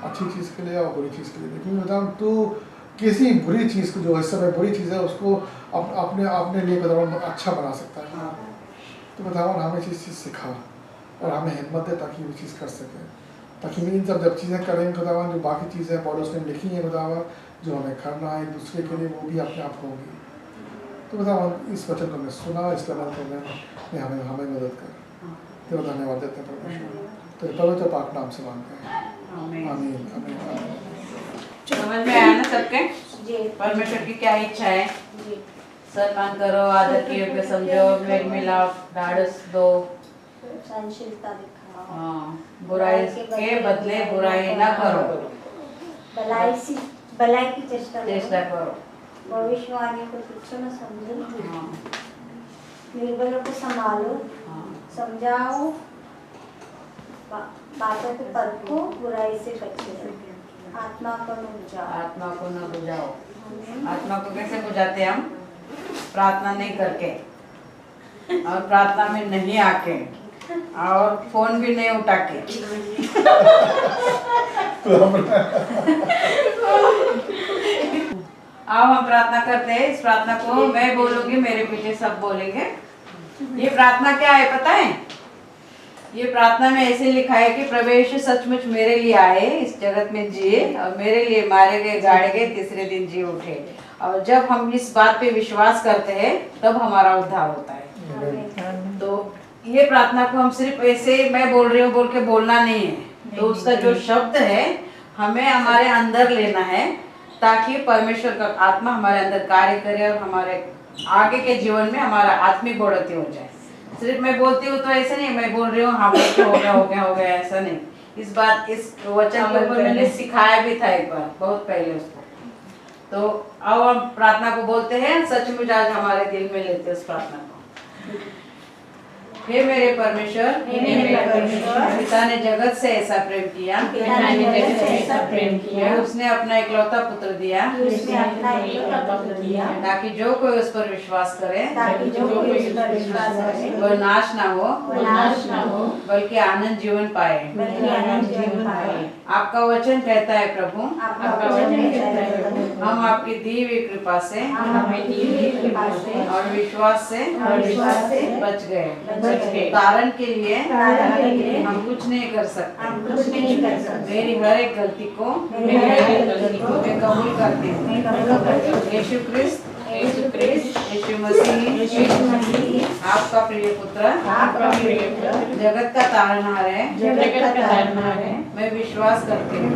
अच्छी चीज़ के लिए और बुरी चीज़ के लिए, क्योंकि खुदावन तू किसी बुरी चीज़ को, जो इस समय बुरी चीज़ है, उसको अपने लिए खुदावन अच्छा बना सकता है। तो खुदावन हमें चीज़ सिखा और हमें हिम्मत दे ताकि वो चीज़ कर सके, ताकि इन जब चीज़ें करेंगे खुदावन, जो बाकी चीज़ें पौलुस ने लिखी हैं खुदावन, जो हमें करना है एक दूसरे के लिए, वो भी अपने आप होगी। तो खुदावन इस वचन को मैं सुना, इसके अमल करने में हमें मदद कर। तेरा धन्यवाद देते हैं परमेश्वर, तेरे पवित्र पाक नाम से मांगते हैं, आमीन आमीन। समझ में आया ना सबके? जी परमेश्वर की क्या इच्छा है? जी सम्मान करो, आदर के योग्य समझो, मेल मिलाप, ढाढ़स दो, सहनशीलता दिखाओ, हाँ, बुराई के बदले बुराई ना करो, भलाई की चेष्टा करो, भविष्यवाणी को तुच्छ न समझो, हाँ, निर्बलों को संभालो, हाँ, समझाओ, बातों को परखो, बुराई से बचो, आत्मा को न बुझाओ। आत्मा को न बुझाओ। आमीन। आत्मा को कैसे बुझाते हैं हम? प्रार्थना नहीं करके, और प्रार्थना में नहीं आके, और फोन भी नहीं उठा के। आओ हम प्रार्थना करते हैं। इस प्रार्थना को मैं बोलूंगी, मेरे पीछे सब बोलेंगे। ये प्रार्थना क्या है पता है? ये प्रार्थना में ऐसे लिखा है कि प्रभु यीशु सचमुच मेरे लिए आए, इस जगत में जिए, और मेरे लिए मारे गए, गाड़े गए, तीसरे दिन जी उठे। और जब हम इस बात पे विश्वास करते हैं तब हमारा उद्धार होता है। तो ये प्रार्थना को हम सिर्फ ऐसे मैं बोल रही हूँ बोल के बोलना नहीं है, तो उसका जो शब्द है हमें हमारे अंदर लेना है, ताकि परमेश्वर का आत्मा हमारे अंदर कार्य करे और हमारे आगे के जीवन में हमारा आत्मिक बढ़ोतरी हो जाए। सिर्फ मैं बोलती हूँ तो ऐसे नहीं, मैं बोल रही हूँ हाँ हो गया ऐसा नहीं। इस वचन के ऊपर मैंने सिखाया भी था एक बार, बहुत पहले उसको। तो अब हम प्रार्थना को बोलते हैं, सचमुच आज हमारे दिल में लेते हैं उस प्रार्थना को। हे मेरे परमेश्वर, पिता ने जगत से ऐसा प्रेम किया, उसने अपना इकलौता पुत्र दिया, ताकि जो कोई उस पर विश्वास करे वह नाश ना हो बल्कि आनंद जीवन पाए। आपका वचन कहता है प्रभु, हम आपकी दी हुई कृपा से और विश्वास से बच गए। कारण के लिए हम कुछ नहीं कर सकते। मेरी हर एक गलती को मैं कबूल करती हूँ। यीशु क्रिस्त यीशु मसीह आपका प्रिय पुत्र जगत का तारनहार है। मैं विश्वास करती हूँ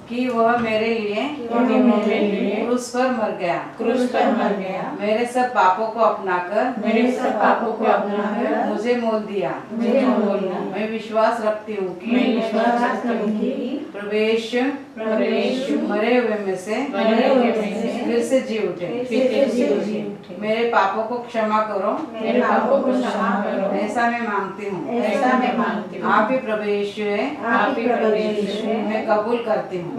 कि वह मेरे लिए क्रूस पर मर गया, मेरे सब पापों को अपनाकर मुझे मोल दिया। मैं विश्वास रखती हूँ कि प्रवेश मरे हुए में से फिर से जी उठे। मेरे पापों को क्षमा करो, ऐसा मैं मांगती हूँ। आप ही प्रभु यीशु है, मैं कबूल करती हूँ।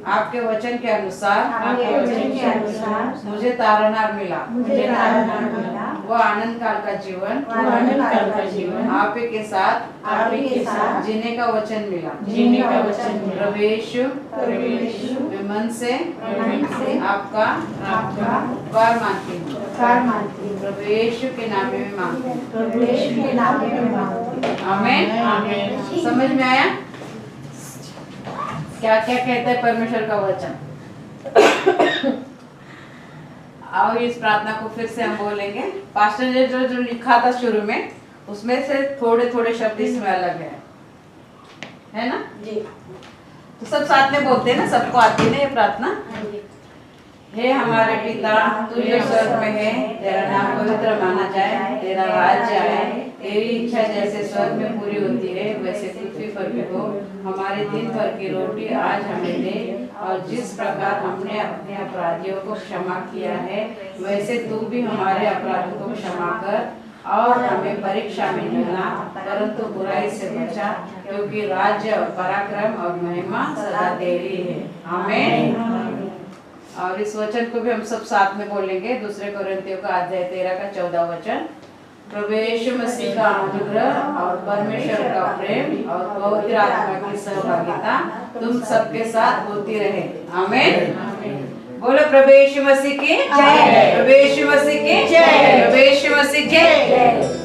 आपके वचन के अनुसार मुझे तारनहार मिला। वह आनंद काल का जीवन आप ही के साथ जीने का वचन मिला। प्रभु यीशु मैं मन से आपका उपकार मांगती हूँ। प्रभु यीशु के नाम में मांगती हूँ। आमीन। समझ में आया क्या क्या कहता है परमेश्वर का वचन? आओ इस प्रार्थना को फिर से हम बोलेंगे। पास्टर ने जो लिखा था शुरू में, उसमें से थोड़े थोड़े शब्द इसमें अलग है ना जी। तो सब साथ में बोलते हैं ना, सबको आती है ये प्रार्थना। हाँ जी। हे हमारे पिता, तू जो स्वर्ग में है, तेरा नाम पवित्र माना जाए, तेरा राज्य आए, तेरी इच्छा जैसे स्वर्ग में पूरी होती है वैसे पृथ्वी पर भी हो। हमारे दिन भर की रोटी आज हमें दे, और जिस प्रकार हमने अपने अपराधियों को क्षमा किया है वैसे तू भी हमारे अपराधों को क्षमा कर, और हमें परीक्षा में न लाना, परंतु बुराई से बचा, क्योंकि राज्य और पराक्रम और महिमा सदा तेरी है। आमीन। और इस वचन को भी हम सब साथ में बोलेंगे। दूसरे कोरिन्थियों का अध्याय 13 का 14 वचन। प्रभु यीशु मसीह का अनुग्रह और परमेश्वर का प्रेम और पवित्र आत्मा की सहभागिता तुम सबके साथ होती रहे। आमीन। बोलो प्रभु यीशु मसीह की जय। प्रभु यीशु मसीह की जय। प्रभु यीशु मसीह की जय।